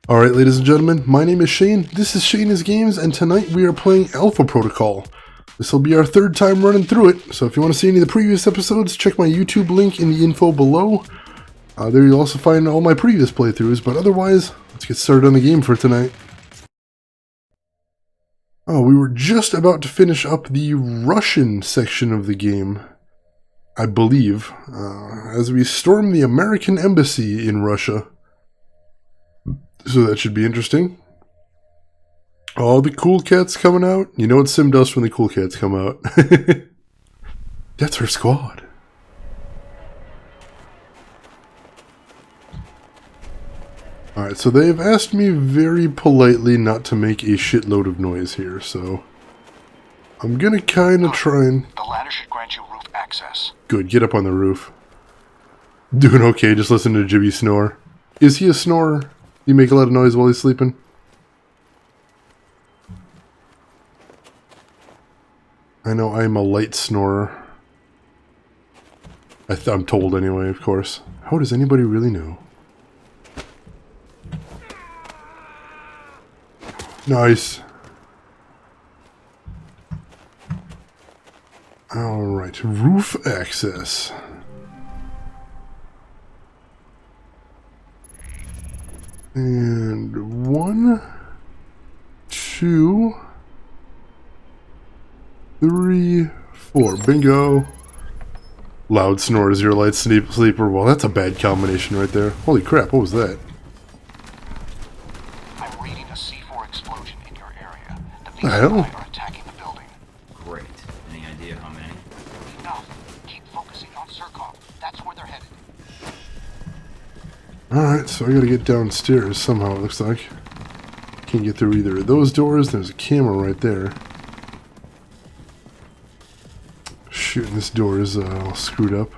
Alright, ladies and gentlemen, my name is Shane, this is Shane is Games, and tonight we are playing Alpha Protocol. This will be our third time running through it, so if you want to see any of the previous episodes, check my YouTube link in the info below. There you'll also find all my previous playthroughs, but otherwise, let's get started on the game for tonight. Oh, we were just about to finish up the Russian section of the game, I believe, as we storm the American embassy in Russia. So that should be interesting. Oh, the cool cat's coming out. You know what Sim does when the cool cats come out. That's her squad. Alright, so they've asked me very politely not to make a shitload of noise here, so I'm gonna kinda try and... The ladder should grant you roof access. Good, get up on the roof. Doing okay, just listen to Jibby snore. Is he a snorer? You make a lot of noise while he's sleeping? I know I'm a light snorer. I'm told anyway, of course. How does anybody really know? Nice. Alright, roof access. And 1, 2, 3, 4. Bingo. Loud snores, you're a light sleeper. Well, that's a bad combination right there. Holy crap, what was that? I'm reading a C4 explosion in your area. The hell? Are attacking the building. Great. Any idea how many? No. Keep focusing on Surkov. That's where they're headed. Alright, so I gotta get downstairs somehow, it looks like. Can't get through either of those doors. There's a camera right there. Shoot, this door is all screwed up.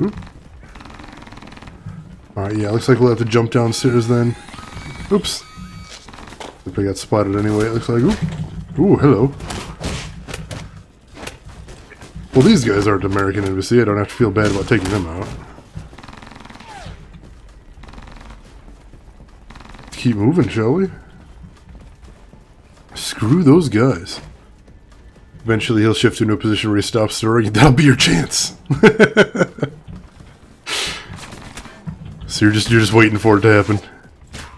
Oop. Alright, yeah, looks like we'll have to jump downstairs then. Oops. If I got spotted anyway, it looks like. Oop. Ooh, hello. Well, these guys aren't American embassy. I don't have to feel bad about taking them out. Keep moving, shall we? Screw those guys. Eventually he'll shift into a position where he stops stirring, and that'll be your chance. So you're just waiting for it to happen.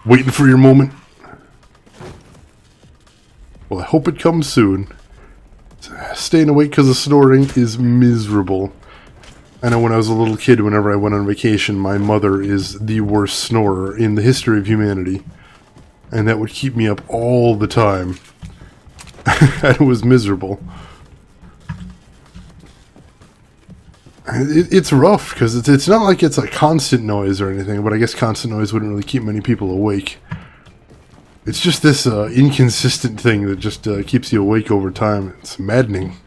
Waiting for your moment. Well, I hope it comes soon. Staying awake because of snoring is miserable. I know when I was a little kid, whenever I went on vacation, my mother is the worst snorer in the history of humanity. And that would keep me up all the time. And it was miserable. It's rough, because it's not like it's a constant noise or anything, but I guess constant noise wouldn't really keep many people awake. It's just this inconsistent thing that just keeps you awake over time. It's maddening.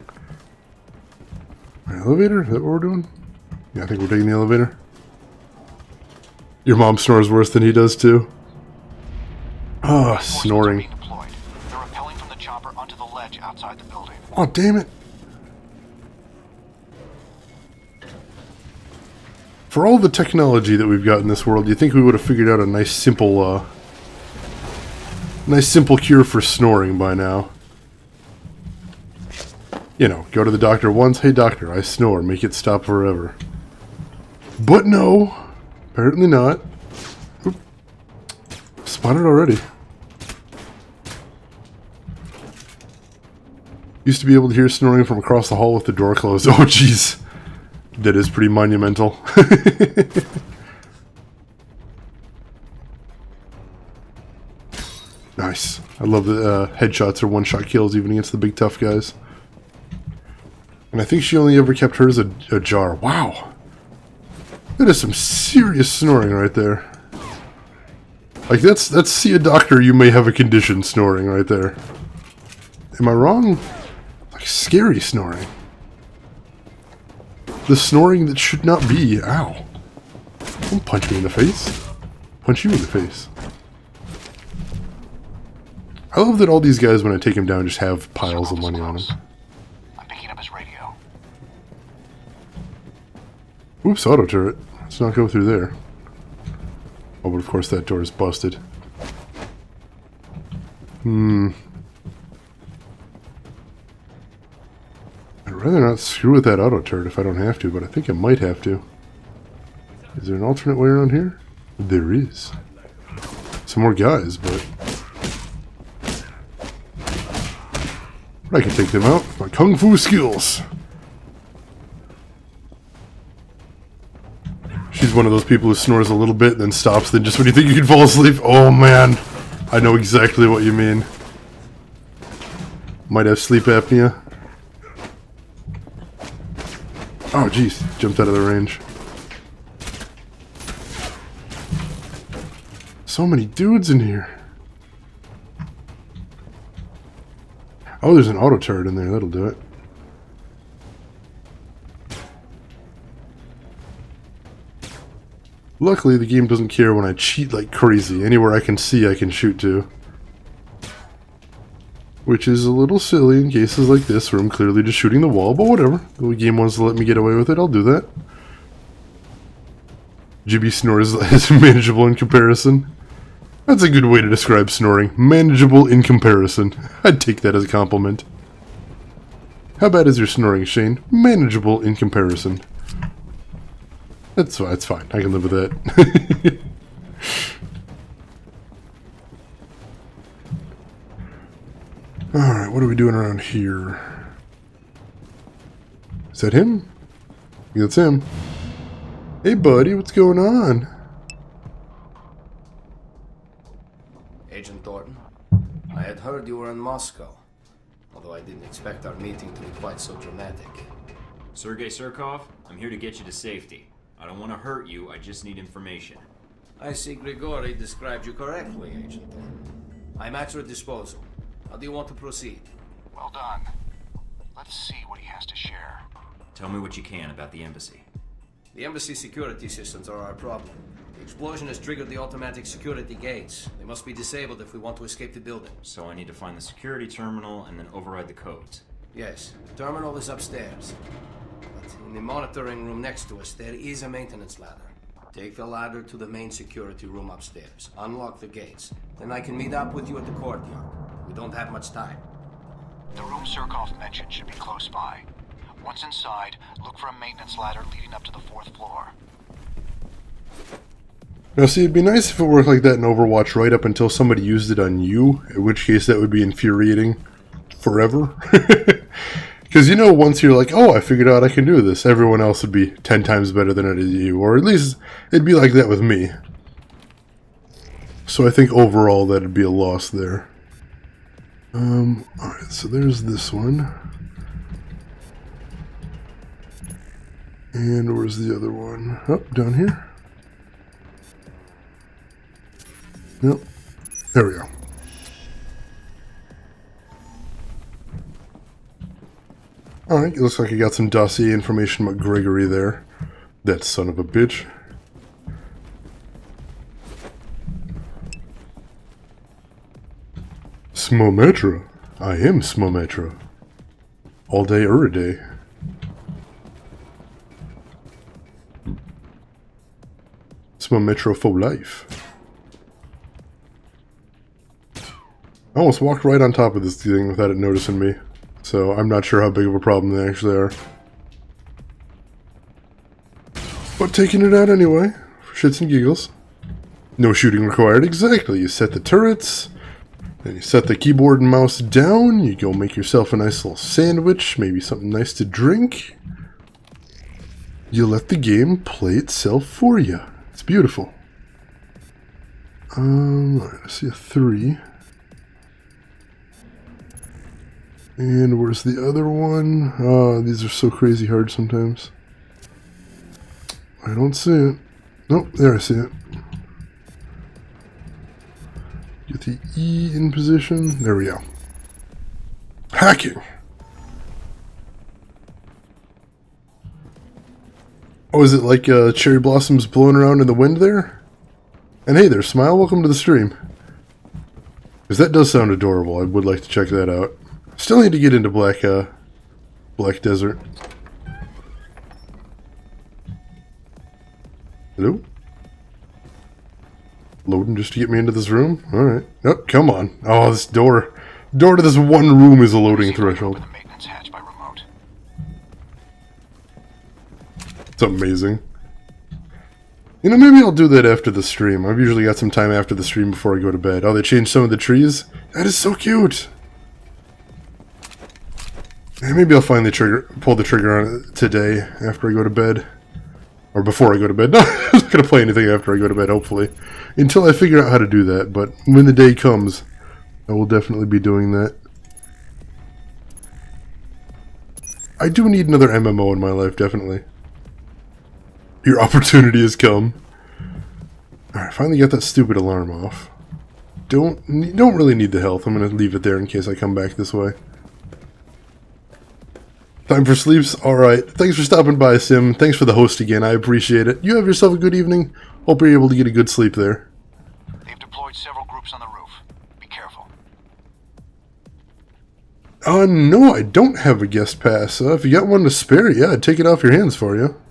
Elevator? Is that what we're doing? Yeah, I think we're taking the elevator. Your mom snores worse than he does, too. Ah, snoring. They're rappelling from the chopper onto the ledge outside the building. Oh, damn it. For all the technology that we've got in this world, you think we would have figured out a nice simple cure for snoring by now. You know, go to the doctor once, hey doctor, I snore, make it stop forever. But no, apparently not. Oop. Spotted already. Used to be able to hear snoring from across the hall with the door closed. Oh jeez. That is pretty monumental. Nice. I love that headshots are one-shot kills even against the big tough guys. And I think she only ever kept hers ajar. Wow. That is some serious snoring right there. Like, that's see a doctor, you may have a condition snoring right there. Am I wrong? Like, scary snoring. The snoring that should not be. Ow. Don't punch me in the face. Punch you in the face. I love that all these guys, when I take them down, just have piles of money on them. I'm picking up his radio. Oops, auto turret. Let's not go through there. Oh, but of course that door is busted. I'd rather not screw with that auto turret if I don't have to, but I think I might have to. Is there an alternate way around here? There is. Some more guys, but I can take them out with my kung fu skills. She's one of those people who snores a little bit, then stops, then just when you think you can fall asleep, oh man, I know exactly what you mean. Might have sleep apnea. Oh jeez, jumped out of the range. So many dudes in here. Oh, there's an auto turret in there, that'll do it. Luckily, the game doesn't care when I cheat like crazy. Anywhere I can see, I can shoot to. Which is a little silly in cases like this where I'm clearly just shooting the wall, but whatever. The game wants to let me get away with it, I'll do that. Jibby snores is manageable in comparison. That's a good way to describe snoring. Manageable in comparison. I'd take that as a compliment. How bad is your snoring, Shane? Manageable in comparison. That's fine. I can live with that. Alright, what are we doing around here? Is that him? I think that's him. Hey buddy, what's going on? Agent Thornton, I had heard you were in Moscow, although I didn't expect our meeting to be quite so dramatic. Sergei Surkov, I'm here to get you to safety. I don't want to hurt you, I just need information. I see Grigori described you correctly, Agent Thornton. I'm at your disposal. How do you want to proceed? Well done. Let's see what he has to share. Tell me what you can about the embassy. The embassy security systems are our problem. The explosion has triggered the automatic security gates. They must be disabled if we want to escape the building. So I need to find the security terminal and then override the codes. Yes, the terminal is upstairs. But in the monitoring room next to us, there is a maintenance ladder. Take the ladder to the main security room upstairs. Unlock the gates. Then I can meet up with you at the courtyard. We don't have much time. The room Surkov mentioned should be close by. Once inside, look for a maintenance ladder leading up to the 4th floor. Now see, it'd be nice if it worked like that in Overwatch right up until somebody used it on you, in which case that would be infuriating forever. Because you know, once you're like, oh, I figured out I can do this, everyone else would be 10 times better than it is you, or at least it'd be like that with me. So I think overall that'd be a loss there. Alright, so there's this one. And where's the other one? Oh, down here. Nope. There we go. Alright, it looks like I got some dossier information about Gregory there. That son of a bitch. Smometra. I am Smometra. All day, a day. Smometra for life. I almost walked right on top of this thing without it noticing me. So I'm not sure how big of a problem they actually are. But taking it out anyway, for shits and giggles. No shooting required, exactly. You set the turrets, then you set the keyboard and mouse down, you go make yourself a nice little sandwich, maybe something nice to drink. You let the game play itself for you. It's beautiful. Alright, I see a 3. And where's the other one? Oh, these are so crazy hard sometimes. I don't see it. Nope, there I see it. Get the E in position. There we go. Hacking! Oh, is it like cherry blossoms blowing around in the wind there? And hey there, Smile, welcome to the stream. Because that does sound adorable. I would like to check that out. Still need to get into Black Desert. Hello? Loading just to get me into this room? Alright. Oh, come on. Oh, this door. Door to this one room is a loading threshold. Open the maintenance hatch by remote. It's amazing. You know, maybe I'll do that after the stream. I've usually got some time after the stream before I go to bed. Oh, they changed some of the trees? That is so cute! Yeah, maybe I'll finally pull the trigger on it today after I go to bed. Or before I go to bed. No, I'm not going to play anything after I go to bed, hopefully. Until I figure out how to do that. But when the day comes, I will definitely be doing that. I do need another MMO in my life, definitely. Your opportunity has come. Alright, finally got that stupid alarm off. Don't really need the health. I'm going to leave it there in case I come back this way. Time for sleeps? Alright. Thanks for stopping by, Sim. Thanks for the host again. I appreciate it. You have yourself a good evening. Hope you're able to get a good sleep there. They've deployed several groups on the roof. Be careful. No, I don't have a guest pass. If you got one to spare, yeah, I'd take it off your hands for you.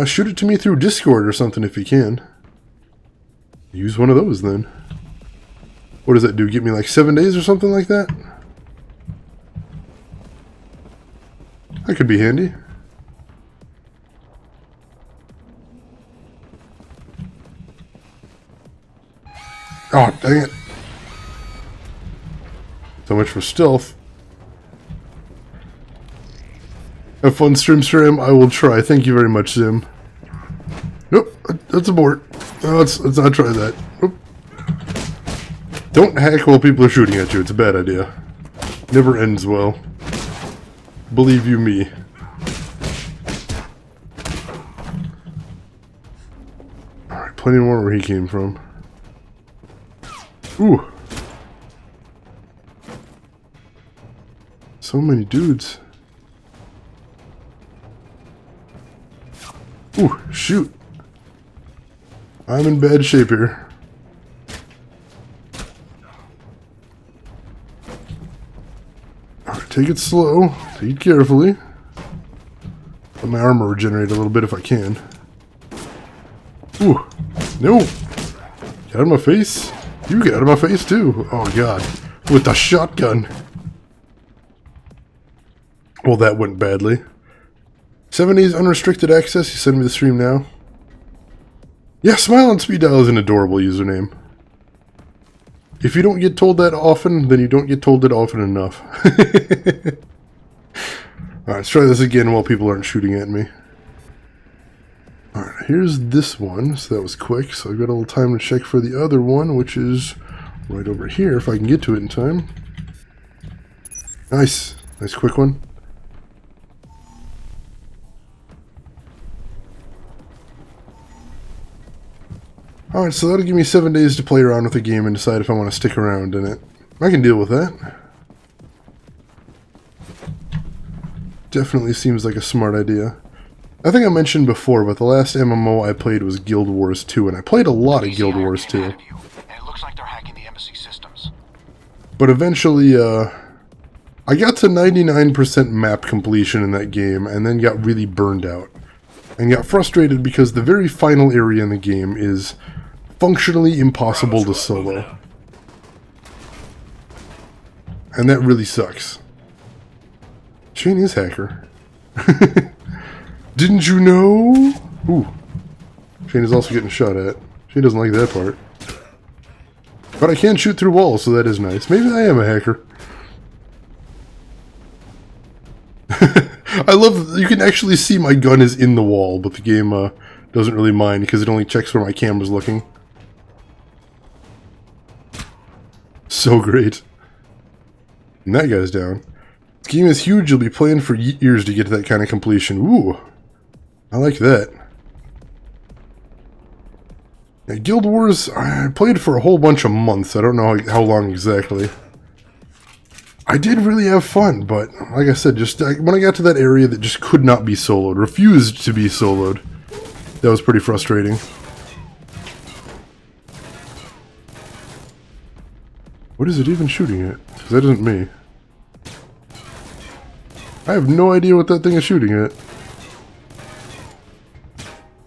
Shoot it to me through Discord or something if you can. Use one of those then. What does that do? Give me like 7 days or something like that? That could be handy. Oh, dang it. So much for stealth. Have fun, stream. I will try. Thank you very much, Sim. Nope, that's abort. Let's not try that. Nope. Don't hack while people are shooting at you. It's a bad idea. Never ends well. Believe you me. Alright, plenty more where he came from. Ooh. So many dudes. Ooh, shoot. I'm in bad shape here. Alright, take it slow. Take it carefully. Let my armor regenerate a little bit if I can. Ooh. No. Get out of my face. You get out of my face too. Oh god. With the shotgun. Well, that went badly. 70's unrestricted access. You send me the stream now. Yeah, Smile on Speed Dial is an adorable username. If you don't get told that often, then you don't get told it often enough. Alright, let's try this again while people aren't shooting at me. Alright, here's this one. So that was quick. So I've got a little time to check for the other one, which is right over here, if I can get to it in time. Nice. Nice quick one. Alright, so that'll give me 7 days to play around with the game and decide if I want to stick around in it. I can deal with that. Definitely seems like a smart idea. I think I mentioned before, but the last MMO I played was Guild Wars 2, and I played a lot of Guild Wars 2. And it looks like they're hacking the embassy systems. But eventually, I got to 99% map completion in that game, and then got really burned out. And got frustrated because the very final area in the game is functionally impossible to solo. And that really sucks. Shane is hacker. Didn't you know? Ooh. Shane is also getting shot at. Shane doesn't like that part. But I can shoot through walls, so that is nice. Maybe I am a hacker. I love that you can actually see my gun is in the wall, but the game doesn't really mind because it only checks where my camera's looking. So great. And that guy's down. This game is huge. You'll be playing for years to get to that kind of completion. Ooh. I like that. Yeah, Guild Wars, I played for a whole bunch of months. I don't know how long exactly. I did really have fun, but like I said, just when I got to that area that just could not be soloed, refused to be soloed, that was pretty frustrating. What is it even shooting at? Because that isn't me. I have no idea what that thing is shooting at.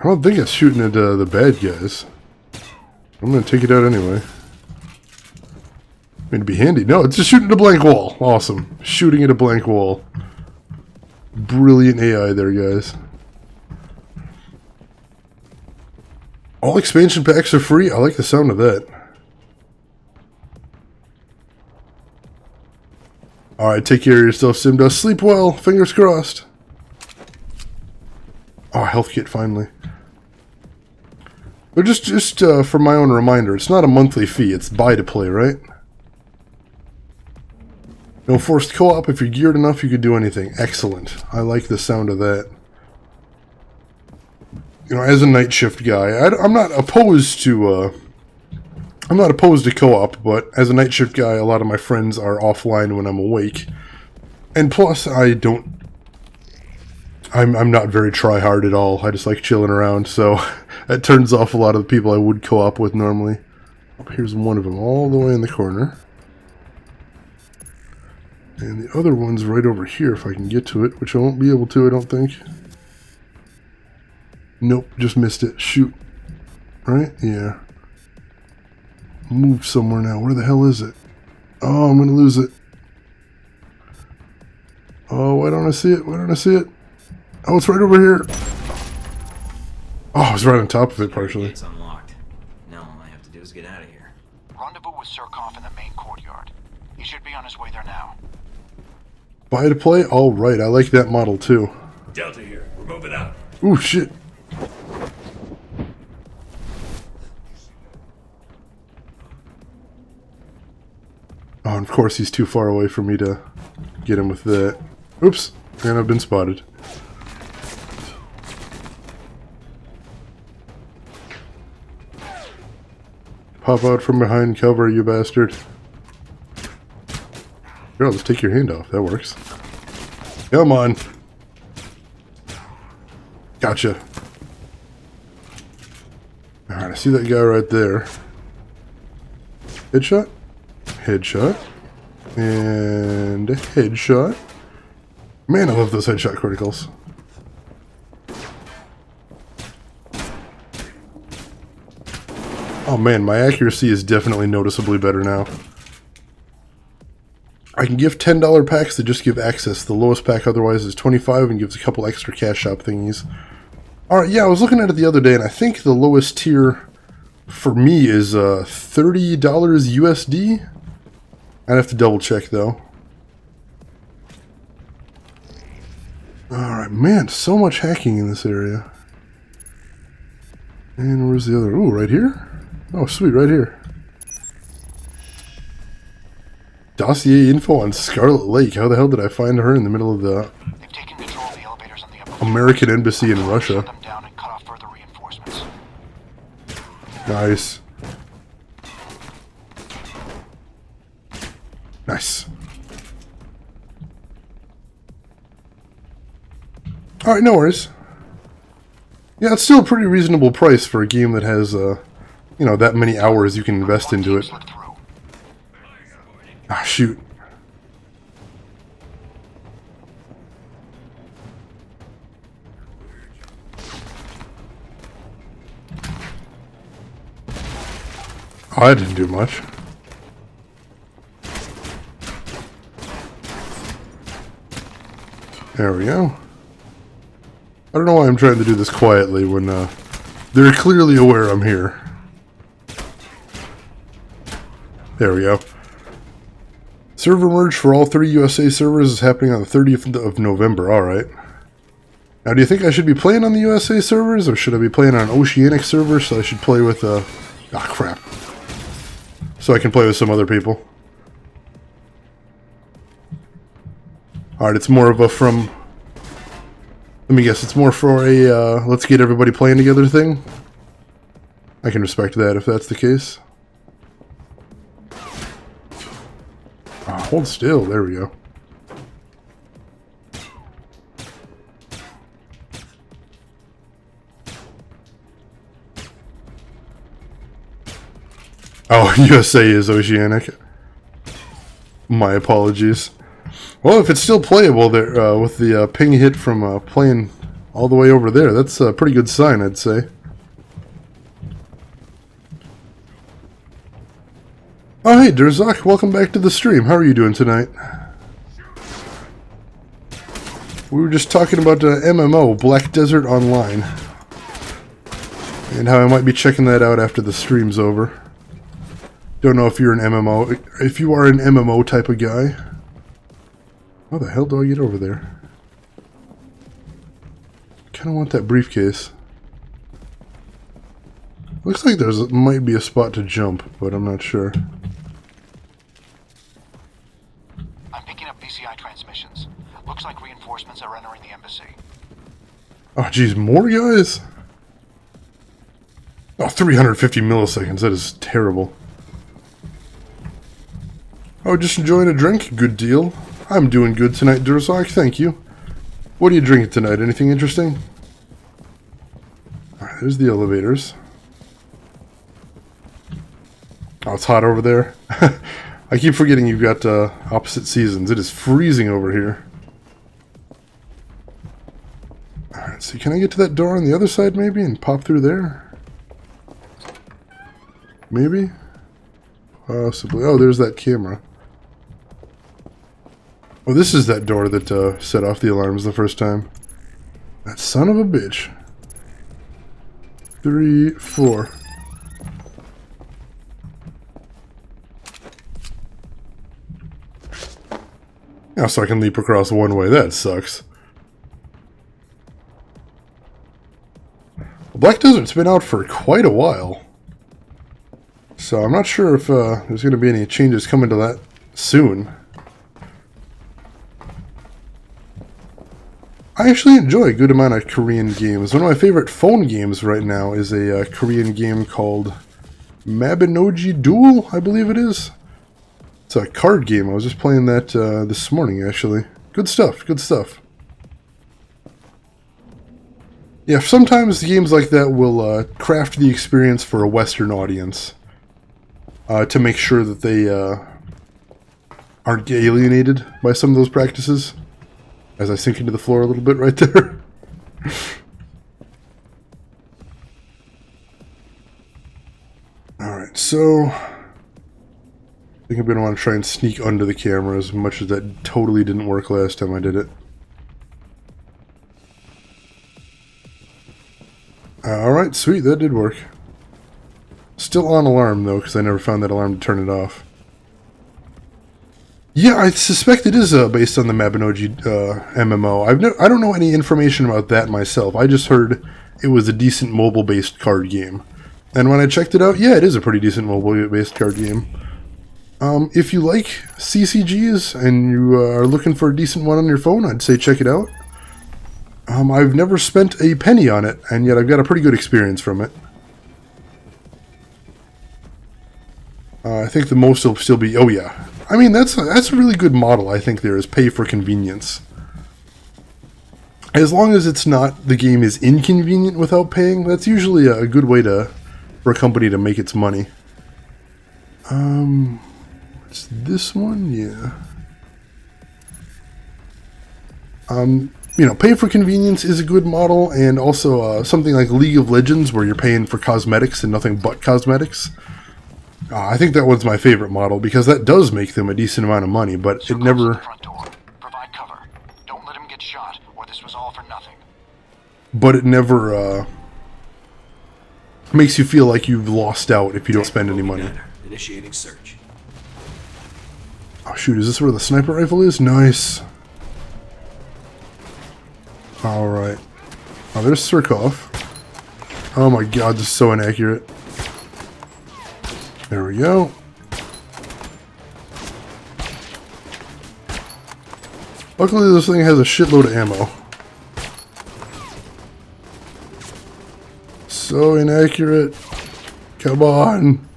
I don't think it's shooting at the bad guys. I'm gonna take it out anyway. It'd be handy. No, it's just shooting at a blank wall. Awesome. Shooting at a blank wall. Brilliant AI there, guys. All expansion packs are free. I like the sound of that. Alright, take care of yourself, Simda. Sleep well. Fingers crossed. Oh, health kit, finally. But just for my own reminder, it's not a monthly fee. It's buy to play, right? No forced co-op. If you're geared enough, you could do anything. Excellent. I like the sound of that. You know, as a night shift guy, I'm not opposed to co-op, but as a night shift guy, a lot of my friends are offline when I'm awake, and plus, I'm not very try-hard at all. I just like chilling around, so that turns off a lot of the people I would co-op with normally. Oh, here's one of them, all the way in the corner. And the other one's right over here, if I can get to it, which I won't be able to, I don't think. Nope, just missed it. Shoot. Right? Yeah. Move somewhere now. Where the hell is it? Oh, I'm going to lose it. Oh, why don't I see it? Why don't I see it? Oh, it's right over here. Oh, I was right on top of it, partially. It's unlocked. Now all I have to do is get out of here. Rendezvous with Surkov in the main courtyard. He should be on his way there now. Buy to play? All right, I like that model too. Delta here. We're moving out. Ooh, shit. Oh, and of course he's too far away for me to get him with that. Oops, and I've been spotted. Pop out from behind cover, you bastard. Here, I'll just take your hand off. That works. Come on. Gotcha. Alright, I see that guy right there. Headshot. Headshot. And a headshot. Man, I love those headshot criticals. Oh man, my accuracy is definitely noticeably better now. I can give $10 packs that just give access. The lowest pack otherwise is $25 and gives a couple extra cash shop thingies. Alright, yeah, I was looking at it the other day and I think the lowest tier for me is $30 USD. I'd have to double check though. Alright, man, so much hacking in this area. And where's the other? Ooh, right here? Oh, sweet, right here. Dossier info on Scarlet Lake. How the hell did I find her in the middle of the They've taken control of the elevators on the upper American Embassy in Russia? Shut them down and cut off further reinforcements. Nice. Nice. Alright, no worries. Yeah, it's still a pretty reasonable price for a game that has, you know, that many hours you can invest into it. Slip through. Ah, shoot. Oh, I didn't do much. There we go. I don't know why I'm trying to do this quietly when they're clearly aware I'm here. There we go. Server merge for all 3 USA servers is happening on the 30th of November. Alright. Now, do you think I should be playing on the USA servers, or should I be playing on an Oceanic server, so I should play with, ah, crap. So I can play with some other people. Alright, it's more of a from... Let me guess, it's more for a, let's get everybody playing together thing? I can respect that if that's the case. Hold still, there we go. Oh, USA is Oceanic. My apologies. Well, if it's still playable there, with the ping hit from playing all the way over there. That's a pretty good sign, I'd say. Oh, hey, Durzak, welcome back to the stream. How are you doing tonight? We were just talking about MMO, Black Desert Online, and how I might be checking that out after the stream's over. Don't know if you're an MMO, if you are an MMO type of guy. How the hell do I get over there? Kind of want that briefcase. Looks like there's might be a spot to jump, but I'm not sure. I'm picking up BCI transmissions. Looks like reinforcements are entering the embassy. Oh, geez, more guys? Oh, 350 milliseconds. That is terrible. Oh, just enjoying a drink? Good deal. I'm doing good tonight, Durzak. Thank you. What are you drinking tonight? Anything interesting? Alright, there's the elevators. Oh, it's hot over there. I keep forgetting you've got opposite seasons. It is freezing over here. Alright, so can I get to that door on the other side maybe and pop through there? Maybe? Possibly. Oh, there's that camera. Oh, this is that door that set off the alarms the first time. That son of a bitch. 3, 4. Now, so I can leap across one way. That sucks. Black Desert's been out for quite a while. So I'm not sure if there's going to be any changes coming to that soon. I actually enjoy a good amount of Korean games. One of my favorite phone games right now is a Korean game called Mabinogi Duel, I believe it is. It's a card game. I was just playing that this morning, actually. Good stuff, good stuff. Yeah, sometimes games like that will craft the experience for a Western audience to make sure that they aren't alienated by some of those practices. As I sink into the floor a little bit right there. Alright, so I think I'm going to want to try and sneak under the camera as much as that totally didn't work last time I did it. Alright, sweet, that did work. Still on alarm though, because I never found that alarm to turn it off. Yeah, I suspect it is based on the Mabinogi MMO. I don't know any information about that myself. I just heard it was a decent mobile-based card game. And when I checked it out, yeah, it is a pretty decent mobile-based card game. If you like CCGs and you are looking for a decent one on your phone, I'd say check it out. I've never spent a penny on it, and yet I've got a pretty good experience from it. I think the most will still be... Oh, yeah. I mean, that's a really good model, I think, there is pay for convenience. As long as it's not... The game is inconvenient without paying, that's usually a good way for a company to make its money. It's this one? Yeah. You know, pay for convenience is a good model, and also something like League of Legends, where you're paying for cosmetics and nothing but cosmetics. I think that one's my favorite model, because that does make them a decent amount of money, but it never... Front door. Provide cover. Don't let him get shot, or this was all for nothing. But it never makes you feel like you've lost out if you don't spend any money. Initiating search. Oh shoot, is this where the sniper rifle is? Nice. Alright. Oh, there's Surkov. Oh my god, this is so inaccurate. There we go. Luckily this thing has a shitload of ammo. So inaccurate. Come on.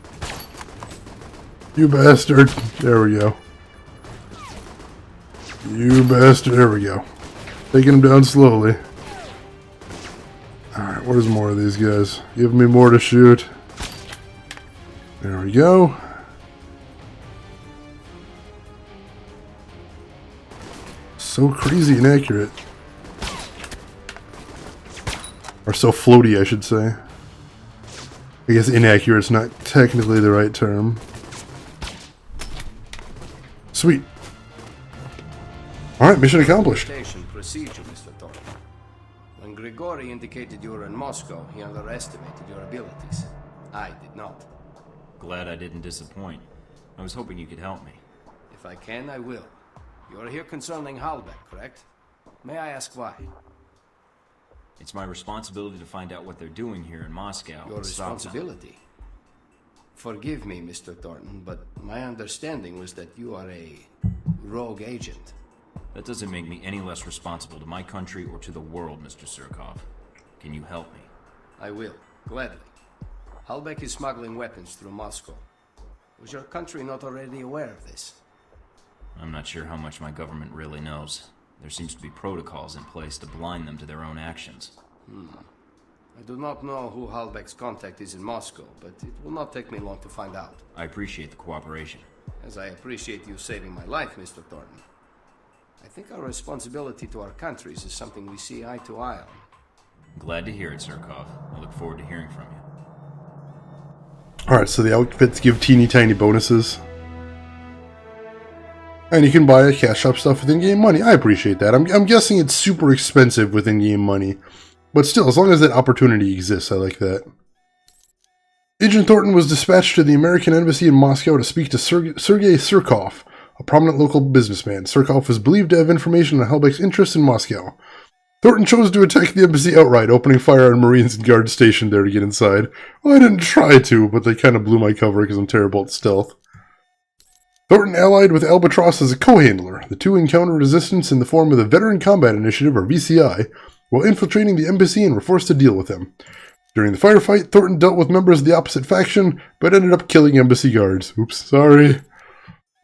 You bastard. There we go. You bastard. There we go. Taking him down slowly. Alright, where's more of these guys? Give me more to shoot. There we go. So crazy inaccurate. Or so floaty, I should say. I guess inaccurate is not technically the right term. Sweet. Alright, mission accomplished. Procedure, Mr. Thornton. When Grigori indicated you were in Moscow, he underestimated your abilities. I did not. Glad I didn't disappoint. I was hoping you could help me. If I can, I will. You're here concerning Halbech, correct? May I ask why? It's my responsibility to find out what they're doing here in Moscow. Your responsibility? Forgive me, Mr. Thornton, but my understanding was that you are a rogue agent. That doesn't make me any less responsible to my country or to the world, Mr. Surkov. Can you help me? I will, gladly. Halbech is smuggling weapons through Moscow. Was your country not already aware of this? I'm not sure how much my government really knows. There seems to be protocols in place to blind them to their own actions. I do not know who Halbech's contact is in Moscow, but it will not take me long to find out. I appreciate the cooperation. As I appreciate you saving my life, Mr. Thornton. I think our responsibility to our countries is something we see eye to eye on. Glad to hear it, Surkov. I look forward to hearing from you. Alright, so the outfits give teeny tiny bonuses. And you can buy cash shop stuff with in-game money. I appreciate that. I'm guessing it's super expensive with in-game money. But still, as long as that opportunity exists, I like that. Agent Thornton was dispatched to the American Embassy in Moscow to speak to Sergei Surkov, a prominent local businessman. Surkov was believed to have information on Halbech's interests in Moscow. Thornton chose to attack the embassy outright, opening fire on Marines and guards stationed there to get inside. Well, I didn't try to, but they kind of blew my cover because I'm terrible at stealth. Thornton allied with Albatross as a co-handler. The two encountered resistance in the form of the Veteran Combat Initiative, or VCI, while infiltrating the embassy and were forced to deal with them. During the firefight, Thornton dealt with members of the opposite faction, but ended up killing embassy guards. Oops, sorry.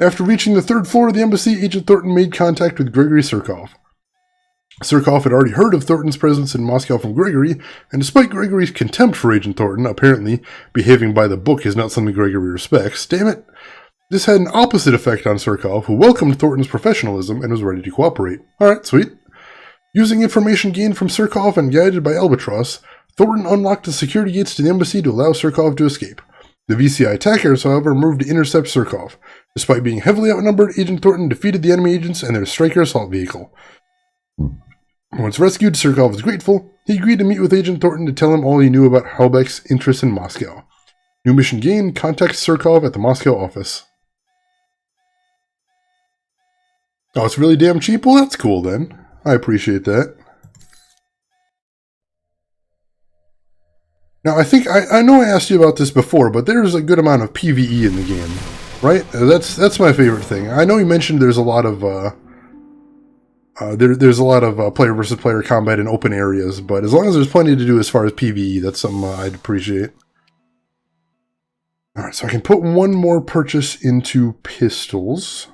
After reaching the third floor of the embassy, Agent Thornton made contact with Gregory Surkov. Surkov had already heard of Thornton's presence in Moscow from Gregory, and despite Gregory's contempt for Agent Thornton, apparently behaving by the book is not something Gregory respects, damn it, this had an opposite effect on Surkov, who welcomed Thornton's professionalism and was ready to cooperate. Alright, sweet. Using information gained from Surkov and guided by Albatross, Thornton unlocked the security gates to the embassy to allow Surkov to escape. The VCI attackers, however, moved to intercept Surkov. Despite being heavily outnumbered, Agent Thornton defeated the enemy agents and their Striker assault vehicle. Once rescued, Surkov was grateful. He agreed to meet with Agent Thornton to tell him all he knew about Halbech's interests in Moscow. New mission gained, contact Surkov at the Moscow office. Oh, it's really damn cheap? Well, that's cool then. I appreciate that. Now, I think, I know I asked you about this before, but there's a good amount of PvE in the game, right? That's my favorite thing. I know you mentioned there's a lot of, there's a lot of player versus player combat in open areas, but as long as there's plenty to do as far as PvE, that's something I'd appreciate. Alright, so I can put one more purchase into pistols.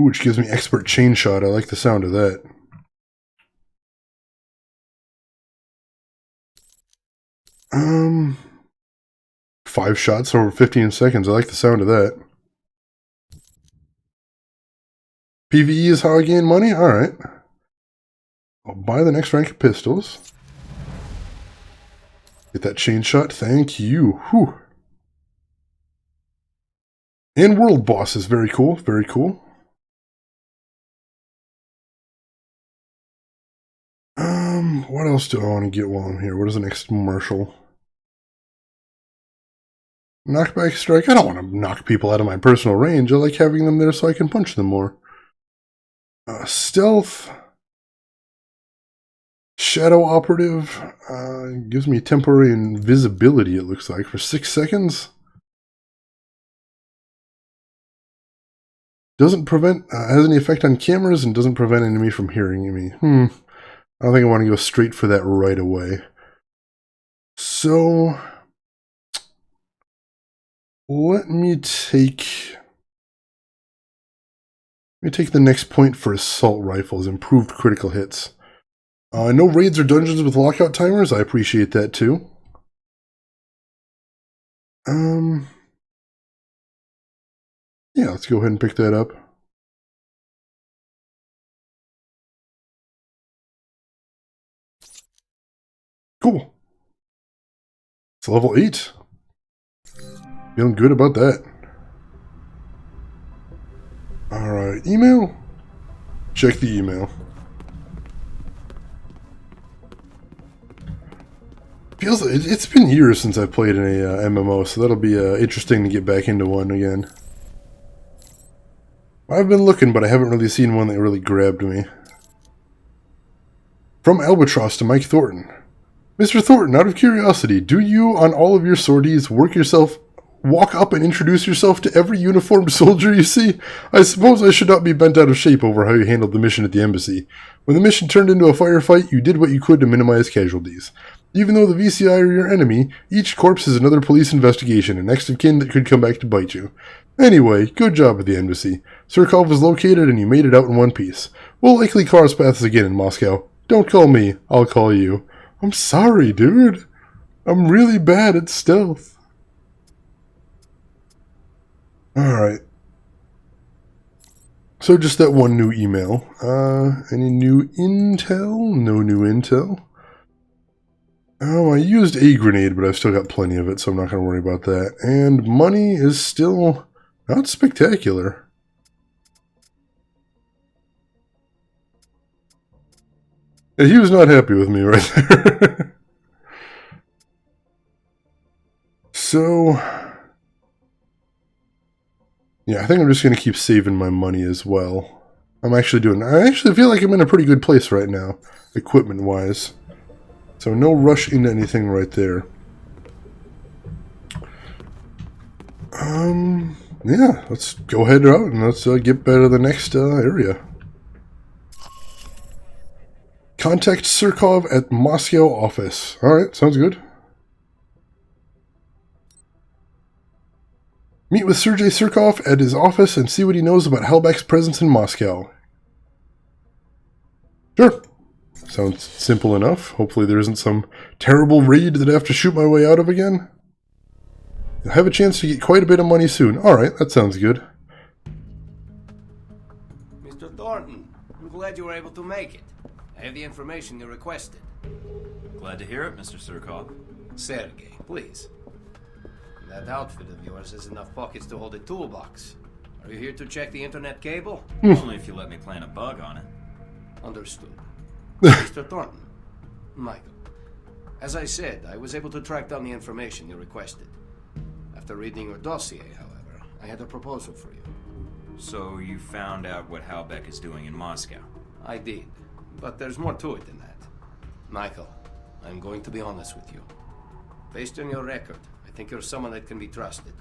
Ooh, which gives me expert chain shot. I like the sound of that. Five shots over 15 seconds. I like the sound of that. PvE is how I gain money? Alright. I'll buy the next rank of pistols. Get that chain shot. Thank you. Whew. And world boss is very cool. Very cool. What else do I want to get while I'm here? What is the next martial? Knockback strike? I don't want to knock people out of my personal range. I like having them there so I can punch them more. Stealth. Shadow operative. Gives me temporary invisibility, it looks like, for 6 seconds. Doesn't prevent, has any effect on cameras and doesn't prevent enemy from hearing me. I don't think I want to go straight for that right away. So, let me take the next point for assault rifles, improved critical hits. No raids or dungeons with lockout timers. I appreciate that too. Yeah, let's go ahead and pick that up. Cool. It's level 8. Feeling good about that. Alright, email? Check the email. Feels like it's been years since I played in a MMO, so that'll be interesting to get back into one again. I've been looking, but I haven't really seen one that really grabbed me. From Albatross to Mike Thornton. Mr. Thornton, out of curiosity, do you, on all of your sorties, walk up and introduce yourself to every uniformed soldier you see? I suppose I should not be bent out of shape over how you handled the mission at the embassy. When the mission turned into a firefight, you did what you could to minimize casualties. Even though the VCI are your enemy, each corpse is another police investigation, and next of kin that could come back to bite you. Anyway, good job at the embassy. Surkov was located and you made it out in one piece. We'll likely cross paths again in Moscow. Don't call me, I'll call you. I'm sorry, dude. I'm really bad at stealth. Alright. So just that one new email. Any new intel? No new intel. Oh, I used a grenade, but I've still got plenty of it, so I'm not going to worry about that. And money is still not spectacular. Yeah, he was not happy with me right there. So, yeah, I think I'm just going to keep saving my money as well. I actually feel like I'm in a pretty good place right now, equipment-wise. So no rush into anything right there. Yeah, let's go ahead out and let's get back to the next area. Contact Surkov at Moscow office. Alright, sounds good. Meet with Sergei Surkov at his office and see what he knows about Halbach's presence in Moscow. Sure. Sounds simple enough. Hopefully there isn't some terrible raid that I have to shoot my way out of again. You'll have a chance to get quite a bit of money soon. Alright, that sounds good. Mr. Thornton, I'm glad you were able to make it. I have the information you requested. Glad to hear it, Mr. Surkov. Sergei, please. That outfit of yours has enough pockets to hold a toolbox. Are you here to check the internet cable? Only if you let me plant a bug on it. Understood. Mr. Thornton. Michael. As I said, I was able to track down the information you requested. After reading your dossier, however, I had a proposal for you. So you found out what Halbach is doing in Moscow? I did, but there's more to it than that. Michael, I'm going to be honest with you. Based on your record, I think you're someone that can be trusted.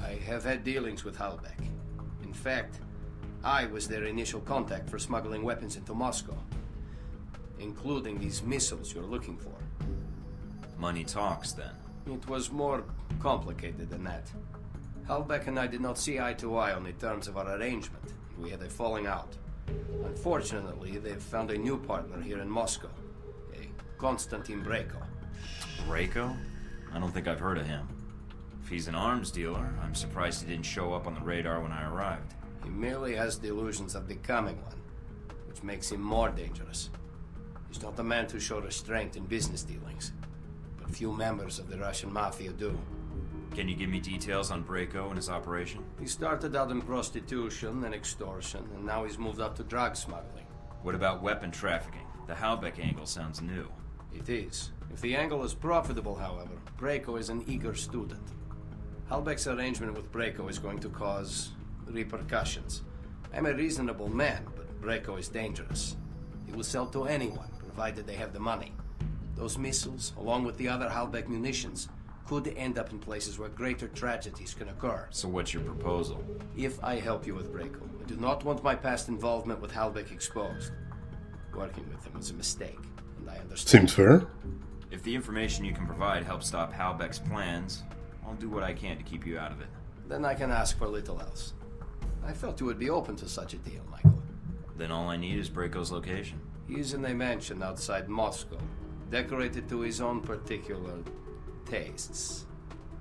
I have had dealings with Halbach. In fact, I was their initial contact for smuggling weapons into Moscow, including these missiles you're looking for. Money talks, then. It was more complicated than that. Halbach and I did not see eye to eye on the terms of our arrangement. We had a falling out. Unfortunately, they've found a new partner here in Moscow, a Konstantin Brayko. Brayko? I don't think I've heard of him. If he's an arms dealer, I'm surprised he didn't show up on the radar when I arrived. He merely has delusions of becoming one, which makes him more dangerous. He's not the man to show restraint in business dealings, but few members of the Russian mafia do. Can you give me details on Brayko and his operation? He started out in prostitution and extortion, and now he's moved up to drug smuggling. What about weapon trafficking? The Halbach angle sounds new. It is. If the angle is profitable, however, Brayko is an eager student. Halbach's arrangement with Brayko is going to cause repercussions. I'm a reasonable man, but Brayko is dangerous. He will sell to anyone, provided they have the money. Those missiles, along with the other Halbach munitions, could end up in places where greater tragedies can occur. So what's your proposal? If I help you with Brayko, I do not want my past involvement with Halbach exposed. Working with him was a mistake, and I understand. Seems fair. If the information you can provide helps stop Halbach's plans, I'll do what I can to keep you out of it. Then I can ask for little else. I felt you would be open to such a deal, Michael. Then all I need is Brayko's location. He is in a mansion outside Moscow, decorated to his own particular tastes.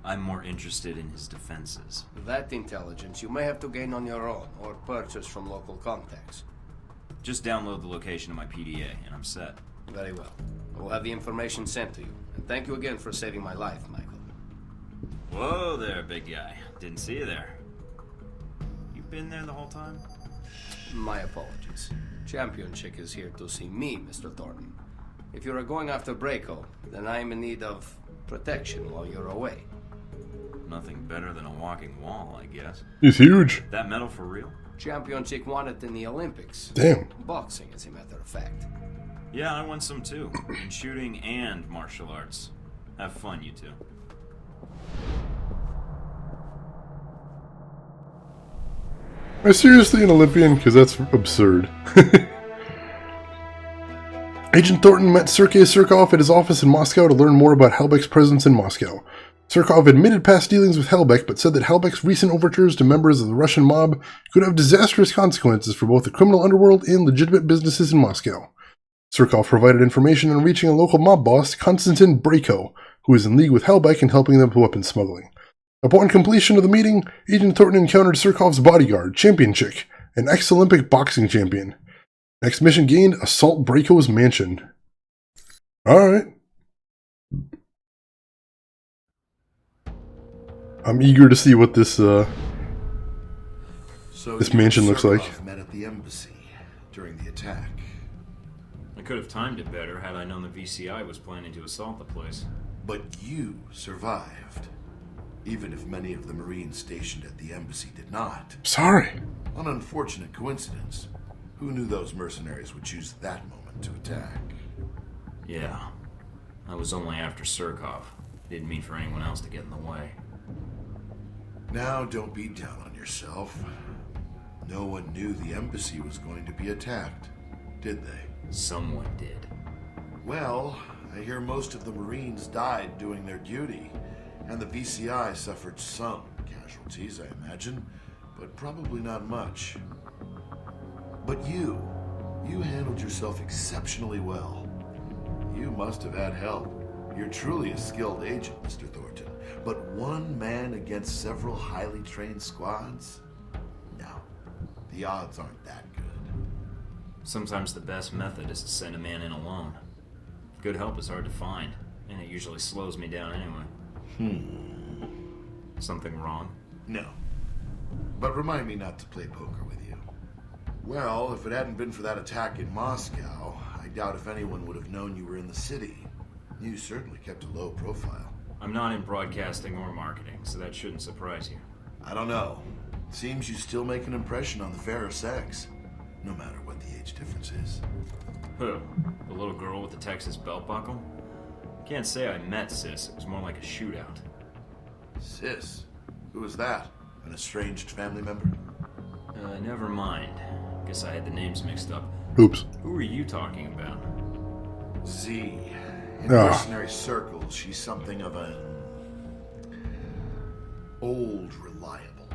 I'm more interested in his defenses. That intelligence you may have to gain on your own, or purchase from local contacts. Just download the location of my PDA, and I'm set. Very well. We'll have the information sent to you. And thank you again for saving my life, Michael. Whoa there, big guy. Didn't see you there. You been there the whole time? My apologies. Champion Chick is here to see me, Mr. Thornton. If you are going after Braco, then I am in need of protection while you're away. Nothing better than a walking wall, I guess. He's huge. That medal for real? Champion Chick won it in the Olympics. Damn. Boxing, as a matter of fact. Yeah, I won some too. In shooting and martial arts. Have fun, you two. Am I seriously an Olympian? Because that's absurd. Agent Thornton met Sergei Surkov at his office in Moscow to learn more about Halbech's presence in Moscow. Surkov admitted past dealings with Halbech, but said that Halbech's recent overtures to members of the Russian mob could have disastrous consequences for both the criminal underworld and legitimate businesses in Moscow. Surkov provided information on reaching a local mob boss, Konstantin Braco, who is in league with Halbech in helping them with weapons smuggling. Upon completion of the meeting, Agent Thornton encountered Surkov's bodyguard, Champion Chick, an ex-Olympic boxing champion. Next mission gained, assault Braco's mansion. Alright. I'm eager to see what this this mansion looks like. Met at the embassy during the attack. I could have timed it better had I known the VCI was planning to assault the place. But you survived. Even if many of the Marines stationed at the embassy did not. Sorry. An unfortunate coincidence. Who knew those mercenaries would choose that moment to attack? Yeah. I was only after Surkov. Didn't mean for anyone else to get in the way. Now don't be down on yourself. No one knew the embassy was going to be attacked, did they? Someone did. Well, I hear most of the Marines died doing their duty, and the VCI suffered some casualties, I imagine, but probably not much. But you handled yourself exceptionally well. You must have had help. You're truly a skilled agent, Mr. Thornton. But one man against several highly trained squads? No, the odds aren't that good. Sometimes the best method is to send a man in alone. Good help is hard to find, and it usually slows me down anyway. Something wrong? No. But remind me not to play poker with you. Well, if it hadn't been for that attack in Moscow, I doubt if anyone would have known you were in the city. You certainly kept a low profile. I'm not in broadcasting or marketing, so that shouldn't surprise you. I don't know. Seems you still make an impression on the fairer sex, no matter what the age difference is. Who? The little girl with the Texas belt buckle? Can't say I met Sis. It was more like a shootout. Sis? Who was that? An estranged family member? Never mind. Guess I had the names mixed up. Oops. Who are you talking about? Z. In mercenary circles, she's something of an old reliable.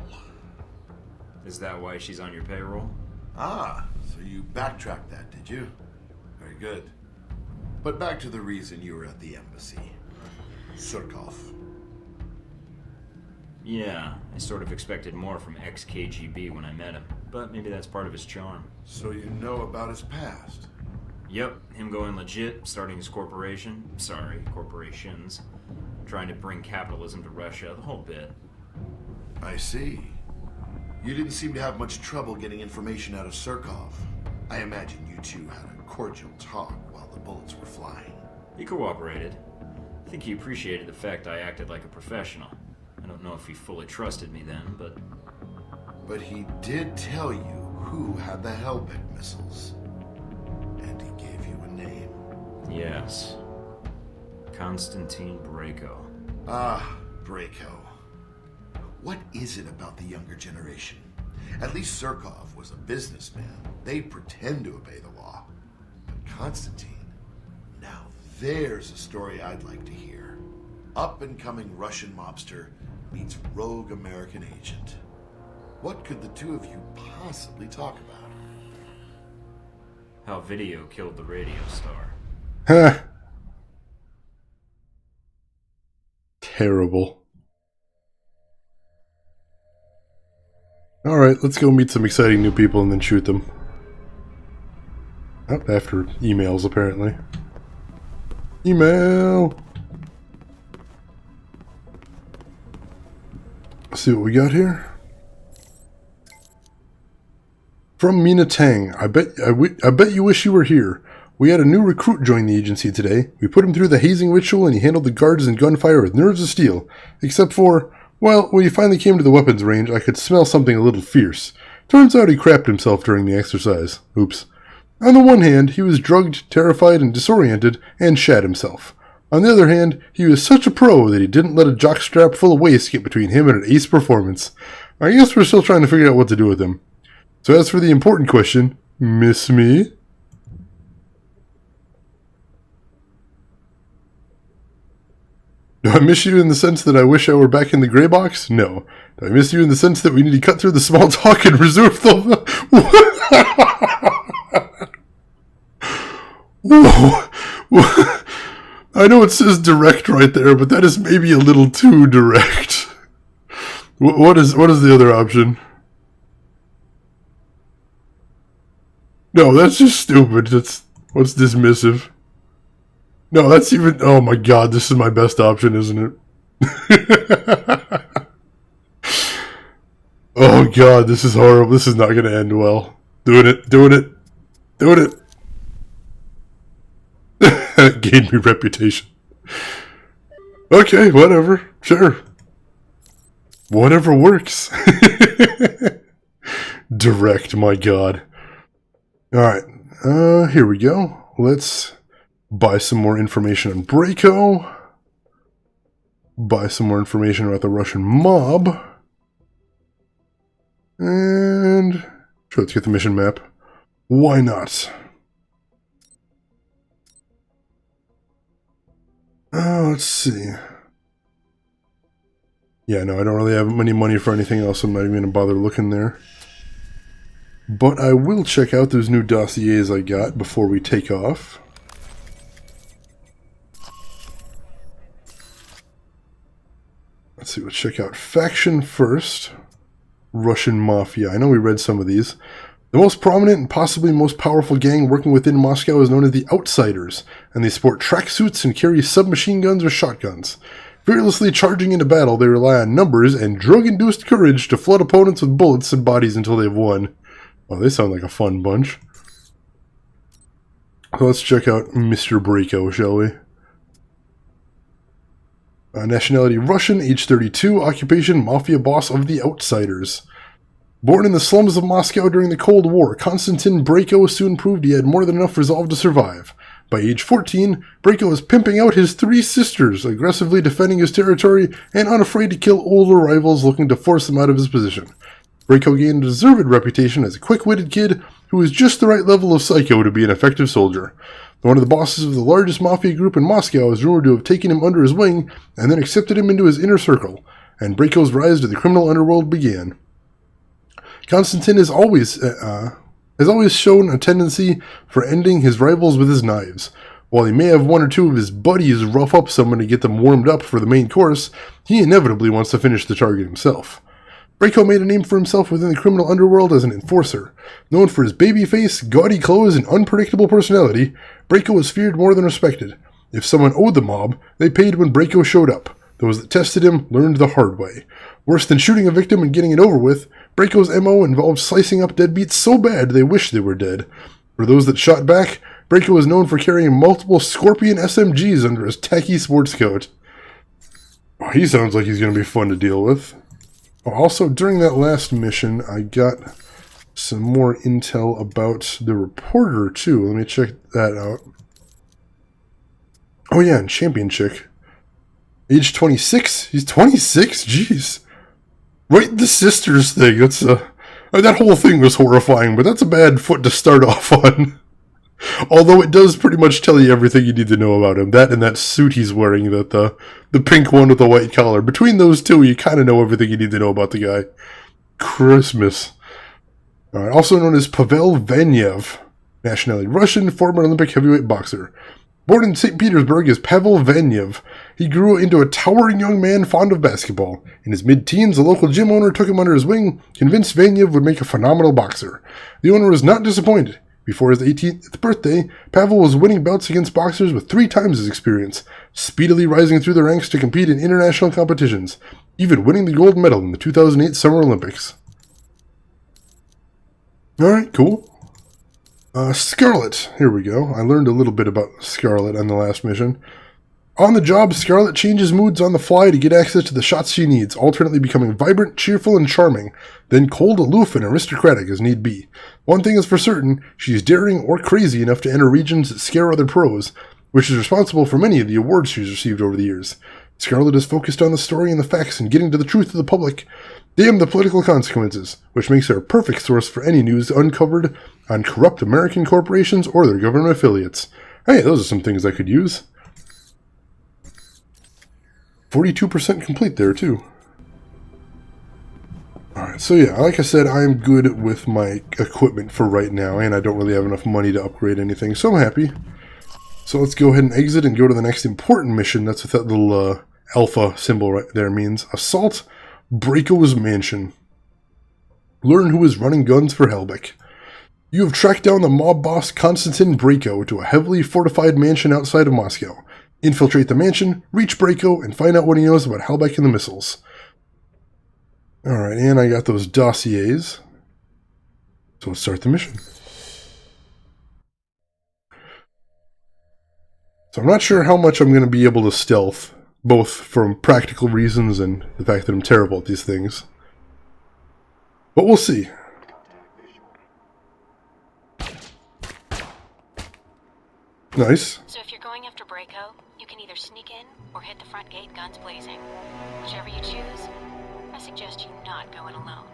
Is that why she's on your payroll? Ah, so you backtracked that, did you? Very good. But back to the reason you were at the embassy. Surkov. Yeah, I sort of expected more from ex-KGB when I met him, but maybe that's part of his charm. So you know about his past? Yep, him going legit, starting his corporation. Sorry, corporations. Trying to bring capitalism to Russia, the whole bit. I see. You didn't seem to have much trouble getting information out of Surkov. I imagine you two had a cordial talk while the bullets were flying. He cooperated. I think he appreciated the fact I acted like a professional. I don't know if he fully trusted me then, but... But he did tell you who had the Halbech missiles. And he gave you a name. Yes. Konstantin Braco. Ah, Braco. What is it about the younger generation? At least Surkov was a businessman. They pretend to obey the law. But Konstantin, now there's a story I'd like to hear. Up-and-coming Russian mobster meets rogue American agent. What could the two of you possibly talk about? How video killed the radio star. Huh. Terrible. Alright, let's go meet some exciting new people and then shoot them. Oh, after emails, apparently. Email. Let's see what we got here. From Mina Tang. I bet you wish you were here. We had a new recruit join the agency today. We put him through the hazing ritual and he handled the guards and gunfire with nerves of steel. Except for, well, when he finally came to the weapons range, I could smell something a little fierce. Turns out he crapped himself during the exercise. Oops. On the one hand, he was drugged, terrified, and disoriented, and shat himself. On the other hand, he was such a pro that he didn't let a jockstrap full of waste get between him and an ace performance. I guess we're still trying to figure out what to do with him. So as for the important question, miss me? Do I miss you in the sense that I wish I were back in the gray box? No. Do I miss you in the sense that we need to cut through the small talk and reserve the... Whoa. I know it says direct right there, but that is maybe a little too direct. What is the other option? No, that's just stupid. What's dismissive? No, that's even... Oh my god, this is my best option, isn't it? Oh god, this is horrible. This is not going to end well. Doing it. That gained me reputation. Okay, whatever. Sure. Whatever works. Direct, my god. Alright, here we go. Let's buy some more information on Braco. Buy some more information about the Russian mob. And sure, let's get the mission map. Why not? Let's see. Yeah, no, I don't really have any money for anything else. I'm not even going to bother looking there. But I will check out those new dossiers I got before we take off. Let's see, let's check out Faction first. Russian Mafia. I know we read some of these. The most prominent and possibly most powerful gang working within Moscow is known as the Outsiders, and they sport tracksuits and carry submachine guns or shotguns. Fearlessly charging into battle, they rely on numbers and drug-induced courage to flood opponents with bullets and bodies until they've won. Oh, they sound like a fun bunch. So let's check out Mr. Braco, shall we? Nationality Russian, age 32, occupation Mafia boss of the Outsiders. Born in the slums of Moscow during the Cold War, Konstantin Braco soon proved he had more than enough resolve to survive. By age 14, Braco was pimping out his 3 sisters, aggressively defending his territory and unafraid to kill older rivals looking to force them out of his position. Braco gained a deserved reputation as a quick-witted kid who was just the right level of psycho to be an effective soldier. One of the bosses of the largest mafia group in Moscow is rumored to have taken him under his wing and then accepted him into his inner circle, and Braco's rise to the criminal underworld began. Konstantin has always shown a tendency for ending his rivals with his knives. While he may have one or two of his buddies rough up someone to get them warmed up for the main course, he inevitably wants to finish the target himself. Braco made a name for himself within the criminal underworld as an enforcer. Known for his baby face, gaudy clothes, and unpredictable personality, Braco was feared more than respected. If someone owed the mob, they paid when Braco showed up. Those that tested him learned the hard way. Worse than shooting a victim and getting it over with, Braco's MO involved slicing up deadbeats so bad they wished they were dead. For those that shot back, Braco was known for carrying multiple Scorpion SMGs under his tacky sports coat. Oh, he sounds like he's going to be fun to deal with. Also, during that last mission, I got some more intel about the reporter, too. Let me check that out. Oh yeah, and Champion Chick. Age 26? He's 26? Jeez. Right, the sisters thing. That's that whole thing was horrifying, but that's a bad foot to start off on. Although it does pretty much tell you everything you need to know about him. That and that suit he's wearing, the pink one with the white collar. Between those two, you kind of know everything you need to know about the guy. Christmas. Also known as Pavel Vanyev. Nationality Russian, former Olympic heavyweight boxer. Born in St. Petersburg as Pavel Vanyev, he grew into a towering young man fond of basketball. In his mid-teens, a local gym owner took him under his wing, convinced Vanyev would make a phenomenal boxer. The owner was not disappointed. Before his 18th birthday, Pavel was winning bouts against boxers with 3 times his experience, speedily rising through the ranks to compete in international competitions, even winning the gold medal in the 2008 Summer Olympics. Alright, cool. Scarlet. Here we go. I learned a little bit about Scarlet on the last mission. On the job, Scarlet changes moods on the fly to get access to the shots she needs, alternately becoming vibrant, cheerful, and charming, then cold, aloof, and aristocratic as need be. One thing is for certain, she's daring or crazy enough to enter regions that scare other pros, which is responsible for many of the awards she's received over the years. Scarlet is focused on the story and the facts and getting to the truth of the public. Damn the political consequences, which makes her a perfect source for any news uncovered on corrupt American corporations or their government affiliates. Hey, those are some things I could use. 42% complete there, too. Alright, so yeah, like I said, I'm good with my equipment for right now, and I don't really have enough money to upgrade anything, so I'm happy. So let's go ahead and exit and go to the next important mission. That's what that little alpha symbol right there means. Assault Braco's Mansion. Learn who is running guns for Helbeck. You have tracked down the mob boss Konstantin Braco to a heavily fortified mansion outside of Moscow. Infiltrate the mansion, reach Braco, and find out what he knows about Helbeck and the missiles. Alright, and I got those dossiers. So let's start the mission. So I'm not sure how much I'm going to be able to stealth, both from practical reasons and the fact that I'm terrible at these things. But we'll see. Nice. So if you're going after Braco, you can either sneak in or hit the front gate guns blazing. Whichever you choose, I suggest you not go in alone.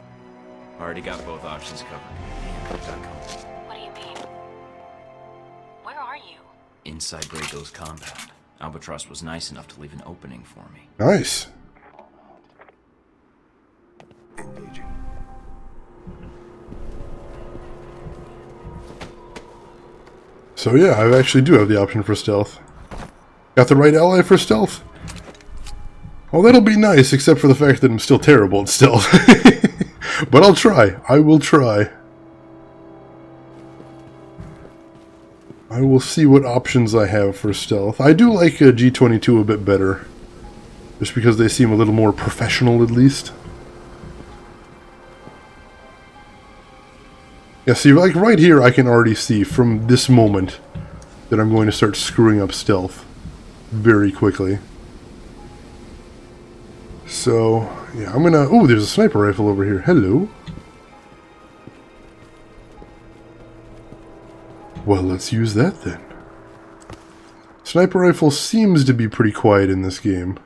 Already got both options covered. What do you mean? Where are you? Inside Braco's compound. Albatross was nice enough to leave an opening for me. Nice. So yeah, I actually do have the option for stealth. Got the right ally for stealth? Well, that'll be nice, except for the fact that I'm still terrible at stealth. But I'll try. I will try. I will see what options I have for stealth. I do like a G22 a bit better. Just because they seem a little more professional, at least. Yeah, see, like right here, I can already see from this moment that I'm going to start screwing up stealth very quickly. So, yeah, I'm gonna... Oh, there's a sniper rifle over here. Hello. Well, let's use that then. Sniper rifle seems to be pretty quiet in this game.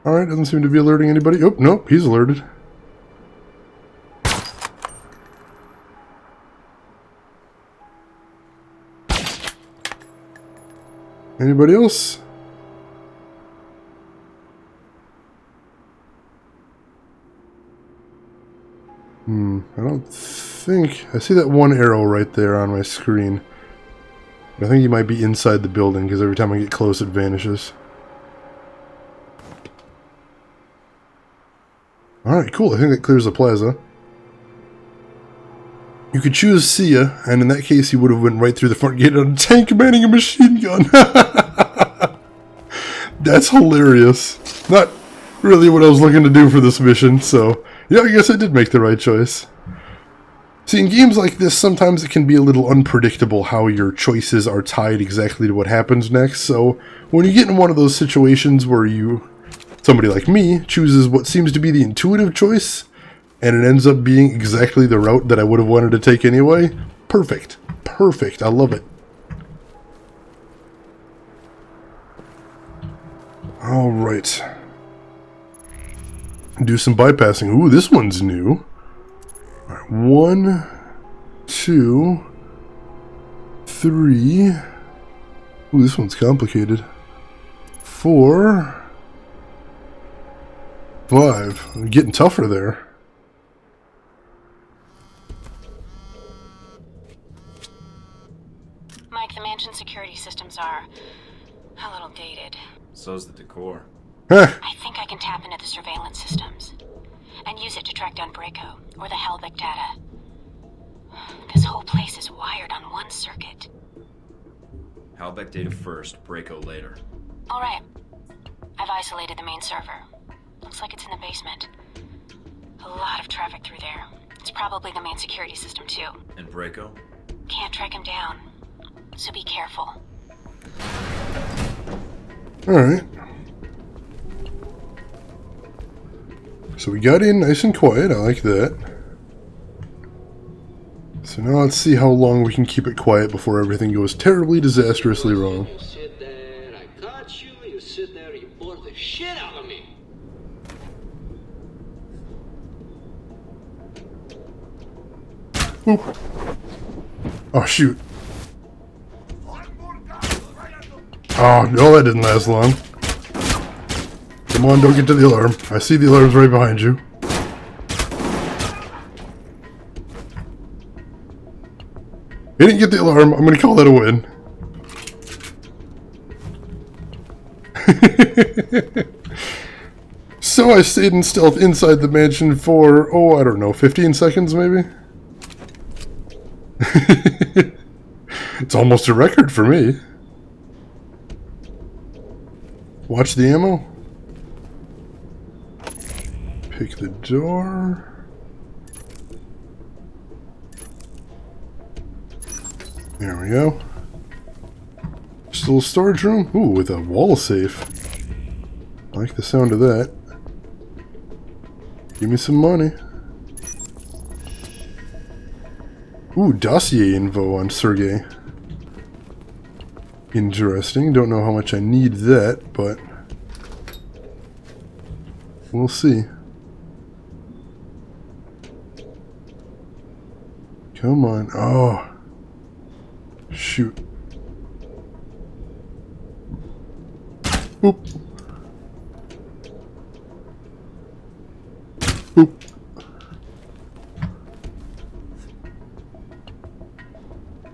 Alright, doesn't seem to be alerting anybody. Oh, nope, he's alerted. Anybody else? I don't think... I see that one arrow right there on my screen. I think he might be inside the building, because every time I get close it vanishes. Alright, cool. I think that clears the plaza. You could choose Sia, and in that case he would have went right through the front gate on a tank manning a machine gun. That's hilarious. Not really what I was looking to do for this mission, so yeah, I guess I did make the right choice. See, in games like this, sometimes it can be a little unpredictable how your choices are tied exactly to what happens next, so when you get in one of those situations where somebody like me chooses what seems to be the intuitive choice, and it ends up being exactly the route that I would have wanted to take anyway, perfect. Perfect. I love it. Alright. Do some bypassing. Ooh, this one's new. Alright, 1, 2, 3. Ooh, this one's complicated. 4, 5. I'm getting tougher there. Mike, the mansion security systems are so's the decor. Huh. I think I can tap into the surveillance systems and use it to track down Braco or the Hellbeck data. This whole place is wired on one circuit. Halbeck data first, Braco later. Alright. I've isolated the main server. Looks like it's in the basement. A lot of traffic through there. It's probably the main security system too. And Braco? Can't track him down. So be careful. Alright. So we got in nice and quiet, I like that. So now let's see how long we can keep it quiet before everything goes terribly disastrously wrong. You sit there, I caught you, you sit there, you bore the shit out of me. Oop. Oh shoot. Oh no, that didn't last long. Come on, don't get to the alarm. I see the alarm's right behind you. He didn't get the alarm. I'm gonna call that a win. So I stayed in stealth inside the mansion for, oh, I don't know, 15 seconds maybe? It's almost a record for me. Watch the ammo. Pick the door. There we go. Just a little storage room. Ooh, with a wall safe. I like the sound of that. Give me some money. Ooh, dossier info on Sergey. Interesting. Don't know how much I need that, but we'll see. Come on. Oh. Shoot. Oop. Oop.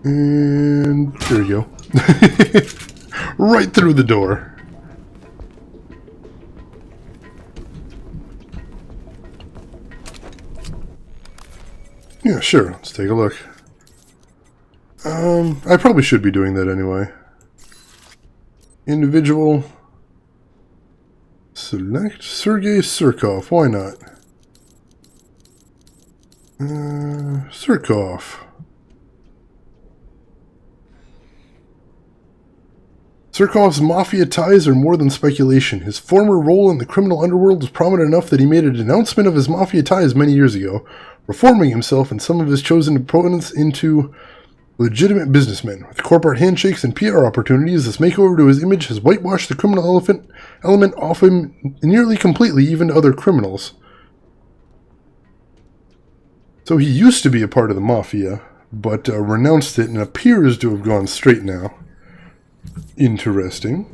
And there you go. Right through the door. Yeah, sure. Let's take a look. I probably should be doing that anyway. Individual. Select Sergei Surkov. Why not? Surkov. Surkov's mafia ties are more than speculation. His former role in the criminal underworld was prominent enough that he made a denouncement of his mafia ties many years ago, reforming himself and some of his chosen opponents into legitimate businessmen. With corporate handshakes and PR opportunities, this makeover to his image has whitewashed the criminal element off him nearly completely, even to other criminals. So he used to be a part of the mafia, but renounced it and appears to have gone straight now. Interesting.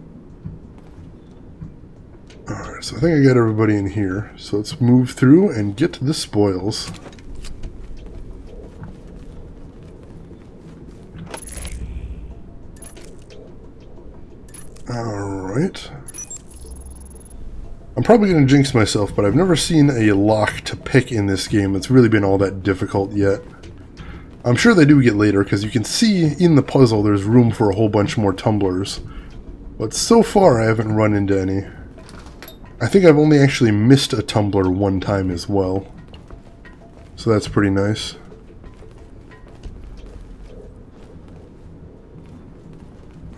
Alright, so I think I got everybody in here. So let's move through and get to the spoils. Alright. I'm probably going to jinx myself, but I've never seen a lock to pick in this game that's really been all that difficult yet. I'm sure they do get later, because you can see in the puzzle there's room for a whole bunch more tumblers. But so far I haven't run into any. I think I've only actually missed a tumbler one time as well. So that's pretty nice.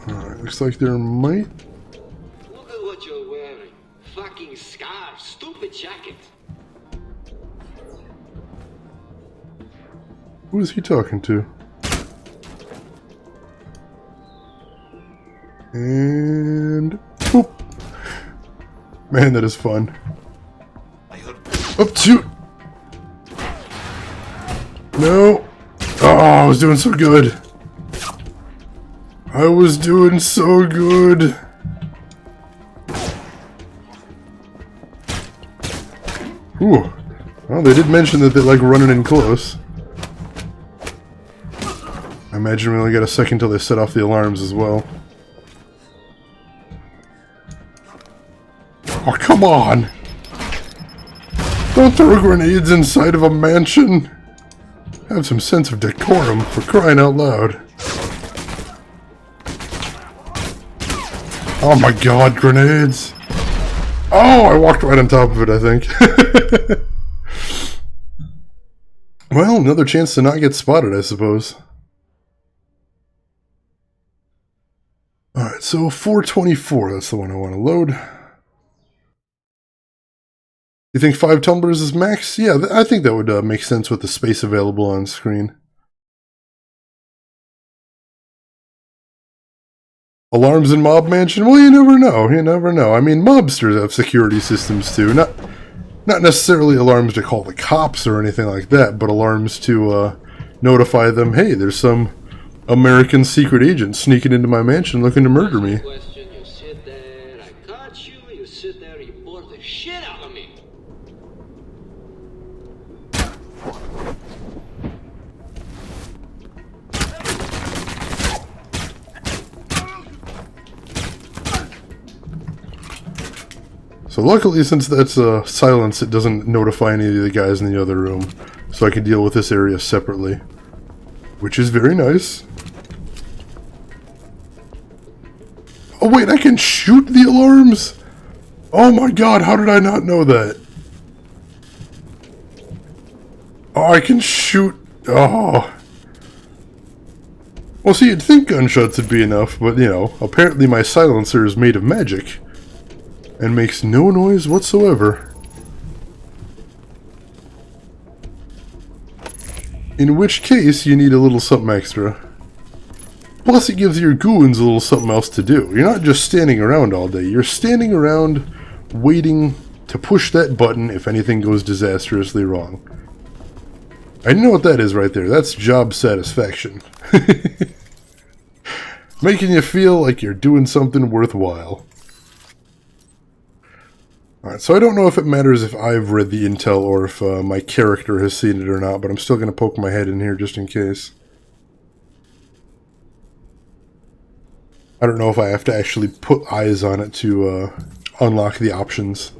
Alright, looks like there might... Look at what you're wearing. Fucking scarf, stupid jacket. Who is he talking to? And... Boop! Man, that is fun. Up, shoot! No! Oh, I was doing so good! I was doing so good! Ooh. Well, they did mention that they like running in close. I imagine we only got a second till they set off the alarms as well. Oh, come on! Don't throw grenades inside of a mansion! Have some sense of decorum, for crying out loud. Oh my god, grenades! Oh, I walked right on top of it, I think. Well, another chance to not get spotted, I suppose. Alright, so 424, that's the one I want to load. You think 5 tumblers is max? Yeah, I think that would make sense with the space available on screen. Alarms in Mob Mansion? Well, you never know. You never know. I mean, mobsters have security systems too. Not necessarily alarms to call the cops or anything like that, but alarms to notify them, hey, there's some American secret agent sneaking into my mansion looking to murder me. Question, you sit there, I caught you, you sit there, you bore the shit out of me. So luckily, since that's silence, it doesn't notify any of the guys in the other room, so I can deal with this area separately, which is very nice. Oh wait, I can shoot the alarms? Oh my god, how did I not know that? Oh, I can shoot... Oh. Well, see, you'd think gunshots would be enough, but, you know, apparently my silencer is made of magic. And makes no noise whatsoever. In which case, you need a little something extra. Plus, it gives your goons a little something else to do. You're not just standing around all day. You're standing around waiting to push that button if anything goes disastrously wrong. I know what that is right there. That's job satisfaction. Making you feel like you're doing something worthwhile. Alright, so I don't know if it matters if I've read the intel or if my character has seen it or not, but I'm still going to poke my head in here just in case. I don't know if I have to actually put eyes on it to unlock the options.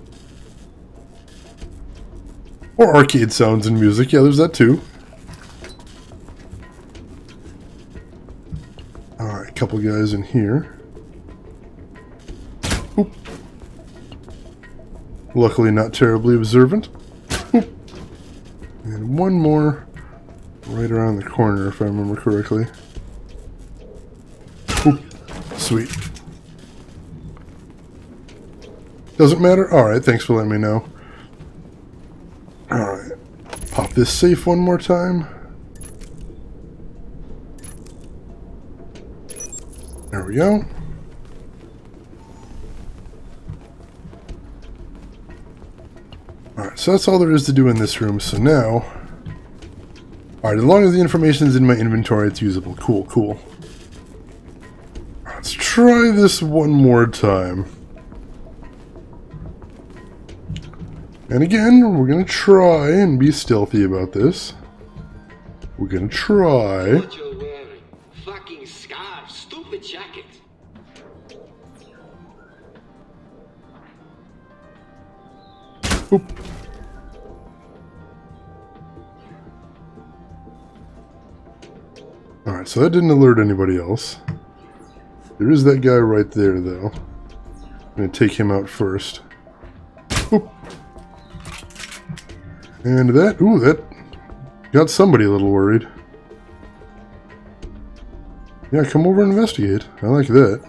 Or arcade sounds and music, yeah, there's that too. Alright, a couple guys in here. Oop. Luckily not terribly observant. Oop. And one more right around the corner if I remember correctly. Oop. Sweet. Doesn't matter? Alright, thanks for letting me know. Alright. Pop this safe one more time. There we go. Alright, so that's all there is to do in this room. So now... Alright, as long as the information is in my inventory, it's usable. Cool, cool. Let's try this one more time. And again, we're going to try and be stealthy about this. We're going to try. What you're wearing? Fucking scarf, stupid jacket. Oop. Alright, so that didn't alert anybody else. There is that guy right there, though. I'm going to take him out first. Oop. And that, ooh, that got somebody a little worried. Yeah, come over and investigate. I like that.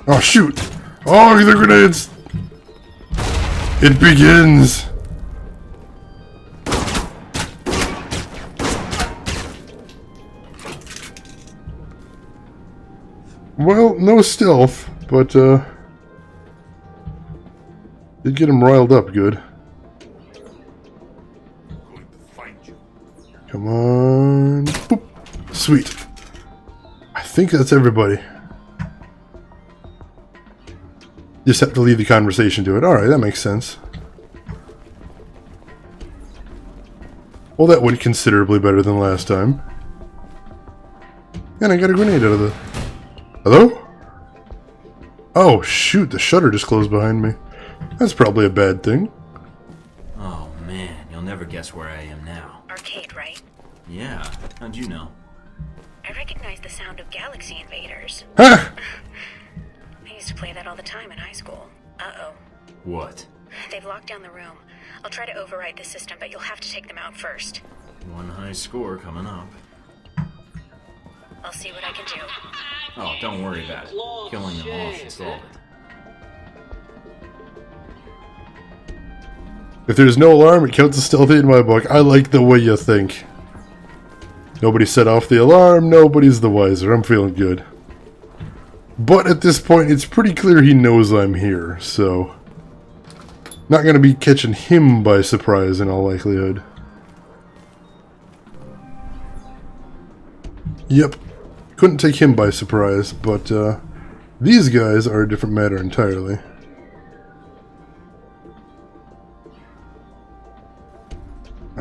Oh, shoot! Oh, the grenades! It begins! Well, no stealth, but, did get him riled up good. Come on. Boop. Sweet. I think that's everybody. Just have to leave the conversation to it. Alright, that makes sense. Well, that went considerably better than last time. And I got a grenade out of the... Hello? Oh, shoot, the shutter just closed behind me. That's probably a bad thing. Oh, man, you'll never guess where I am now. Arcade, right? Yeah, how'd you know? I recognize the sound of Galaxy Invaders. Ha! I used to play that all the time in high school. Uh-oh. What? They've locked down the room. I'll try to override the system, but you'll have to take them out first. One high score coming up. I'll see what I can do. Oh, don't worry about it. Killing them all should solve it. If there's no alarm, it counts as stealthy in my book. I like the way you think. Nobody set off the alarm, nobody's the wiser. I'm feeling good. But at this point, it's pretty clear he knows I'm here, so... not gonna be catching him by surprise in all likelihood. Yep. Couldn't take him by surprise, but these guys are a different matter entirely.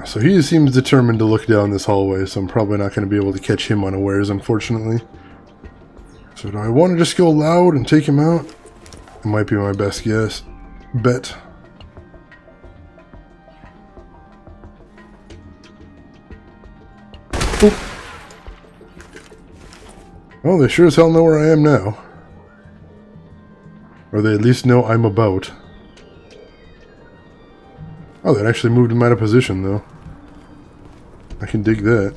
So he seems determined to look down this hallway, so I'm probably not going to be able to catch him unawares, unfortunately. So do I want to just go loud and take him out? It might be my best guess. Bet. Oop. Well, they sure as hell know where I am now. Or they at least know I'm about. Oh, that actually moved him out of position, though. I can dig that.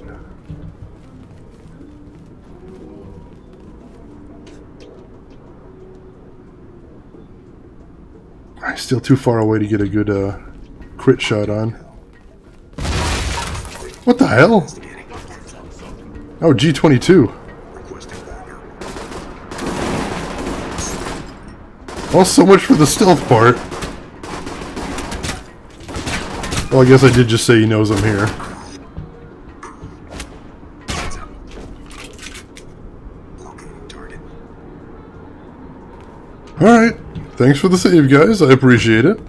I'm still too far away to get a good crit shot on. What the hell? Oh, G22. Well, so much for the stealth part. Well, I guess I did just say he knows I'm here. Alright. Thanks for the save, guys. I appreciate it.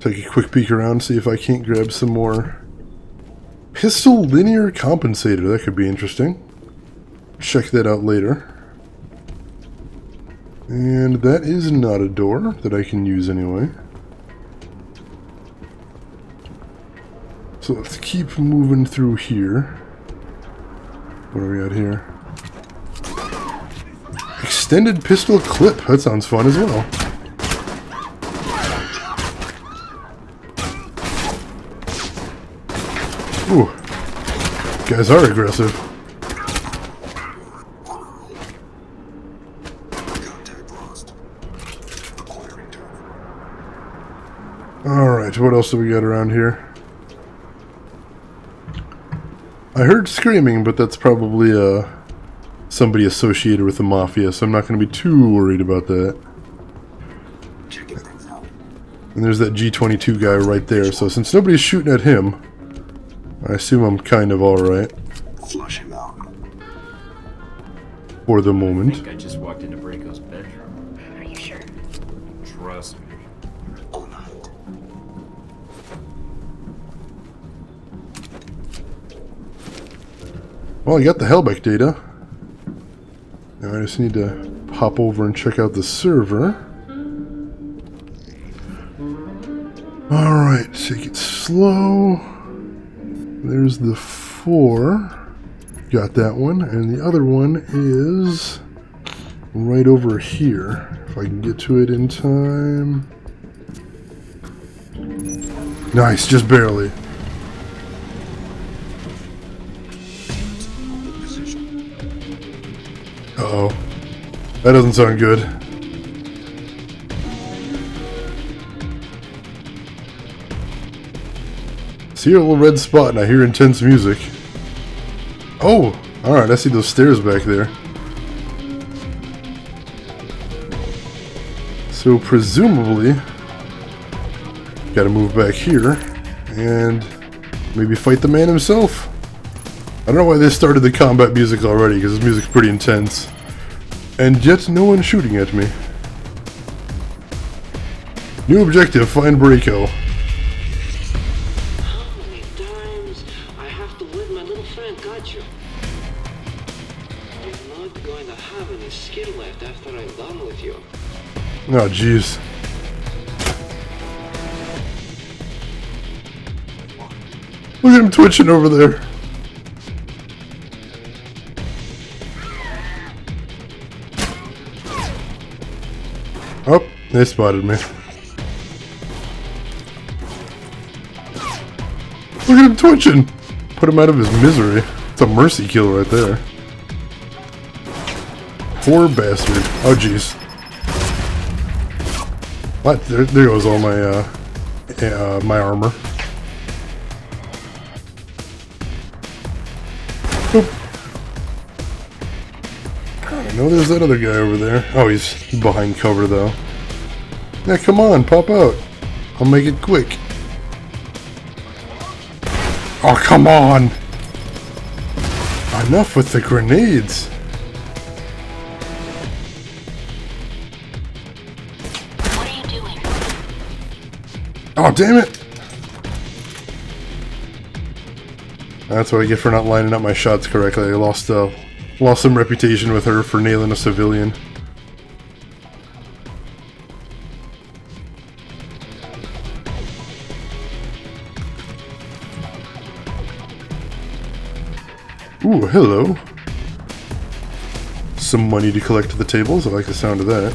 Take a quick peek around, see if I can't grab some more pistol linear compensator. That could be interesting. Check that out later. And that is not a door that I can use anyway. So let's keep moving through here. What are we at here? Extended pistol clip. That sounds fun as well. Ooh. Guys are aggressive. Alright, what else do we got around here? I heard screaming, but that's probably somebody associated with the Mafia, so I'm not going to be too worried about that. And there's that G22 guy right there, so since nobody's shooting at him, I assume I'm kind of alright. Flush him out. For the I moment. think I just walked into Braco's bedroom. Are you sure? Trust me. All night. Well, I got the Hellbeck data. Now I just need to pop over and check out the server. Alright, take it slow. There's the 4. Got that one. And the other one is right over here. If I can get to it in time. Nice, just barely. Uh-oh. That doesn't sound good. See a little red spot and I hear intense music. Oh! Alright, I see those stairs back there. So presumably, gotta move back here and maybe fight the man himself. I don't know why they started the combat music already, because this music's pretty intense. And yet, no one's shooting at me. New objective, find Braco. How many times I have to let my little friend catch you? You're not not going to have any skill left after I'm done with you. Oh, jeez. Look at him twitching over there. Oh, they spotted me. Look at him twitching. Put him out of his misery. It's a mercy kill right there. Poor bastard. Oh, jeez. What? There goes all my, my armor. Boop. I know there's that other guy over there. Oh, he's behind cover, though. Yeah, come on, pop out. I'll make it quick. Oh, come on! Enough with the grenades! What are you doing? Oh, damn it! That's what I get for not lining up my shots correctly. I lost some reputation with her for nailing a civilian. Ooh, hello. Some money to collect to the tables. I like the sound of that.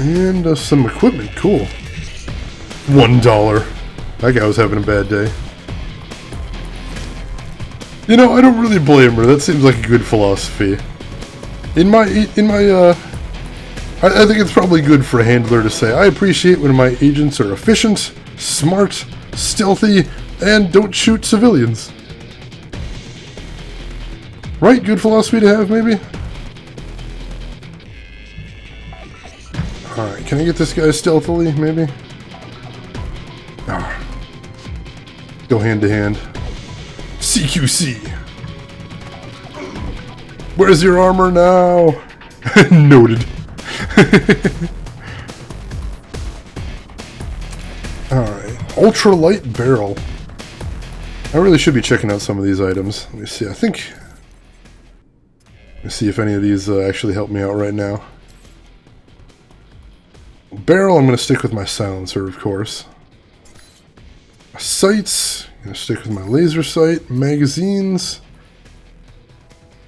And some equipment. Cool. $1. That guy was having a bad day. You know, I don't really blame her. That seems like a good philosophy. I think it's probably good for a handler to say, I appreciate when my agents are efficient, smart, stealthy, and don't shoot civilians. Right? Good philosophy to have, maybe? Alright, can I get this guy stealthily, maybe? Oh. Go hand to hand. CQC! Where's your armor now? Noted. Alright, ultralight barrel. I really should be checking out some of these items. Let me see, let me see if any of these actually help me out right now. Barrel, I'm going to stick with my silencer, of course. Sights, I'm going to stick with my laser sight. Magazines,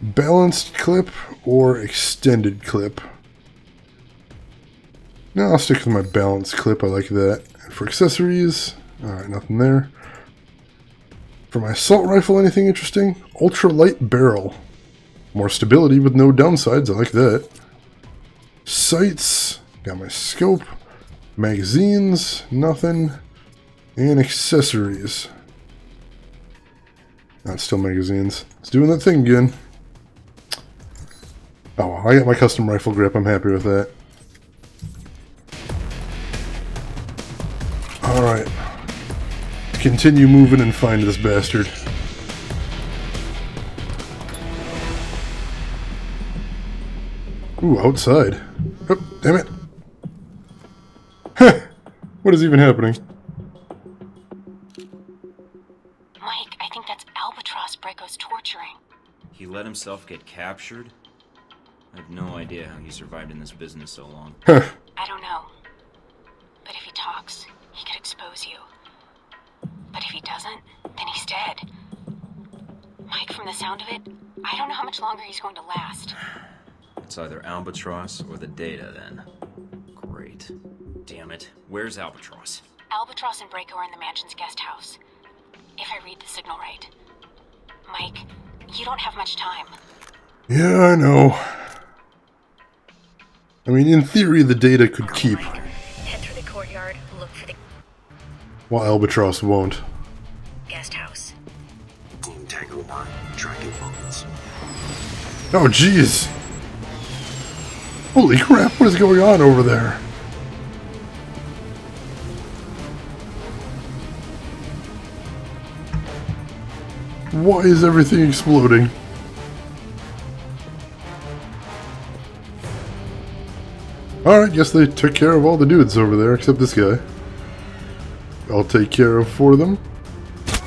balanced clip or extended clip. No, I'll stick with my balanced clip, I like that. And for accessories, alright, nothing there. For my assault rifle, anything interesting? Ultralight barrel. More stability with no downsides, I like that. Sights, got my scope. Magazines, nothing. And accessories. Not still magazines. It's doing that thing again. Oh, I got my custom rifle grip, I'm happy with that. Alright. Continue moving and find this bastard. Ooh, outside. Oh, damn it. What is even happening? Mike, I think that's Albatross Breco's torturing. He let himself get captured? I have no idea how he survived in this business so long. I don't know. But if he talks, he could expose you. But if he doesn't, then he's dead. Mike, from the sound of it, I don't know how much longer he's going to last. It's either Albatross or the data, then. Great. Damn it. Where's Albatross? Albatross and Breco are in the mansion's guest house. If I read the signal right. Mike, you don't have much time. Yeah, I know. I mean, in theory, the data could keep. Head through the courtyard, look for the While Albatross won't. guest house. Team Tango 9, tracking movements. Oh, jeez. Holy crap, what is going on over there? Why is everything exploding? Alright, guess they took care of all the dudes over there, except this guy. I'll take care of for them.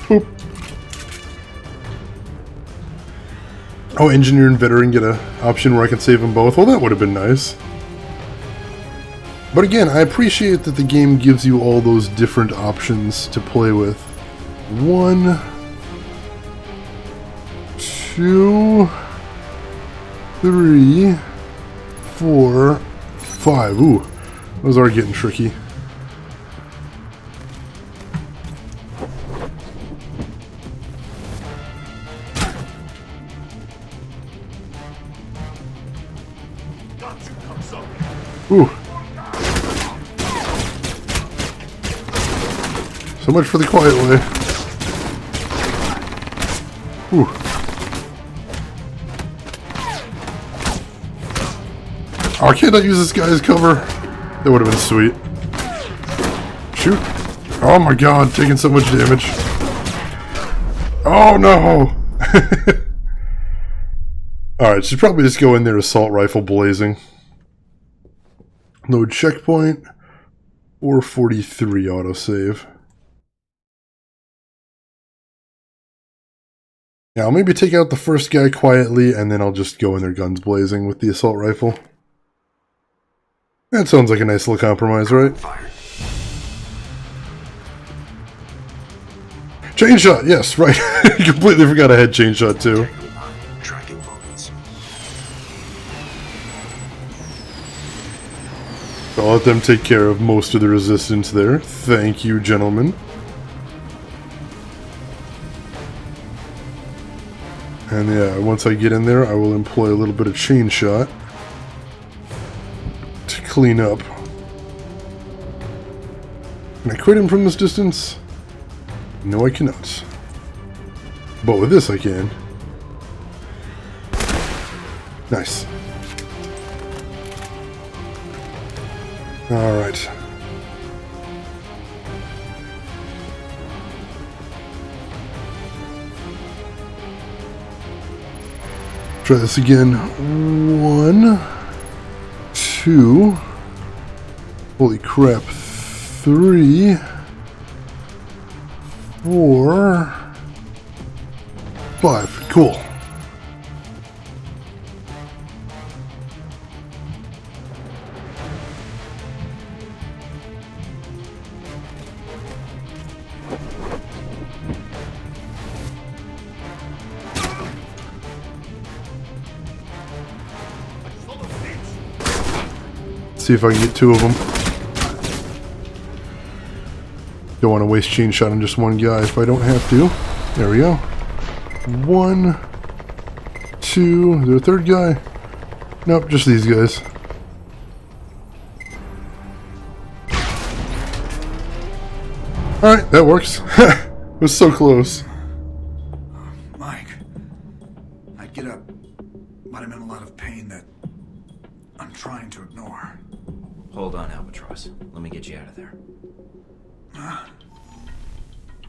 Boop. Oh, engineer and veteran get an option where I can save them both. Well, that would have been nice. But again, I appreciate that the game gives you all those different options to play with. 1, 2, 3, 4, 5. Ooh, those are getting tricky. Ooh. So much for the quiet way. Ooh. Oh, can't I use this guy as cover? That would have been sweet. Shoot. Oh my god, taking so much damage. Oh no! Alright, should probably just go in there assault rifle blazing. Load checkpoint. 443 autosave. Yeah, I'll maybe take out the first guy quietly, and then I'll just go in there guns blazing with the assault rifle. That sounds like a nice little compromise, right? Chain shot, yes, right. Completely forgot I had chain shot too. I'll let them take care of most of the resistance there. Thank you, gentlemen. And yeah, once I get in there, I will employ a little bit of chain shot to clean up. Can I crit him from this distance? No, I cannot. But with this, I can. Nice. Alright. Try this again. 1, 2. Holy crap. 3, 4, 5. Cool. See if I can get 2 of them. Don't want to waste chain shot on just one guy if I don't have to. There we go. 1, 2. Is there a third guy? Nope, just these guys. Alright, that works. It was so close. Mike, I'd get up, but I'm in a lot of pain that I'm trying to ignore. Hold on, Albatross. Let me get you out of there.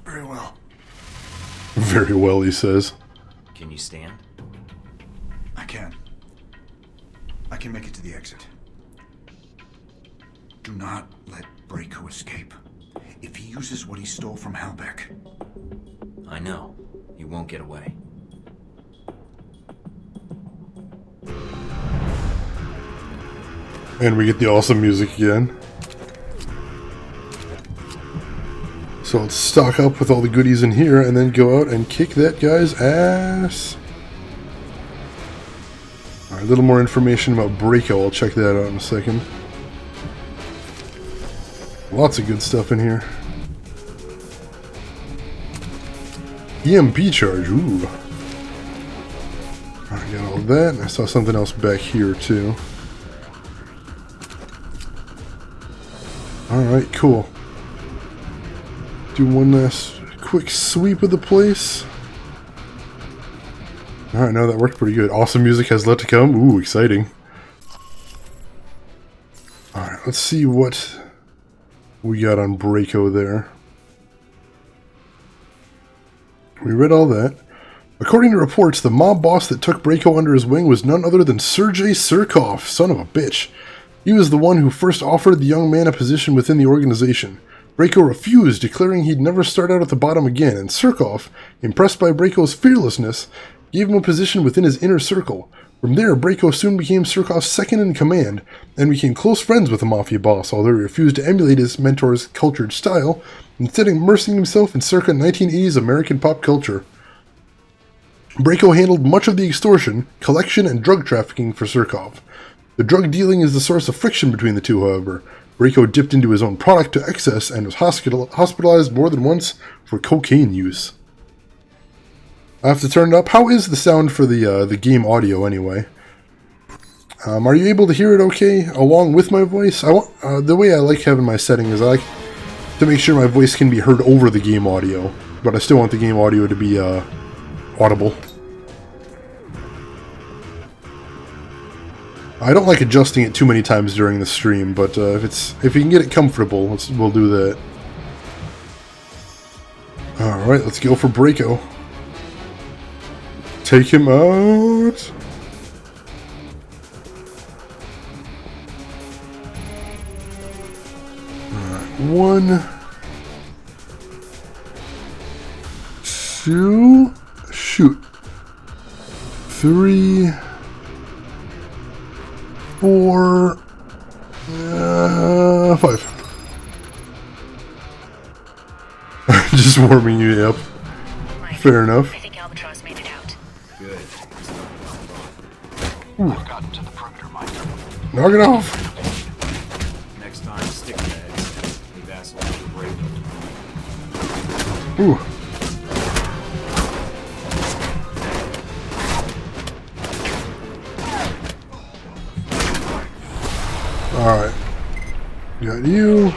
Very well. Very well, he says. Can you stand? I can. I can make it to the exit. Do not let Braco escape. If he uses what he stole from Halbeck. I know. He won't get away. And we get the awesome music again. So let's stock up with all the goodies in here and then go out and kick that guy's ass. Alright, a little more information about Braco. I'll check that out in a second. Lots of good stuff in here. EMP charge, ooh. Alright, got all that. And I saw something else back here too. Alright, cool. Do one last quick sweep of the place. Alright, no, that worked pretty good. Awesome music has yet to come. Ooh, exciting. Alright, let's see what we got on Braco there. We read all that. According to reports, the mob boss that took Braco under his wing was none other than Sergei Surkov, son of a bitch. He was the one who first offered the young man a position within the organization. Braco refused, declaring he'd never start out at the bottom again, and Surkov, impressed by Braco's fearlessness, gave him a position within his inner circle. From there, Braco soon became Surkov's second in command, and became close friends with the Mafia boss, although he refused to emulate his mentor's cultured style, instead immersing himself in circa 1980s American pop culture. Braco handled much of the extortion, collection, and drug trafficking for Surkov. The drug dealing is the source of friction between the two, however. Braco dipped into his own product to excess and was hospitalized more than once for cocaine use. I have to turn it up. How is the sound for the game audio anyway? Are you able to hear it okay along with my voice? The way I like having my setting is I like to make sure my voice can be heard over the game audio, but I still want the game audio to be audible. I don't like adjusting it too many times during the stream, but if you can get it comfortable, we'll do that. Alright, let's go for Braco. Take him out! Alright, 1, 2, shoot. 3, 4, 5. Just warming you up. Fair enough. I think Albatross made it out. Good. I've gotten to the perimeter, Mike. Knock it off. Next time, stick bags. Leave assholes to break. Ooh. Alright. Got you.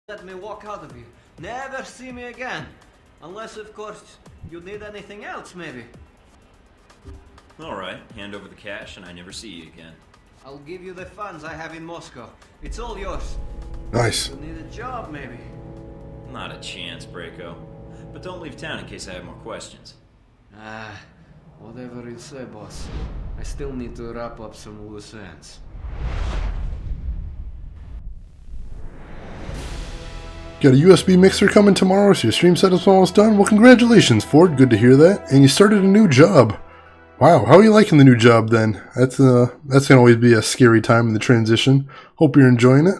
Let me walk out of here. Never see me again. Unless, of course, you need anything else, maybe. Alright, hand over the cash and I never see you again. I'll give you the funds I have in Moscow. It's all yours. Nice. You need a job, maybe. Not a chance, Braco. But don't leave town in case I have more questions. Whatever you say, boss. I still need to wrap up some loose ends. Got a USB mixer coming tomorrow, so your stream setup's almost done? Well, congratulations, Ford. Good to hear that. And you started a new job. Wow, how are you liking the new job then? That's gonna always be a scary time in the transition. Hope you're enjoying it.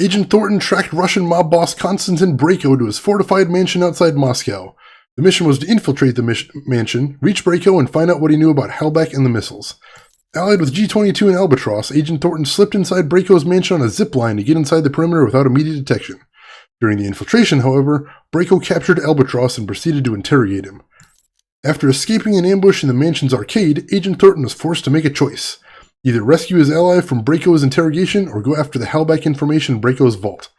Agent Thornton tracked Russian mob boss Konstantin Braco to his fortified mansion outside Moscow. The mission was to infiltrate the mansion, reach Braco, and find out what he knew about Hellback and the missiles. Allied with G-22 and Albatross, Agent Thornton slipped inside Braco's mansion on a zip line to get inside the perimeter without immediate detection. During the infiltration, however, Braco captured Albatross and proceeded to interrogate him. After escaping an ambush in the mansion's arcade, Agent Thornton was forced to make a choice. Either rescue his ally from Braco's interrogation or go after the Hellback information in Braco's vault.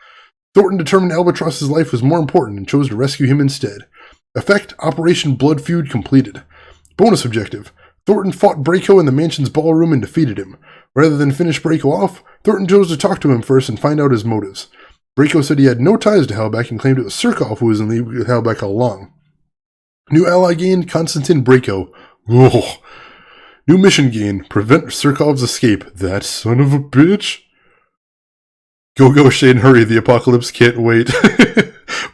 Thornton determined Albatross's life was more important and chose to rescue him instead. Effect: Operation Blood Feud completed. Bonus objective: Thornton fought Braco in the mansion's ballroom and defeated him. Rather than finish Braco off, Thornton chose to talk to him first and find out his motives. Braco said he had no ties to Hellback and claimed it was Surkov who was in league with Hellback all along. New ally gained: Konstantin Braco. Whoa. New mission gained: prevent Surkov's escape. That son of a bitch. Go Shane, hurry, the apocalypse can't wait.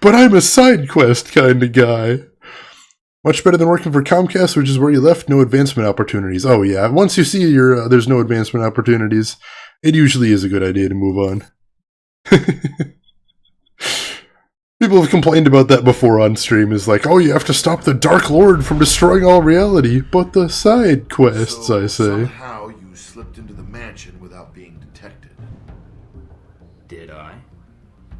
But I'm a side quest kind of guy. Much better than working for Comcast, which is where you left. No advancement opportunities. Oh yeah, once you see there's no advancement opportunities, it usually is a good idea to move on. People have complained about that before on stream, is like, oh, you have to stop the Dark Lord from destroying all reality, but the side quests, so I say. Somehow you slipped into the mansion without being detected. Did I?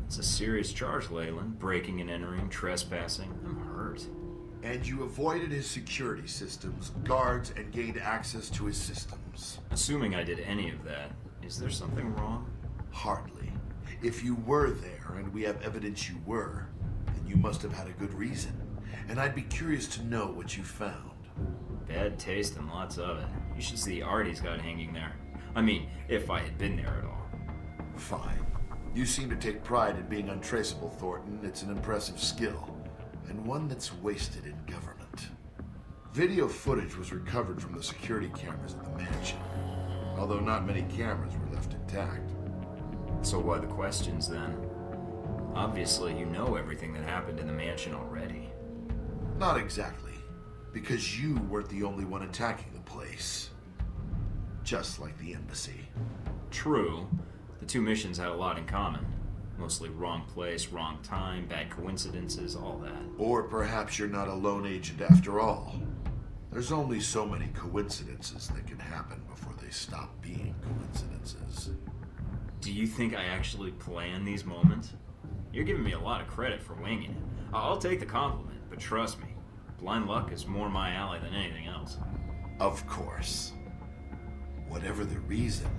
It's a serious charge, Leyland. Breaking and entering, trespassing. I'm hurt. And you avoided his security systems, guards, and gained access to his systems. Assuming I did any of that, is there something wrong? Hardly. If you were there, and we have evidence you were, then you must have had a good reason. And I'd be curious to know what you found. Bad taste and lots of it. You should see the art he's got hanging there. I mean, if I had been there at all. Fine. You seem to take pride in being untraceable, Thornton. It's an impressive skill, and one that's wasted in government. Video footage was recovered from the security cameras at the mansion, although not many cameras were left intact. So why the questions then? Obviously, you know everything that happened in the mansion already. Not exactly, because you weren't the only one attacking the place. Just like the embassy. True. The two missions had a lot in common. Mostly wrong place, wrong time, bad coincidences, all that. Or perhaps you're not a lone agent after all. There's only so many coincidences that can happen before they stop being coincidences. Do you think I actually plan these moments? You're giving me a lot of credit for winging it. I'll take the compliment, but trust me, blind luck is more my alley than anything else. Of course. Whatever the reason,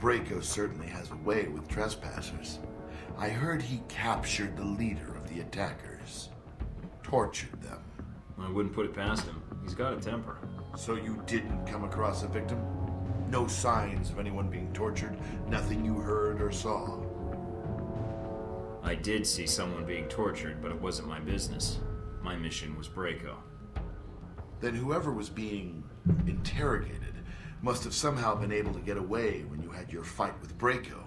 Braco certainly has a way with trespassers. I heard he captured the leader of the attackers. Tortured them. I wouldn't put it past him. He's got a temper. So you didn't come across a victim? No signs of anyone being tortured? Nothing you heard or saw? I did see someone being tortured, but it wasn't my business. My mission was Braco. Then whoever was being interrogated must have somehow been able to get away when you had your fight with Braco.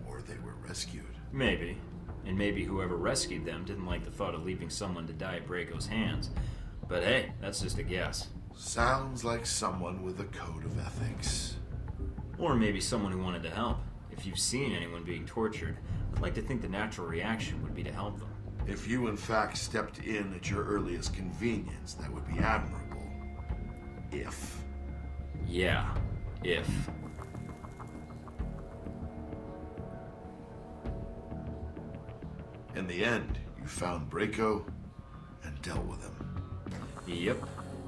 Or they were rescued. Maybe. And maybe whoever rescued them didn't like the thought of leaving someone to die at Braco's hands. But hey, that's just a guess. Sounds like someone with a code of ethics. Or maybe someone who wanted to help. If you've seen anyone being tortured, I'd like to think the natural reaction would be to help them. If you in fact stepped in at your earliest convenience, that would be admirable. If. Yeah, if. In the end, you found Braco and dealt with him. Yep.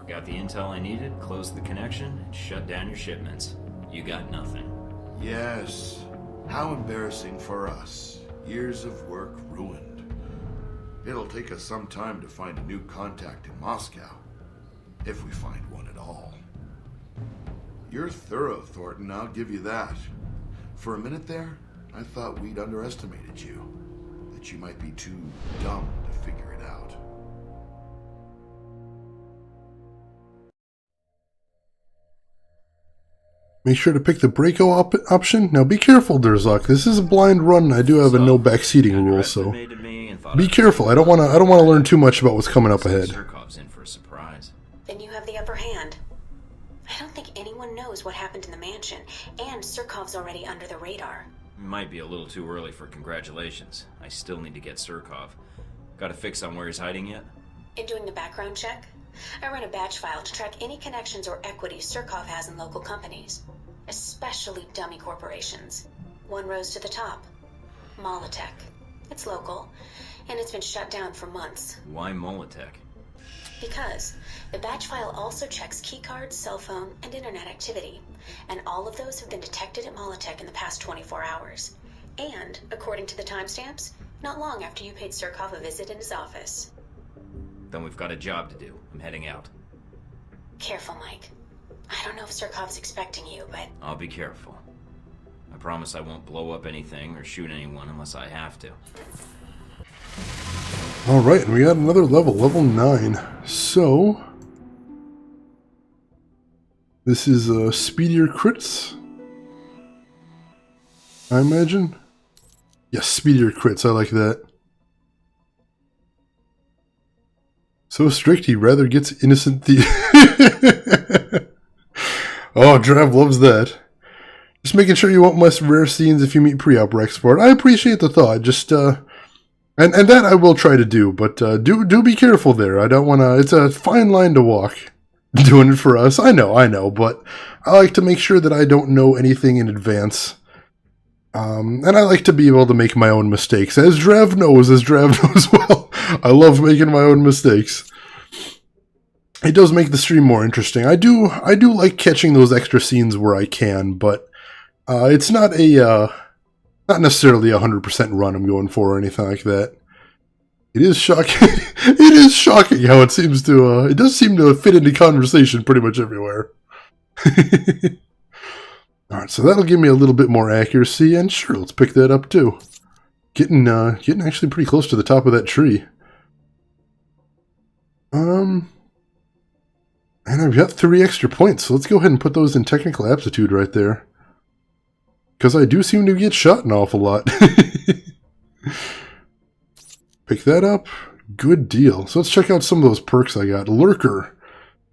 Got the intel I needed, closed the connection, and shut down your shipments. You got nothing. Yes. How embarrassing for us. Years of work ruined. It'll take us some time to find a new contact in Moscow. If we find one at all. You're thorough, Thornton, I'll give you that. For a minute there, I thought we'd underestimated you. That you might be too dumb to figure it out. Make sure to pick the Braco option. Now be careful, Durzak. This is a blind run. I do have a no backseating rule, so be careful. I don't want to learn too much about what's coming up ahead. Surkov's in for a surprise. Then you have the upper hand. I don't think anyone knows what happened in the mansion, and Surkov's already under the radar. Might be a little too early for congratulations. I still need to get Surkov. Got a fix on where he's hiding yet? In doing the background check, I run a batch file to track any connections or equities Surkov has in local companies, especially dummy corporations. One rose to the top. Molotek. It's local, and it's been shut down for months. Why Molotek? Because the batch file also checks keycards, cell phone, and internet activity, and all of those have been detected at Molotek in the past 24 hours. And, according to the timestamps, not long after you paid Surkov a visit in his office. Then we've got a job to do. I'm heading out. Careful, Mike. I don't know if Surkov's expecting you, but... I'll be careful. I promise I won't blow up anything or shoot anyone unless I have to. Alright, and we got another level, level 9. So... this is speedier crits, I imagine? Yes, speedier crits, I like that. So strict, he rather gets innocent Oh, Drav loves that. Just making sure you want less rare scenes if you meet pre-op Rex for it. I appreciate the thought, just, and that I will try to do, but do be careful there. I don't want to, it's a fine line to walk. Doing it for us, I know, but I like to make sure that I don't know anything in advance. And I like to be able to make my own mistakes, as Drav knows well. I love making my own mistakes. It does make the stream more interesting. I do like catching those extra scenes where I can, but it's not not necessarily 100% run I'm going for or anything like that. It is shocking. It is shocking how it seems to. It does seem to fit into conversation pretty much everywhere. Alright, so that'll give me a little bit more accuracy, and sure, let's pick that up too. Getting actually pretty close to the top of that tree. And I've got 3 extra points, so let's go ahead and put those in technical aptitude right there. Because I do seem to get shot an awful lot. Pick that up. Good deal. So let's check out some of those perks I got. Lurker.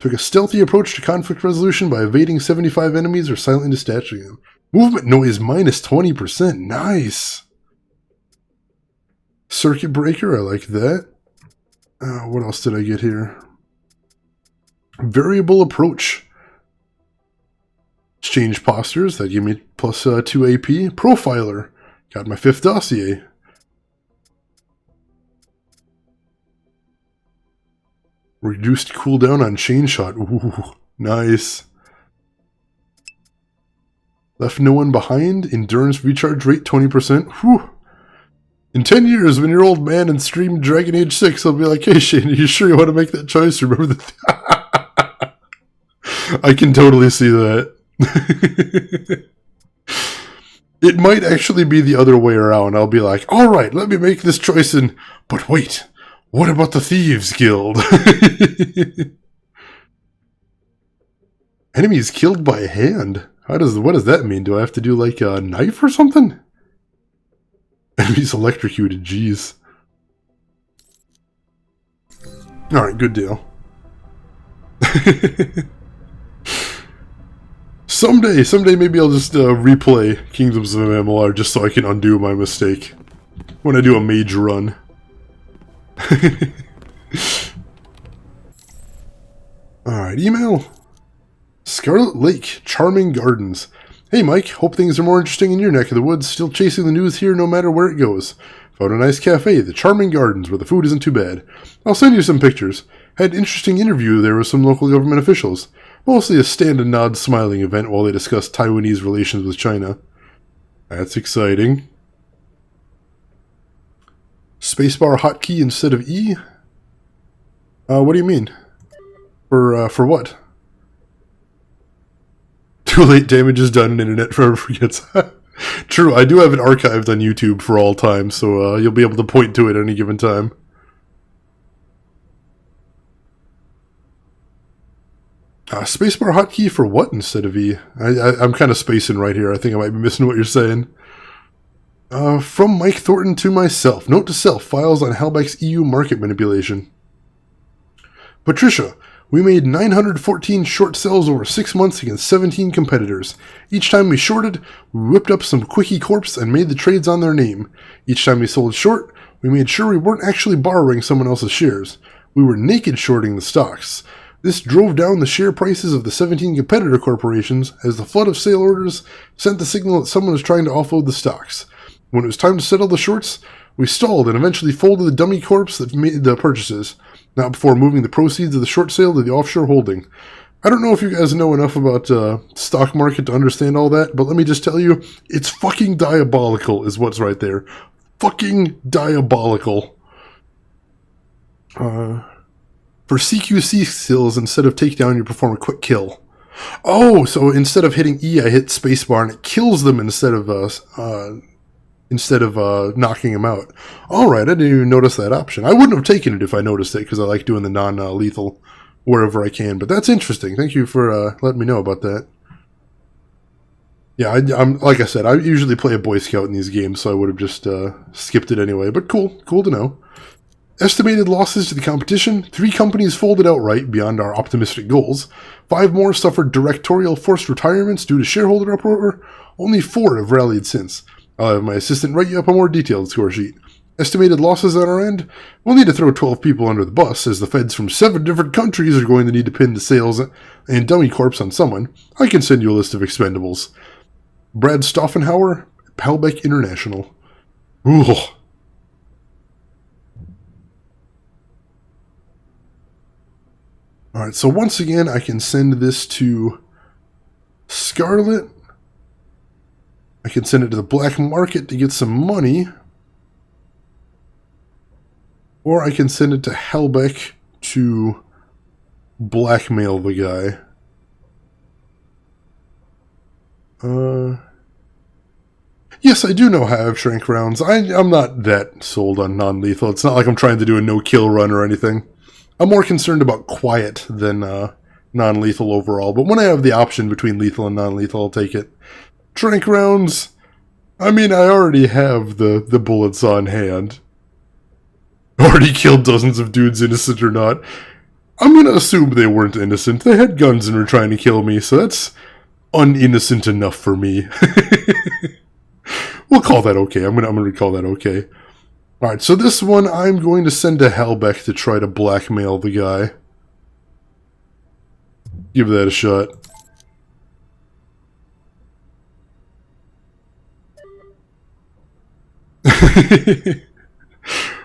Took a stealthy approach to conflict resolution by evading 75 enemies or silently dispatching them. Movement noise minus 20%. Nice. Circuit breaker. I like that. What else did I get here? Variable approach. Exchange postures. That gave me plus 2 AP. Profiler. Got my 5th dossier. Reduced cooldown on chain shot. Ooh, nice. Left no one behind. Endurance recharge rate 20%. Whew. In 10 years, when you're old man and stream Dragon Age 6, I'll be like, hey Shane, are you sure you want to make that choice? Remember the I can totally see that. It might actually be the other way around. I'll be like, alright, let me make this choice and... But wait, what about the Thieves Guild? Enemies killed by hand? What does that mean? Do I have to do like a knife or something? Enemies electrocuted, jeez. Alright, good deal. Someday maybe I'll just replay Kingdoms of MMLR just so I can undo my mistake when I do a mage run. Alright, email. Scarlet Lake, Charming Gardens. Hey Mike, hope things are more interesting in your neck of the woods. Still chasing the news here no matter where it goes. Found a nice cafe, the Charming Gardens, where the food isn't too bad. I'll send you some pictures. Had an interesting interview there with some local government officials. Mostly a stand and nod smiling event while they discussed Taiwanese relations with China. That's exciting. Spacebar hotkey instead of E? What do you mean? For what? Too late, damage is done and internet forever forgets. True, I do have it archived on YouTube for all time, so you'll be able to point to it at any given time. Spacebar hotkey for what instead of E? I'm kind of spacing right here. I think I might be missing what you're saying. From Mike Thornton to myself. Note to self, files on Halbeck's EU market manipulation. Patricia, we made 914 short sells over 6 months against 17 competitors. Each time we shorted, we whipped up some quickie corps and made the trades on their name. Each time we sold short, we made sure we weren't actually borrowing someone else's shares. We were naked shorting the stocks. This drove down the share prices of the 17 competitor corporations as the flood of sale orders sent the signal that someone was trying to offload the stocks. When it was time to settle the shorts, we stalled and eventually folded the dummy corps that made the purchases, not before moving the proceeds of the short sale to the offshore holding. I don't know if you guys know enough about stock market to understand all that, but let me just tell you, it's fucking diabolical is what's right there. Fucking diabolical. For CQC skills, instead of takedown, you perform a quick kill. Oh, so instead of hitting E, I hit spacebar and it kills them instead of knocking them out. Alright, I didn't even notice that option. I wouldn't have taken it if I noticed it, because I like doing the non-lethal wherever I can. But that's interesting. Thank you for letting me know about that. Yeah, I'm like I said, I usually play a Boy Scout in these games, so I would have just skipped it anyway. But cool to know. Estimated losses to the competition, 3 companies folded outright beyond our optimistic goals. 5 more suffered directorial forced retirements due to shareholder uproar. Only 4 have rallied since. I'll have my assistant write you up a more detailed score sheet. Estimated losses on our end? We'll need to throw 12 people under the bus, as the feds from 7 different countries are going to need to pin the sales and dummy corps on someone. I can send you a list of expendables. Brad Stoffenhauer, Halbeck International. Ooh. Alright, so once again, I can send this to Scarlet. I can send it to the black market to get some money. Or I can send it to Halbeck to blackmail the guy. Yes, I do know how I have shrink rounds. I'm not that sold on non-lethal. It's not like I'm trying to do a no-kill run or anything. I'm more concerned about quiet than non-lethal overall, but when I have the option between lethal and non-lethal, I'll take it. Trank rounds, I mean, I already have the bullets on hand. Already killed dozens of dudes, innocent or not. I'm gonna assume they weren't innocent. They had guns and were trying to kill me, so that's uninnocent enough for me. We'll call that okay. I'm gonna call that okay. Alright, so this one I'm going to send to Halbeck to try to blackmail the guy. Give that a shot.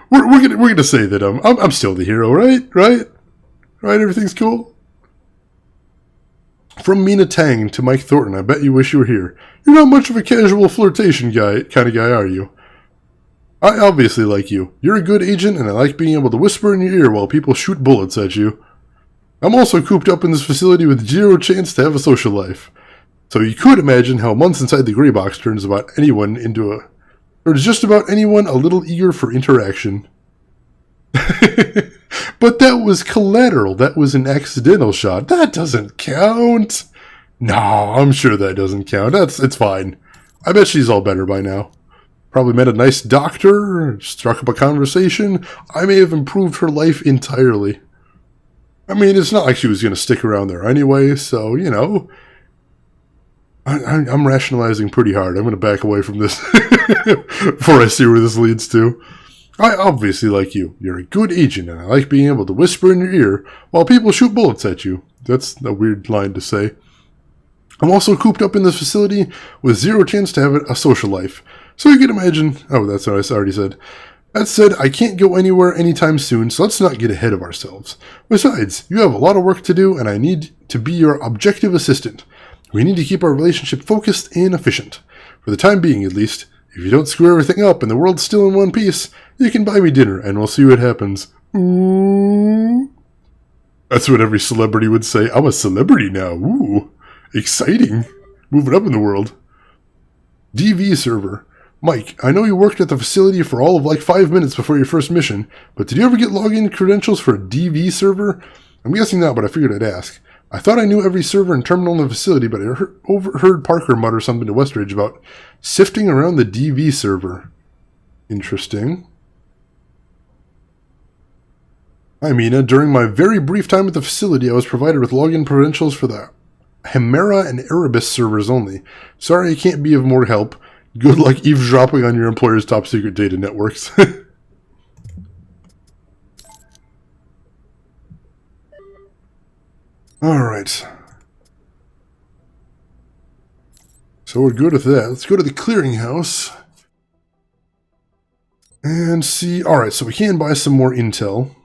we're gonna say that I'm still the hero, right? Right? Everything's cool. From Mina Tang to Mike Thornton, I bet you wish you were here. You're not much of a casual flirtation kind of guy, are you? I obviously like you. You're a good agent, and I like being able to whisper in your ear while people shoot bullets at you. I'm also cooped up in this facility with 0 chance to have a social life. So you could imagine how months inside the gray box turns just about anyone a little eager for interaction. But that was collateral. That was an accidental shot. That doesn't count. No, I'm sure that doesn't count. It's fine. I bet she's all better by now. Probably met a nice doctor, struck up a conversation. I may have improved her life entirely. I mean, it's not like she was going to stick around there anyway, so, you know. I'm rationalizing pretty hard. I'm going to back away from this before I see where this leads to. I obviously like you. You're a good agent, and I like being able to whisper in your ear while people shoot bullets at you. That's a weird line to say. I'm also cooped up in this facility with 0 chance to have a social life. So you can imagine... Oh, that's what I already said. That said, I can't go anywhere anytime soon, so let's not get ahead of ourselves. Besides, you have a lot of work to do, and I need to be your objective assistant. We need to keep our relationship focused and efficient. For the time being, at least. If you don't screw everything up and the world's still in one piece, you can buy me dinner and we'll see what happens. Ooh. That's what every celebrity would say. I'm a celebrity now. Ooh. Exciting. Moving up in the world. DV server. Mike, I know you worked at the facility for all of like 5 minutes before your first mission, but did you ever get login credentials for a DV server? I'm guessing not, but I figured I'd ask. I thought I knew every server and terminal in the facility, but I overheard Parker mutter something to Westridge about sifting around the DV server. Interesting. Hi, Mina. During my very brief time at the facility, I was provided with login credentials for the Hemera and Erebus servers only. Sorry I can't be of more help. Good luck eavesdropping on your employer's top secret data networks. Alright. So we're good with that. Let's go to the clearinghouse. And see... Alright, so we can buy some more intel.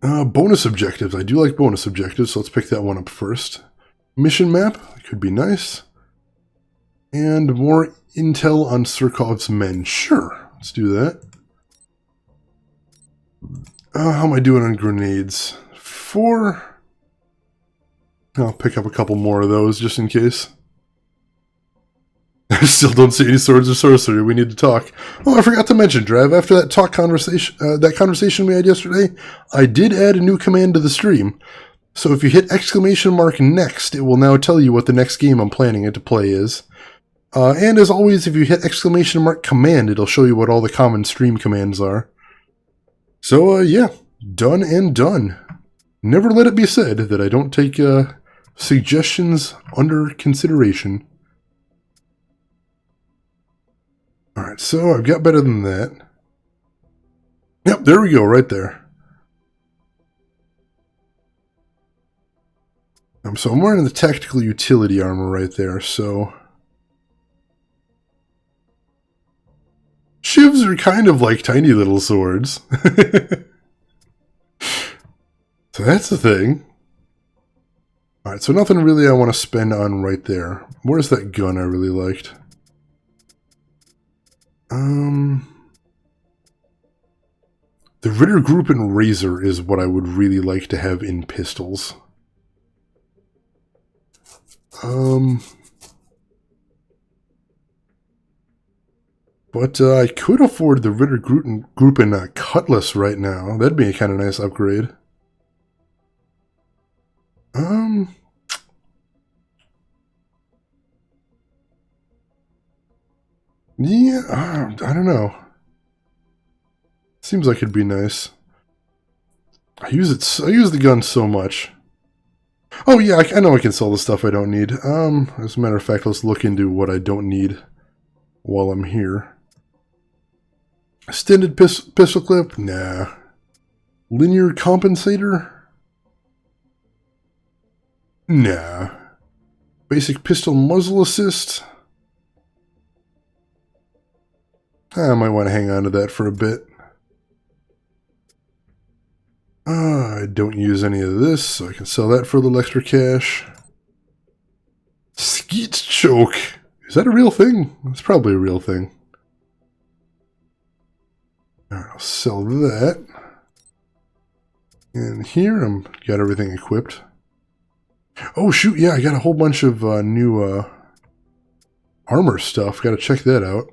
Bonus objectives. I do like bonus objectives, so let's pick that one up first. Mission map. Could be nice. And more intel on Surkov's men. Sure. Let's do that. How am I doing on grenades? 4. I'll pick up a couple more of those just in case. I still don't see any swords or sorcery. We need to talk. Oh, I forgot to mention, Drav, after that conversation we had yesterday, I did add a new command to the stream. So if you hit ! next, it will now tell you what the next game I'm planning it to play is. And as always, if you hit ! command, it'll show you what all the common stream commands are. So, yeah, done and done. Never let it be said that I don't take suggestions under consideration. Alright, so I've got better than that. Yep, there we go, right there. So I'm wearing the tactical utility armor right there, so... Shivs are kind of like tiny little swords. So that's the thing. Alright, so nothing really I want to spend on right there. Where's that gun I really liked? The Ritter Group and Razor is what I would really like to have in pistols. But I could afford the Ritter Group and Cutlass right now. That'd be a kind of nice upgrade. Yeah, I don't know. Seems like it'd be nice. I use the gun so much. Oh yeah, I know I can sell the stuff I don't need. As a matter of fact, let's look into what I don't need while I'm here. Extended pistol clip? Nah. Linear compensator? Nah. Basic pistol muzzle assist? I might want to hang on to that for a bit. I don't use any of this, so I can sell that for a little extra cash. Skeet choke. Is that a real thing? It's probably a real thing. Alright, I'll sell that. And here, I've got everything equipped. Oh shoot, yeah, I got a whole bunch of new armor stuff. Gotta check that out.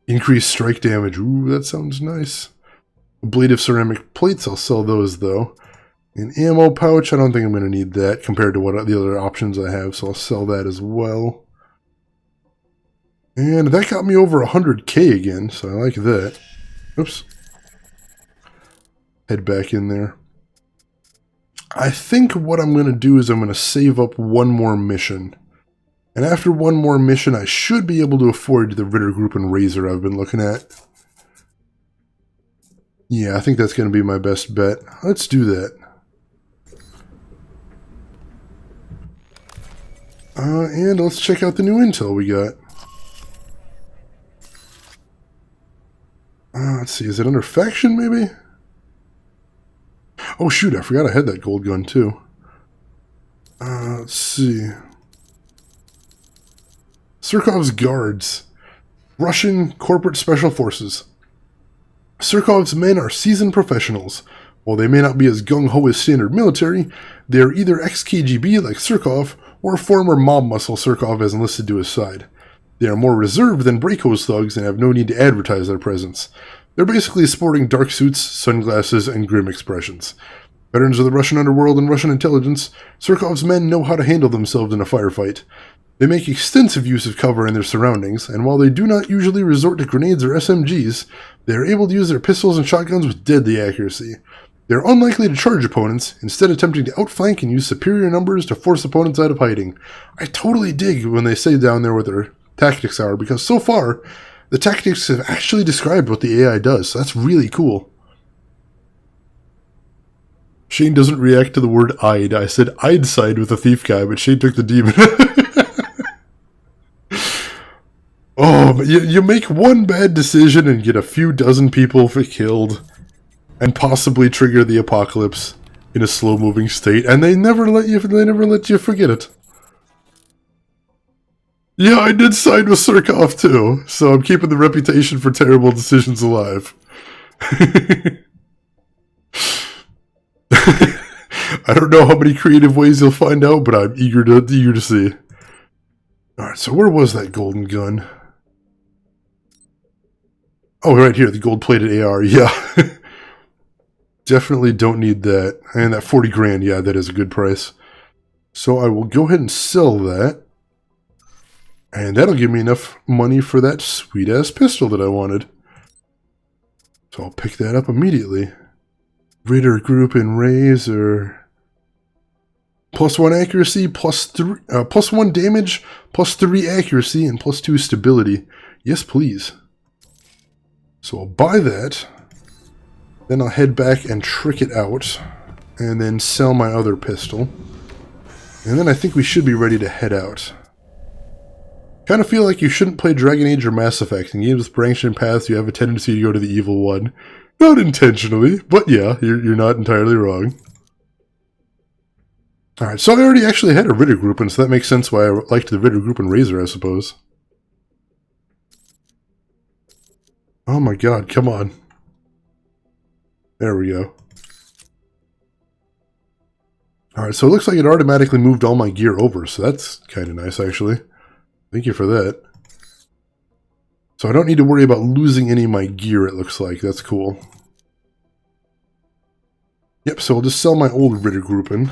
Increased strike damage. Ooh, that sounds nice. Ablative ceramic plates, I'll sell those though. An ammo pouch, I don't think I'm going to need that compared to what the other options I have, so I'll sell that as well. And that got me over 100k again, so I like that. Oops. Head back in there. I think what I'm going to do is I'm going to save up one more mission. And after one more mission, I should be able to afford the Ritter Group and Razor I've been looking at. Yeah, I think that's going to be my best bet. Let's do that. And let's check out the new intel we got. Let's see, is it under faction maybe? Oh shoot, I forgot I had that gold gun too. Let's see. Surkov's guards. Russian corporate special forces. Surkov's men are seasoned professionals. While they may not be as gung-ho as standard military, they are either ex-KGB like Surkov, or former mob muscle Surkov has enlisted to his side. They are more reserved than Braco's thugs and have no need to advertise their presence. They're basically sporting dark suits, sunglasses, and grim expressions. Veterans of the Russian underworld and Russian intelligence, Surkov's men know how to handle themselves in a firefight. They make extensive use of cover in their surroundings, and while they do not usually resort to grenades or SMGs, they are able to use their pistols and shotguns with deadly accuracy. They are unlikely to charge opponents, instead attempting to outflank and use superior numbers to force opponents out of hiding. I totally dig when they say down there what their tactics are, because so far, the tactics have actually described what the AI does, so that's really cool. Shane doesn't react to the word I'd. I said I'd side with the thief guy, but Shane took the demon. Oh, but you make one bad decision and get a few dozen people killed, and possibly trigger the apocalypse in a slow-moving state, and they never let you forget it. Yeah, I did side with Surkov too, so I'm keeping the reputation for terrible decisions alive. I don't know how many creative ways you'll find out, but I'm eager to see. Alright, so where was that golden gun? Oh, right here, the gold-plated AR, yeah. Definitely don't need that. And that 40 grand, yeah, that is a good price. So I will go ahead and sell that. And that'll give me enough money for that sweet-ass pistol that I wanted. So I'll pick that up immediately. Ritter group and Razor. +1 accuracy, +1 damage, +3 accuracy, and +2 stability. Yes, please. So I'll buy that. Then I'll head back and trick it out. And then sell my other pistol. And then I think we should be ready to head out. Kind of feel like you shouldn't play Dragon Age or Mass Effect. In games with branching paths, you have a tendency to go to the evil one. Not intentionally, but yeah, you're not entirely wrong. Alright, so I already actually had a Ritter group, and so that makes sense why I liked the Ritter group and Razor, I suppose. Oh my god, come on. There we go. Alright, so it looks like it automatically moved all my gear over, so that's kind of nice, actually. Thank you for that. So I don't need to worry about losing any of my gear, it looks like. That's cool. Yep, so I'll just sell my old Ritter grouping.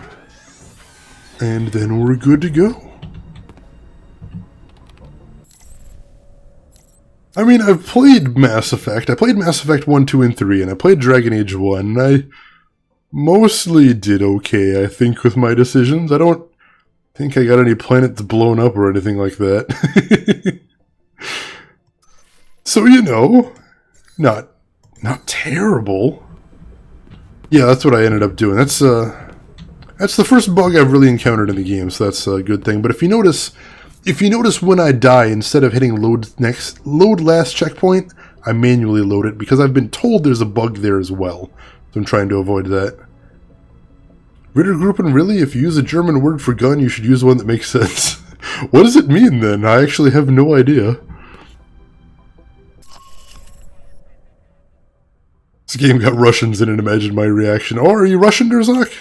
And then we're good to go. I mean, I've played Mass Effect. I played Mass Effect 1, 2, and 3, and I played Dragon Age 1, and I mostly did okay, I think, with my decisions. I don't think I got any planets blown up or anything like that. So, you know, not terrible. Yeah, that's what I ended up doing. That's the first bug I've really encountered in the game, so that's a good thing. But if you notice when I die, instead of hitting load last checkpoint, I manually load it because I've been told there's a bug there as well. So I'm trying to avoid that. Ritter grouping, really? If you use a German word for gun, you should use one that makes sense. What does it mean then? I actually have no idea. This game got Russians in it, imagine my reaction. Oh, are you Russian, Derzak?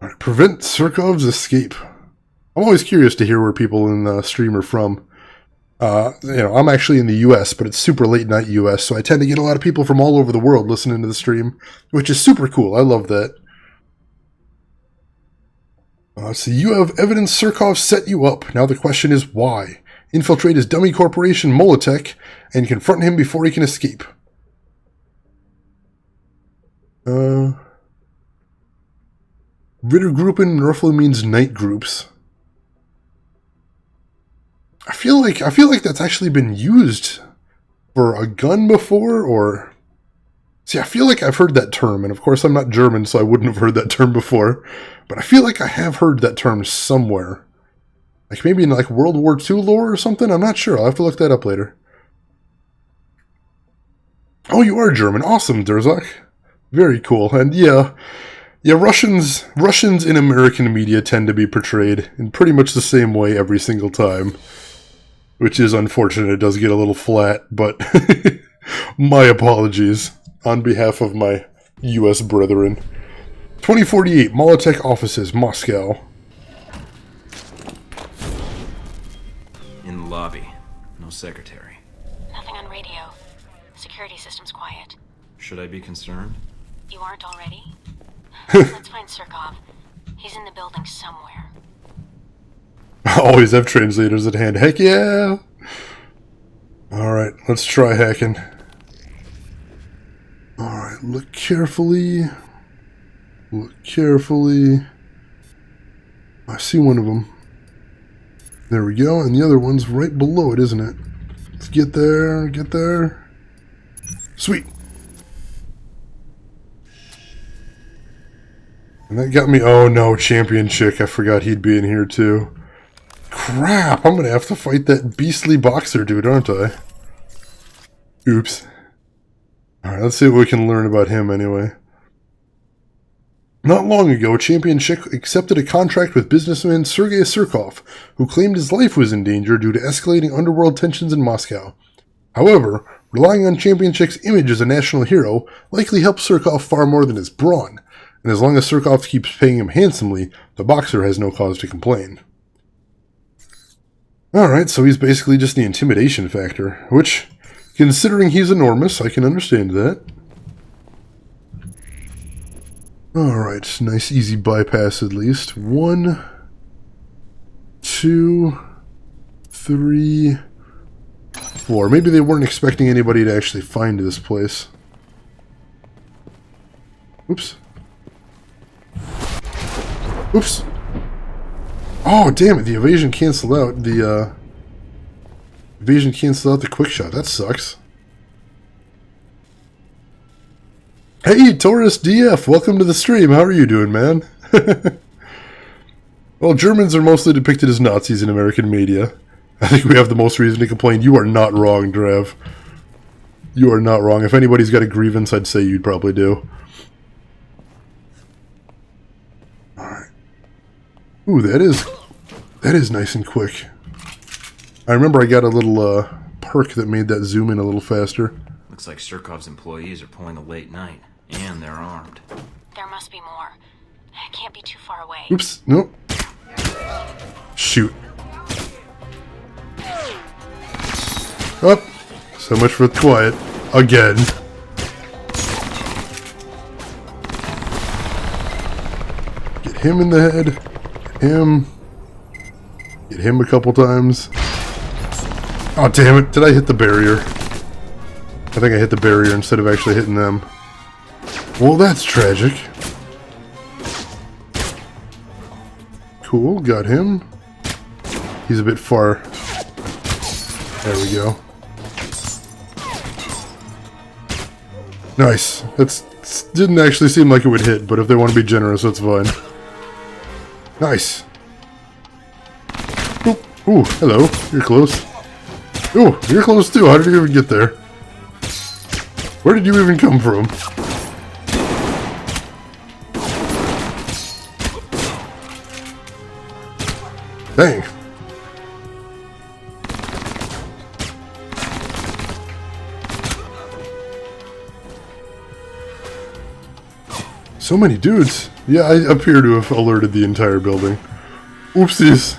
Alright, prevent Surkov's escape. I'm always curious to hear where people in the stream are from. You know, I'm actually in the US, but it's super late night US, so I tend to get a lot of people from all over the world listening to the stream, which is super cool. I love that. So you have evidence Surkov set you up. Now the question is why? Infiltrate his dummy corporation, Molotech, and confront him before he can escape. Ritter grouping roughly means night groups. I feel like that's actually been used for a gun before, or... See, I feel like I've heard that term, and of course I'm not German, so I wouldn't have heard that term before. But I feel like I have heard that term somewhere. Like maybe in like World War II lore or something? I'm not sure. I'll have to look that up later. Oh, you are German. Awesome, Derzak. Very cool. And yeah, Yeah, Russians in American media tend to be portrayed in pretty much the same way every single time. Which is unfortunate. It does get a little flat, but my apologies on behalf of my U.S. brethren. 2048, Molotech offices, Moscow. In the lobby. No secretary. Nothing on radio. Security system's quiet. Should I be concerned? You aren't already? Let's find Surkov. He's in the building somewhere. Always have translators at hand. Heck yeah! Alright, let's try hacking. Alright, look carefully. Look carefully. I see one of them. There we go, and the other one's right below it, isn't it? Let's get there, get there. Sweet! And that got me... Oh no, Champion Chick. I forgot he'd be in here too. Crap, I'm gonna have to fight that beastly boxer dude, aren't I? Oops. Alright, let's see what we can learn about him anyway. Not long ago, Champion Chick accepted a contract with businessman Sergei Surkov, who claimed his life was in danger due to escalating underworld tensions in Moscow. However, relying on Champion Chick's image as a national hero likely helps Surkov far more than his brawn, and as long as Surkov keeps paying him handsomely, the boxer has no cause to complain. Alright, so he's basically just the intimidation factor, which, considering he's enormous, I can understand that. Alright, nice easy bypass at least. 1, 2, 3, 4. Maybe they weren't expecting anybody to actually find this place. Oops. Oops. Oh, damn it, the evasion canceled out the, evasion canceled out the quick shot. That sucks. Hey, Taurus DF, welcome to the stream. How are you doing, man? Well, Germans are mostly depicted as Nazis in American media. I think we have the most reason to complain. You are not wrong, Drev. You are not wrong. If anybody's got a grievance, I'd say you'd probably do. Alright. Ooh, that is nice and quick. I remember I got a little perk that made that zoom in a little faster. Looks like Surkov's employees are pulling a late night, and they're armed. There must be more. I can't be too far away. Oops, nope. Shoot. Up. Oh, so much for quiet. Again. Get him in the head. Get him. Get him a couple times. Oh, damn it. Did I hit the barrier? I think I hit the barrier instead of actually hitting them. Well, that's tragic. Cool, got him. He's a bit far. There we go. Nice. That didn't actually seem like it would hit, but if they want to be generous, that's fine. Nice. Ooh, ooh, hello. You're close. Ooh, you're close too. How did you even get there? Where did you even come from? Dang. So many dudes. Yeah, I appear to have alerted the entire building. Oopsies.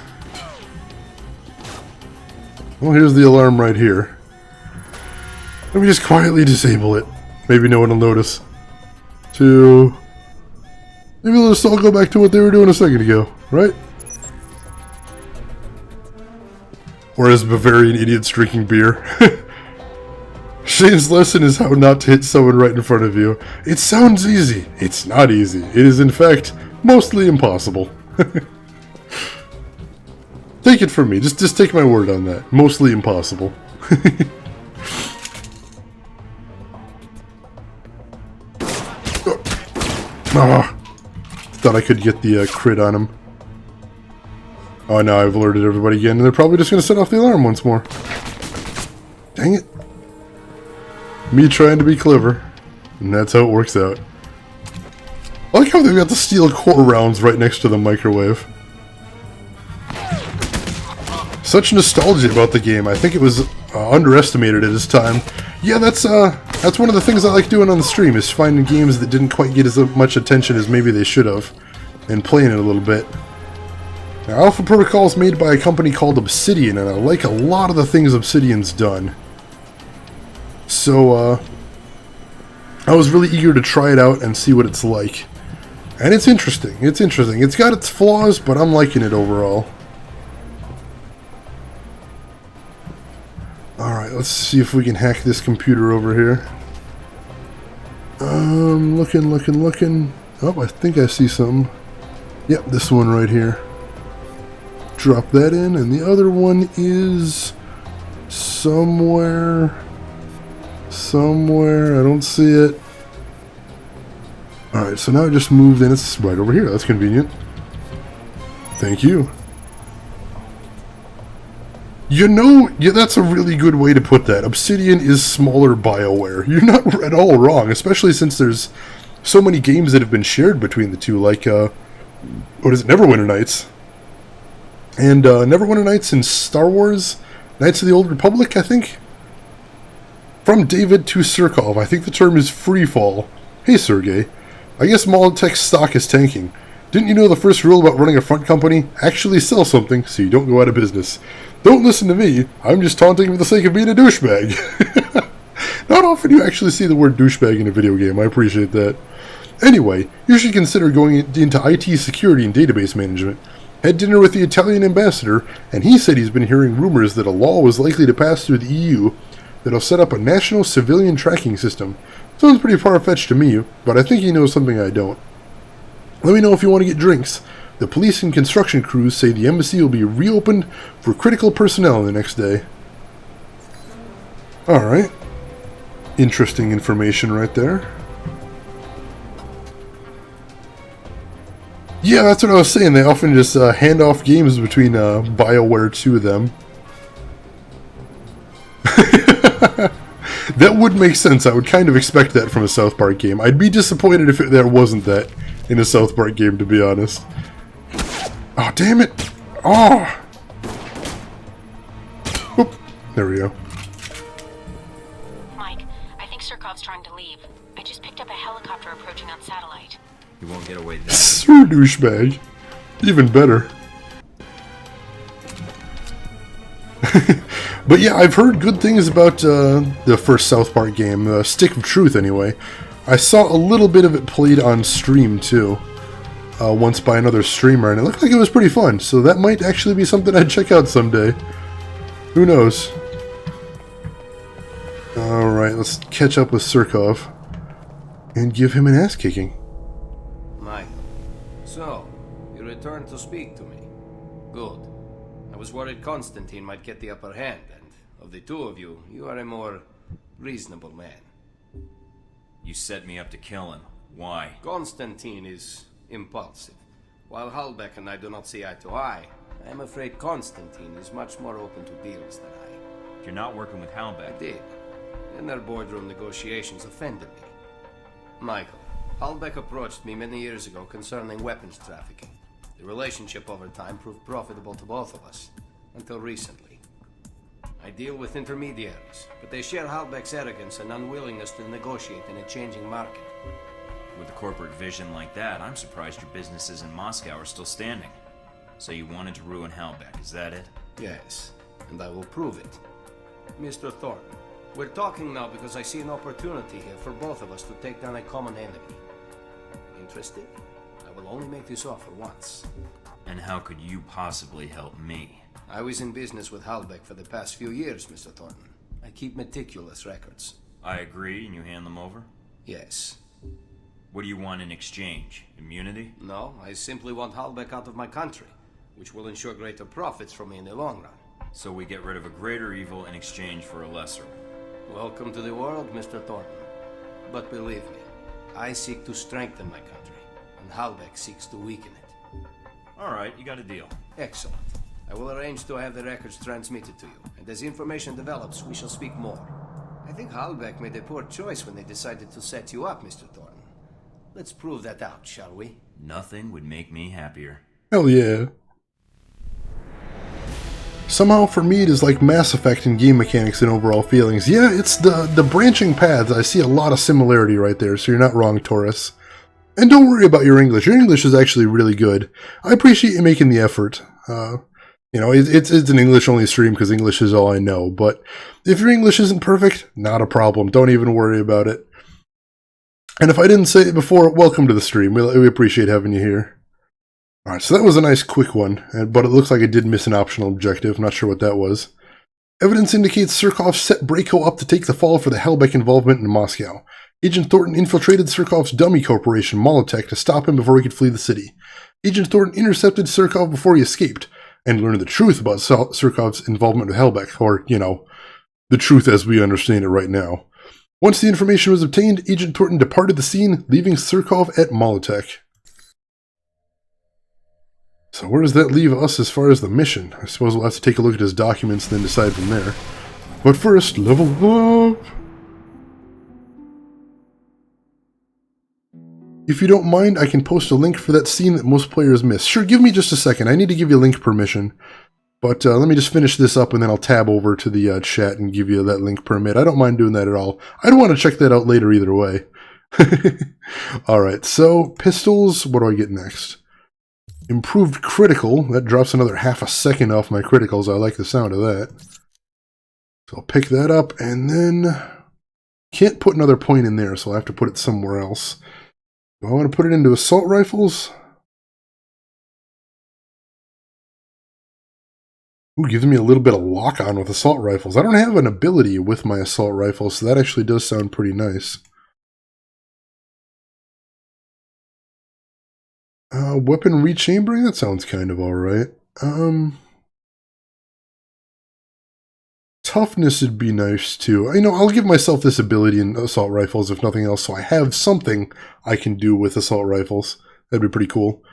Well, here's the alarm right here. Let me just quietly disable it. Maybe no one will notice. Maybe they'll just all go back to what they were doing a second ago, right? Or as Bavarian idiots drinking beer. Shane's lesson is how not to hit someone right in front of you. It sounds easy. It's not easy. It is, in fact, mostly impossible. Take it from me. Just take my word on that. Mostly impossible. Thought I could get the crit on him. Oh, now I've alerted everybody again, and they're probably just going to set off the alarm once more. Dang it. Me trying to be clever. And that's how it works out. I like how they've got the steel core rounds right next to the microwave. Such nostalgia about the game. I think it was underestimated at its time. Yeah, that's one of the things I like doing on the stream, is finding games that didn't quite get as much attention as maybe they should have, and playing it a little bit. Now, Alpha Protocol is made by a company called Obsidian, and I like a lot of the things Obsidian's done. So, I was really eager to try it out and see what it's like. And it's interesting. It's interesting. It's got its flaws, but I'm liking it overall. Alright, let's see if we can hack this computer over here. Looking. Oh, I think I see something. Yep, this one right here. Drop that in, and the other one is somewhere. I don't see it. Alright, so now I just moved in. It's right over here. That's convenient. Thank you. You know, yeah, that's a really good way to put that. Obsidian is smaller BioWare. You're not at all wrong, especially since there's so many games that have been shared between the two, like, what is it, Neverwinter Nights. And, Neverwinter Nights and Star Wars, Knights of the Old Republic, I think? From David to Surkov, I think the term is freefall. Hey, Sergey. I guess Molotech's stock is tanking. Didn't you know the first rule about running a front company? Actually sell something so you don't go out of business. Don't listen to me. I'm just taunting for the sake of being a douchebag. Not often you actually see the word douchebag in a video game. I appreciate that. Anyway, you should consider going into IT security and database management. Had dinner with the Italian ambassador, and he said he's been hearing rumors that a law was likely to pass through the EU that'll set up a national civilian tracking system. Sounds pretty far-fetched to me, but I think he knows something I don't. Let me know if you want to get drinks. The police and construction crews say the embassy will be reopened for critical personnel the next day. Alright. Interesting information right there. Yeah, that's what I was saying. They often just hand off games between BioWare to them. That would make sense. I would kind of expect that from a South Park game. I'd be disappointed if there wasn't that in a South Park game, to be honest. Oh, damn it! Oh! Oop. There we go. Mike, I think Surkov's trying to leave. I just picked up a helicopter approaching on satellite. You won't get away that. Sir douchebag. Even better. But yeah, I've heard good things about the first South Park game, Stick of Truth anyway. I saw a little bit of it played on stream too, once by another streamer, and it looked like it was pretty fun, so that might actually be something I'd check out someday. Who knows? Alright, let's catch up with Surkov and give him an ass-kicking. Mike, so, you returned to speak to me. Good. I was worried Constantine might get the upper hand, and of the two of you, you are a more reasonable man. You set me up to kill him. Why? Constantine is impulsive. While Halbeck and I do not see eye to eye, I am afraid Constantine is much more open to deals than I. You're not working with Halbeck. I did. And their boardroom negotiations offended me. Michael, Halbeck approached me many years ago concerning weapons trafficking. The relationship over time proved profitable to both of us, until recently. I deal with intermediaries, but they share Halbeck's arrogance and unwillingness to negotiate in a changing market. With a corporate vision like that, I'm surprised your businesses in Moscow are still standing. So you wanted to ruin Halbeck, is that it? Yes, and I will prove it. Mr. Thornton, we're talking now because I see an opportunity here for both of us to take down a common enemy. Interested? I will only make this offer once. And how could you possibly help me? I was in business with Halbeck for the past few years, Mr. Thornton. I keep meticulous records. I agree, and you hand them over? Yes. What do you want in exchange? Immunity? No, I simply want Halbeck out of my country, which will ensure greater profits for me in the long run. So we get rid of a greater evil in exchange for a lesser. Welcome to the world, Mr. Thornton. But believe me, I seek to strengthen my country, and Halbeck seeks to weaken it. Alright, you got a deal. Excellent. I will arrange to have the records transmitted to you, and as information develops, we shall speak more. I think Halbeck made a poor choice when they decided to set you up, Mr. Thornton. Let's prove that out, shall we? Nothing would make me happier. Hell yeah. Somehow for me it is like Mass Effect in game mechanics and overall feelings. Yeah, it's the branching paths. I see a lot of similarity right there, so you're not wrong, Taurus. And don't worry about your English. Your English is actually really good. I appreciate you making the effort. You know, it's an English-only stream because English is all I know. But if your English isn't perfect, not a problem. Don't even worry about it. And if I didn't say it before, welcome to the stream. We appreciate having you here. Alright, so that was a nice quick one, but it looks like I did miss an optional objective. Not sure what that was. Evidence indicates Surkov set Brayko up to take the fall for the Helbeck involvement in Moscow. Agent Thornton infiltrated Surkov's dummy corporation, Molotech, to stop him before he could flee the city. Agent Thornton intercepted Surkov before he escaped, and learned the truth about Surkov's involvement with Helbeck, or, you know, the truth as we understand it right now. Once the information was obtained, Agent Thornton departed the scene, leaving Surkov at Molotech. So where does that leave us as far as the mission? I suppose we'll have to take a look at his documents and then decide from there. But first, level up! If you don't mind, I can post a link for that scene that most players miss. Sure, give me just a second. I need to give you link permission. But let me just finish this up and then I'll tab over to the chat and give you that link permit. I don't mind doing that at all. I'd want to check that out later either way. Alright, so pistols, what do I get next? Improved critical, that drops another half a second off my criticals. I like the sound of that. So I'll pick that up and then can't put another point in there, so I'll have to put it somewhere else. Do I want to put it into assault rifles? Ooh, gives me a little bit of lock-on with assault rifles. I don't have an ability with my assault rifles, so that actually does sound pretty nice. Weapon rechambering? That sounds kind of alright. Toughness would be nice too. You know, I'll give myself this ability in assault rifles if nothing else, so I have something I can do with assault rifles. That'd be pretty cool.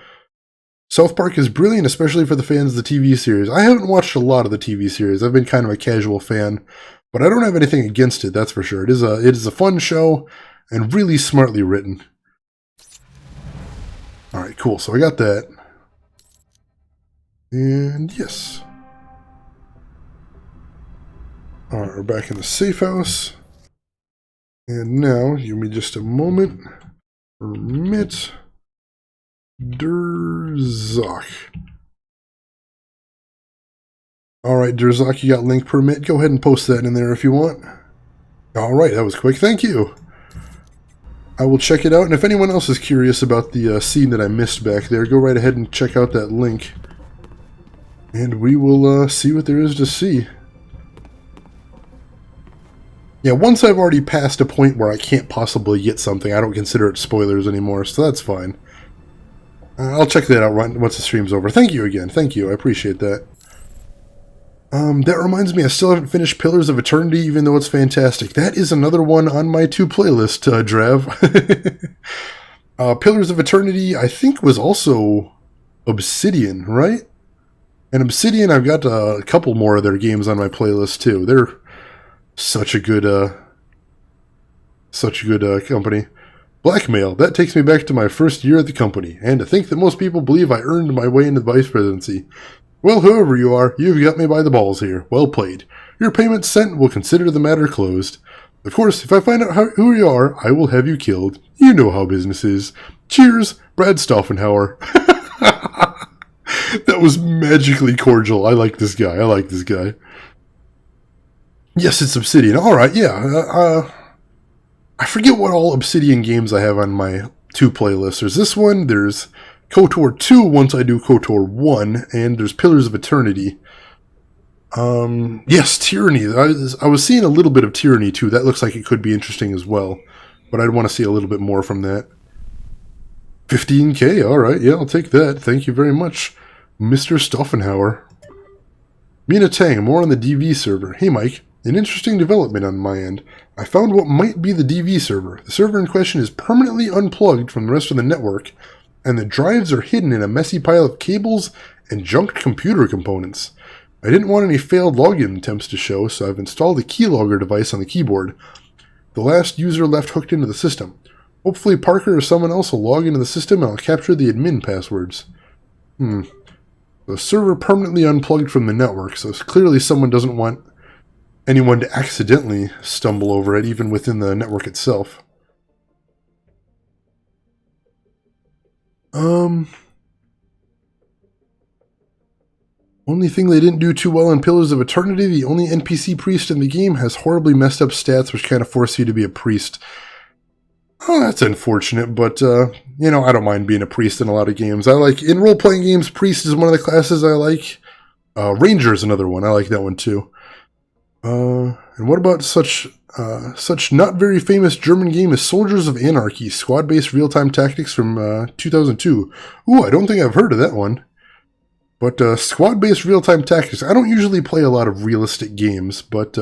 South Park is brilliant, especially for the fans of the TV series. I haven't watched a lot of the TV series. I've been kind of a casual fan, but I don't have anything against it, that's for sure. It is a fun show and really smartly written. Alright, cool. So I got that. And yes. Alright, we're back in the safe house. And now, give me just a moment. Permit Derzak. Alright, Derzak, you got link permit. Go ahead and post that in there if you want. Alright, that was quick. Thank you. I will check it out, and if anyone else is curious about the scene that I missed back there, go right ahead and check out that link. And we will see what there is to see. Yeah, once I've already passed a point where I can't possibly get something, I don't consider it spoilers anymore, so that's fine. I'll check that out once the stream's over. Thank you again. Thank you. I appreciate that. That reminds me, I still haven't finished Pillars of Eternity, even though it's fantastic. That is another one on my to playlist, Drav. Pillars of Eternity, I think, was also Obsidian, right? And Obsidian, I've got a couple more of their games on my playlist, too. They're such a good company. Blackmail, that takes me back to my first year at the company, and to think that most people believe I earned my way into the vice presidency. Well, whoever you are, you've got me by the balls here. Well played. Your payment sent, will consider the matter closed. Of course, if I find out who you are, I will have you killed. You know how business is. Cheers, Brad Stoffenhauer. That was magically cordial. I like this guy. Yes, it's Obsidian. Alright, yeah. I forget what all Obsidian games I have on my 2 playlists. There's this one, there's KOTOR 2 once I do KOTOR 1, and there's Pillars of Eternity. Yes, Tyranny. I was seeing a little bit of Tyranny too. That looks like it could be interesting as well. But I'd want to see a little bit more from that. 15k, alright, yeah, I'll take that. Thank you very much, Mr. Stoffenhauer. Mina Tang, more on the DV server. Hey Mike, an interesting development on my end. I found what might be the DV server. The server in question is permanently unplugged from the rest of the network, and the drives are hidden in a messy pile of cables and junked computer components. I didn't want any failed login attempts to show, so I've installed a keylogger device on the keyboard. The last user left hooked into the system. Hopefully Parker or someone else will log into the system and I'll capture the admin passwords. The server permanently unplugged from the network, so clearly someone doesn't want anyone to accidentally stumble over it, even within the network itself. Only thing they didn't do too well in Pillars of Eternity, the only NPC priest in the game has horribly messed up stats which kind of force you to be a priest. Oh, that's unfortunate, but, you know, I don't mind being a priest in a lot of games. I like, in role-playing games, priest is one of the classes I like. Ranger is another one. I like that one, too. And what about such not very famous German game as Soldiers of Anarchy, squad-based real-time tactics from 2002. Ooh, I don't think I've heard of that one. But squad-based real-time tactics. I don't usually play a lot of realistic games, but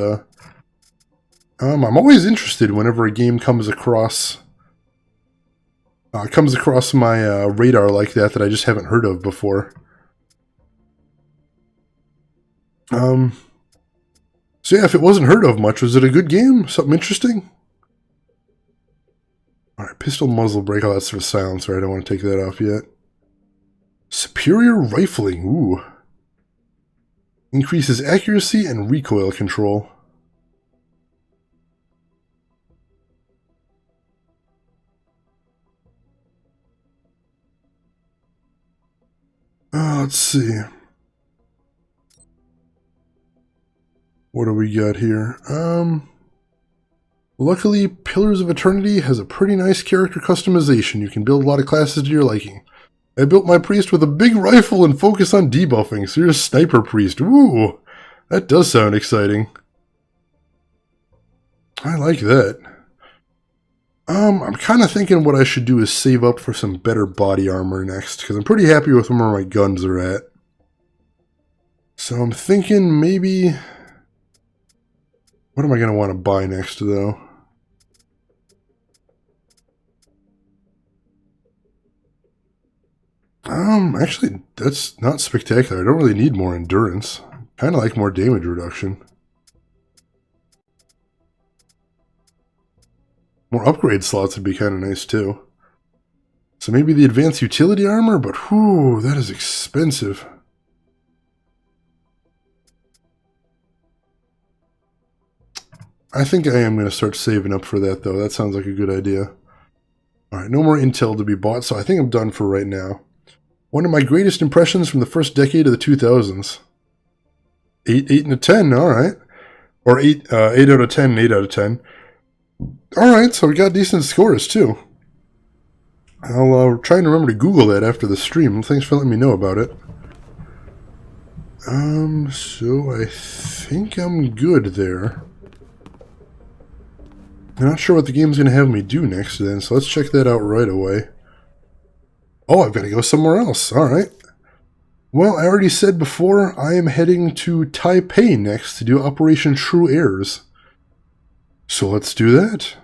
I'm always interested whenever a game comes across my radar like that I just haven't heard of before. So yeah, if it wasn't heard of much, was it a good game? Something interesting? Alright, pistol muzzle brake. Oh, that's for silencer. I don't want to take that off yet. Superior rifling. Ooh. Increases accuracy and recoil control. Let's see. What do we got here? Luckily, Pillars of Eternity has a pretty nice character customization. You can build a lot of classes to your liking. I built my priest with a big rifle and focus on debuffing, so you're a sniper priest. Ooh, that does sound exciting. I like that. I'm kind of thinking what I should do is save up for some better body armor next, because I'm pretty happy with where my guns are at. So I'm thinking maybe... What am I going to want to buy next, though? Actually, that's not spectacular. I don't really need more endurance. Kind of like more damage reduction. More upgrade slots would be kind of nice, too. So maybe the advanced utility armor, but whew, that is expensive. I think I am going to start saving up for that, though. That sounds like a good idea. Alright, no more intel to be bought, so I think I'm done for right now. One of my greatest impressions from the first decade of the 2000s. 8 and a 10, alright. Or 8 out of 10 and 8 out of 10. Alright, so we got decent scores, too. I'll try and remember to Google that after the stream. Thanks for letting me know about it. So I think I'm good there. I'm not sure what the game's going to have me do next then, so let's check that out right away. Oh, I've got to go somewhere else. Alright. Well, I already said before, I am heading to Taipei next to do Operation True Heirs. So let's do that.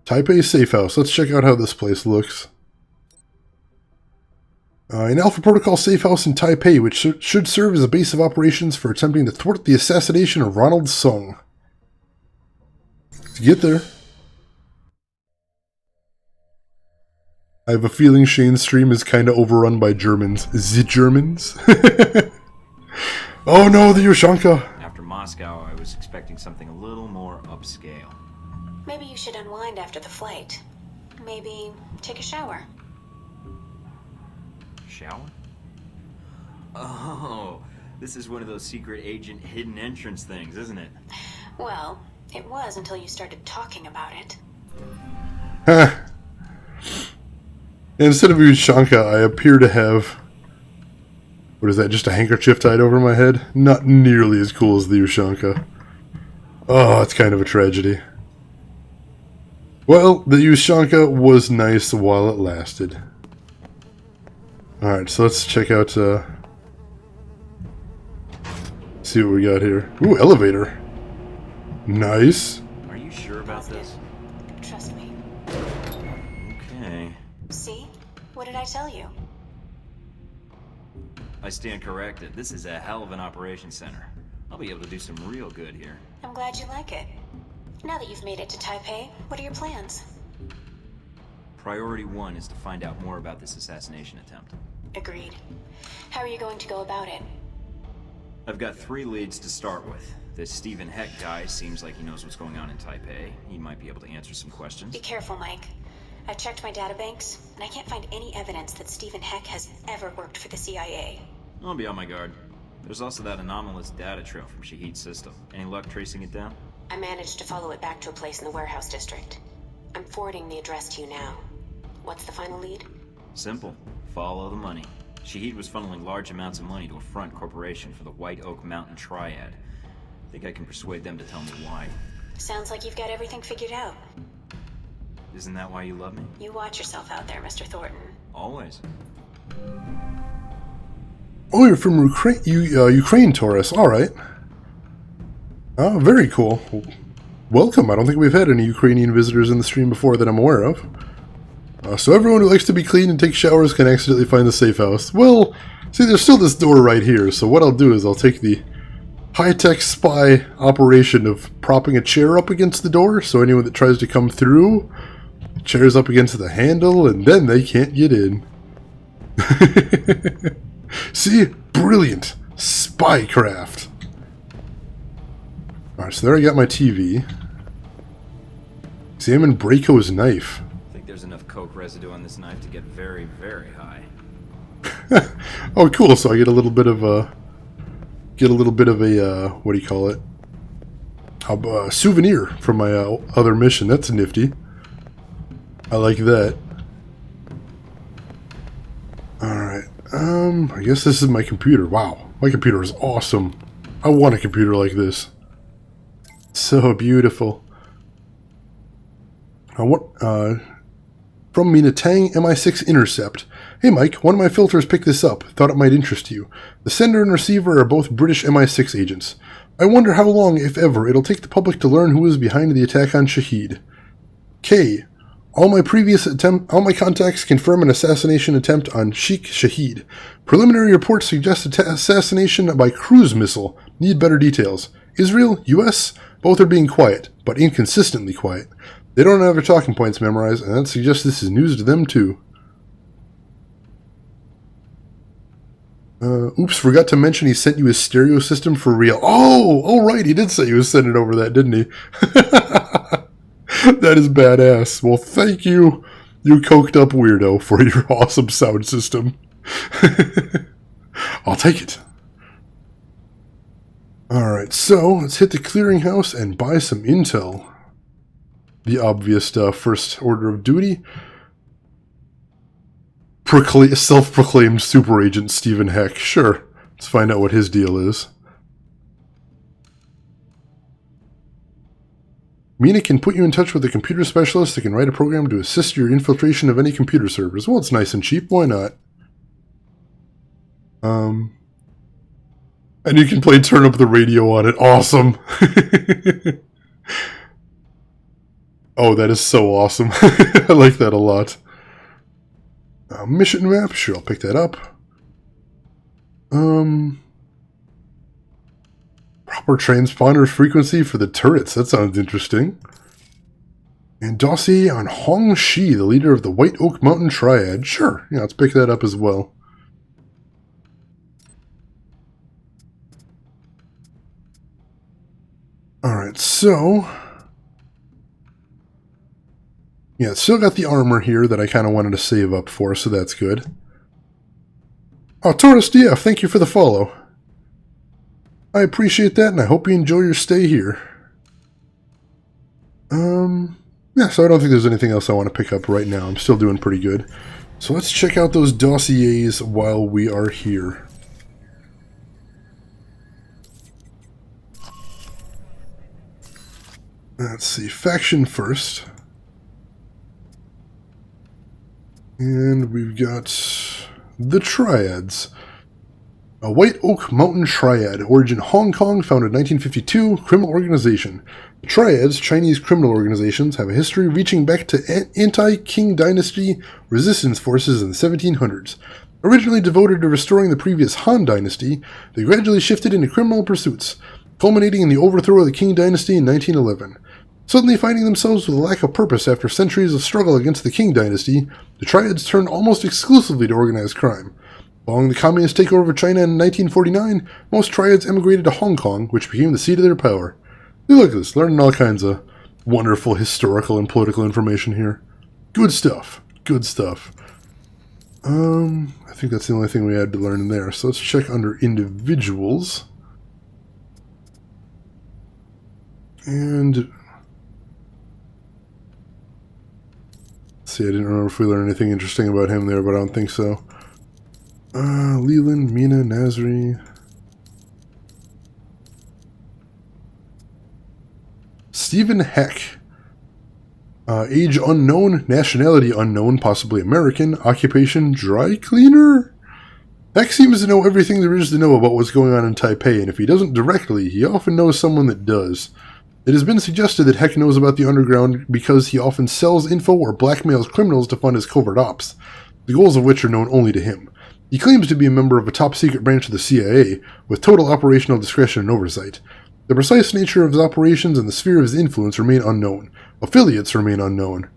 Taipei Safe House. Let's check out how this place looks. An Alpha Protocol safe house in Taipei, which should serve as a base of operations for attempting to thwart the assassination of Ronald Sung. Let's get there. I have a feeling Shane's stream is kind of overrun by Germans. The Germans? Oh no, the Yushanka! After Moscow, I was expecting something a little more upscale. Maybe you should unwind after the flight. Maybe take a shower. Shower? Oh, this is one of those secret agent hidden entrance things, isn't it? Well, it was until you started talking about it. Huh. Instead of Ushanka, I appear to have... What is that, just a handkerchief tied over my head? Not nearly as cool as the Ushanka. Oh, it's kind of a tragedy. Well, the Ushanka was nice while it lasted. Alright, so let's check out, see what we got here. Ooh, elevator. Nice. Are you sure about this? Trust me. Okay. See? What did I tell you? I stand corrected. This is a hell of an operation center. I'll be able to do some real good here. I'm glad you like it. Now that you've made it to Taipei, what are your plans? Priority 1 is to find out more about this assassination attempt. Agreed. How are you going to go about it? I've got 3 leads to start with. This Stephen Heck guy seems like he knows what's going on in Taipei. He might be able to answer some questions. Be careful, Mike. I've checked my databanks, and I can't find any evidence that Stephen Heck has ever worked for the CIA. I'll be on my guard. There's also that anomalous data trail from Shahid's system. Any luck tracing it down? I managed to follow it back to a place in the warehouse district. I'm forwarding the address to you now. What's the final lead? Simple. Follow the money. Shahid was funneling large amounts of money to a front corporation for the White Oak Mountain Triad. I think I can persuade them to tell me why. Sounds like you've got everything figured out. Isn't that why you love me? You watch yourself out there, Mr. Thornton. Always. Oh, you're from Ukraine, Taurus. Alright. Oh, very cool. Welcome. I don't think we've had any Ukrainian visitors in the stream before that I'm aware of. So everyone who likes to be clean and take showers can accidentally find the safe house. Well, see, there's still this door right here, so what I'll do is I'll take the high-tech spy operation of propping a chair up against the door, so anyone that tries to come through, the chair's up against the handle, and then they can't get in. See? Brilliant. Spycraft. Alright, so there I got my TV. Examine Braco's knife. I think there's enough coke residue on this knife to get very, very high. Oh, cool. So I get a little bit of a... what do you call it? A souvenir from my other mission. That's nifty. I like that. Alright. I guess this is my computer. Wow. My computer is awesome. I want a computer like this. So beautiful. From Minatang MI6 Intercept. Hey Mike, one of my filters picked this up. Thought it might interest you. The sender and receiver are both British MI6 agents. I wonder how long, if ever, it'll take the public to learn who was behind the attack on Shahid. K. All my contacts confirm an assassination attempt on Sheikh Shahid. Preliminary reports suggest assassination by cruise missile. Need better details. Israel, US, both are being quiet, but inconsistently quiet. They don't have their talking points memorized, and that suggests this is news to them too. Oops, forgot to mention he sent you his stereo system for real. Oh, right, he did say he was sending over that, didn't he? That is badass. Well, thank you, you coked up weirdo, for your awesome sound system. I'll take it. Alright, so let's hit the clearinghouse and buy some intel. The obvious first order of duty. Self-proclaimed super agent Stephen Heck. Sure, let's find out what his deal is. Mina can put you in touch with a computer specialist that can write a program to assist your infiltration of any computer servers. Well, it's nice and cheap, why not? And you can turn up the radio on it. Awesome! Oh, that is so awesome. I like that a lot. Mission map. Sure, I'll pick that up. Proper transponder frequency for the turrets. That sounds interesting. And dossier on Hong Shi, the leader of the White Oak Mountain Triad. Sure, yeah, let's pick that up as well. Alright, so... yeah, still got the armor here that I kind of wanted to save up for, so that's good. Oh, Taurus DF, thank you for the follow. I appreciate that, and I hope you enjoy your stay here. Yeah, so I don't think there's anything else I want to pick up right now. I'm still doing pretty good. So let's check out those dossiers while we are here. Let's see, faction first. And we've got the Triads. A White Oak Mountain Triad, origin Hong Kong, founded 1952, criminal organization. The Triads, Chinese criminal organizations, have a history reaching back to anti-Qing dynasty resistance forces in the 1700s. Originally devoted to restoring the previous Han dynasty, they gradually shifted into criminal pursuits, culminating in the overthrow of the Qing dynasty in 1911. Suddenly finding themselves with a lack of purpose after centuries of struggle against the Qing dynasty, the Triads turned almost exclusively to organized crime. Following the communist takeover of China in 1949, most Triads emigrated to Hong Kong, which became the seat of their power. Look at this, learning all kinds of wonderful historical and political information here. Good stuff. Good stuff. I think that's the only thing we had to learn in there. So let's check under individuals. And see, I didn't remember if we learned anything interesting about him there, but I don't think so. Leland, Mina, Nasri. Stephen Heck. Age unknown, nationality unknown, possibly American, occupation dry cleaner? Heck seems to know everything there is to know about what's going on in Taipei, and if he doesn't directly, he often knows someone that does. It has been suggested that Heck knows about the underground because he often sells info or blackmails criminals to fund his covert ops, the goals of which are known only to him. He claims to be a member of a top-secret branch of the CIA, with total operational discretion and oversight. The precise nature of his operations and the sphere of his influence remain unknown. Affiliates remain unknown.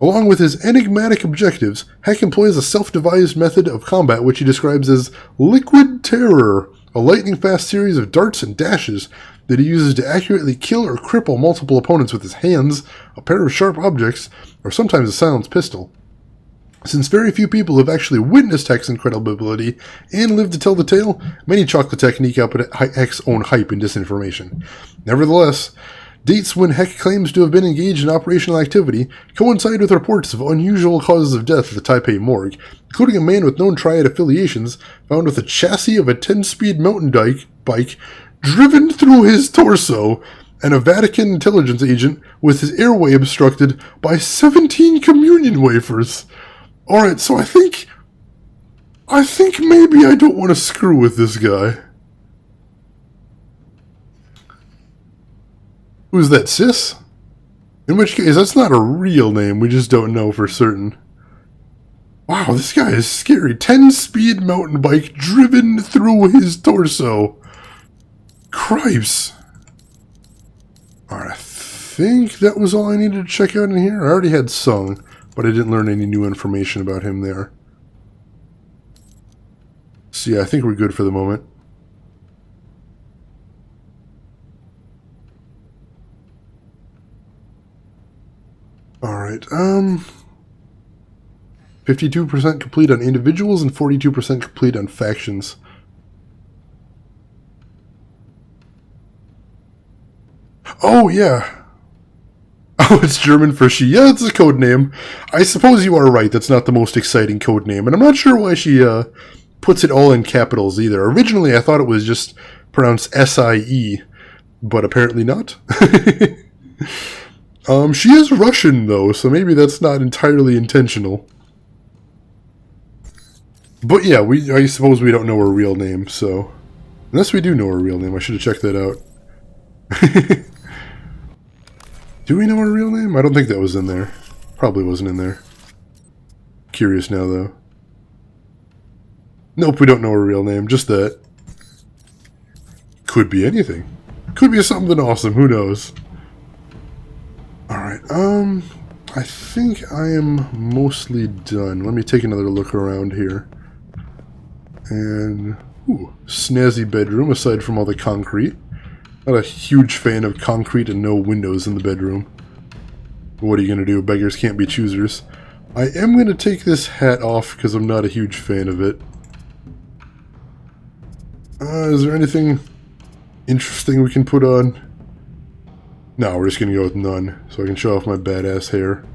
Along with his enigmatic objectives, Heck employs a self-devised method of combat which he describes as liquid terror, a lightning-fast series of darts and dashes that he uses to accurately kill or cripple multiple opponents with his hands, a pair of sharp objects, or sometimes a silenced pistol. Since very few people have actually witnessed Heck's incredible ability and lived to tell the tale, many chalk the technique up at Heck's own hype and disinformation. Nevertheless, dates when Heck claims to have been engaged in operational activity coincide with reports of unusual causes of death at the Taipei morgue, including a man with known Triad affiliations found with a chassis of a 10-speed mountain bike driven through his torso, and a Vatican intelligence agent with his airway obstructed by 17 communion wafers. Alright, so I think maybe I don't want to screw with this guy. Who's that, Sis? In which case, that's not a real name, we just don't know for certain. Wow, this guy is scary. 10-speed mountain bike driven through his torso. Cripes. Alright, I think that was all I needed to check out in here. I already had Sung, but I didn't learn any new information about him there. So yeah, I think we're good for the moment. Alright, 52% complete on individuals and 42% complete on factions. Oh, yeah. Oh, it's German for she. Yeah, it's a code name. I suppose you are right, that's not the most exciting code name, and I'm not sure why she puts it all in capitals either. Originally, I thought it was just pronounced S-I-E, but apparently not. She is Russian, though, so maybe that's not entirely intentional. But yeah, I suppose we don't know her real name, so... Unless we do know her real name, I should have checked that out. Do we know her real name? I don't think that was in there. Probably wasn't in there. Curious now, though. Nope, we don't know her real name, just that. Could be anything. Could be something awesome, who knows? Alright, I think I am mostly done. Let me take another look around here. And, ooh, snazzy bedroom, aside from all the concrete. Not a huge fan of concrete and no windows in the bedroom. But what are you going to do? Beggars can't be choosers. I am going to take this hat off because I'm not a huge fan of it. Is there anything interesting we can put on? No, we're just going to go with none, so I can show off my badass hair.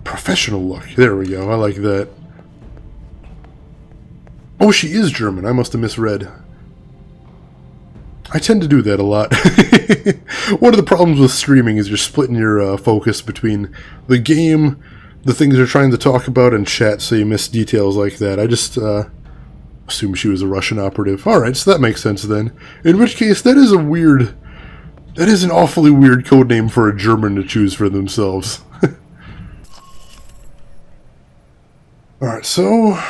Professional look. There we go. I like that. Oh, she is German. I must have misread. I tend to do that a lot. One of the problems with streaming is you're splitting your focus between the game, the things you're trying to talk about, and chat, so you miss details like that. I just assume she was a Russian operative. Alright, so that makes sense then. In which case, that is an awfully weird codename for a German to choose for themselves. Alright, so...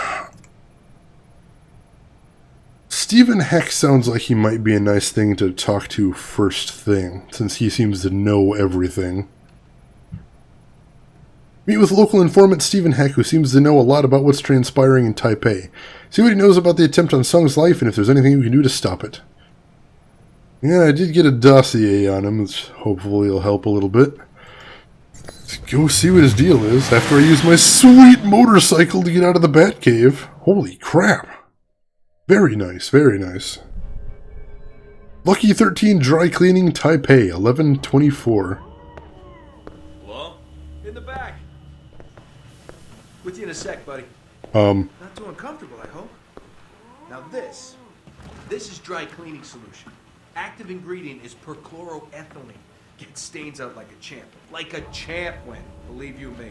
Stephen Heck sounds like he might be a nice thing to talk to first thing, since he seems to know everything. Meet with local informant Stephen Heck, who seems to know a lot about what's transpiring in Taipei. See what he knows about the attempt on Sung's life, and if there's anything we can do to stop it. Yeah, I did get a dossier on him, which hopefully will help a little bit. Let's go see what his deal is, after I use my sweet motorcycle to get out of the Batcave. Holy crap. Very nice, very nice. Lucky 13 Dry Cleaning, Taipei, 11/24. Hello? In the back. With you in a sec, buddy. Not too uncomfortable, I hope. Now this is dry cleaning solution. Active ingredient is perchloroethylene. Gets stains out like a champ. Like a champ, Wen. Believe you me.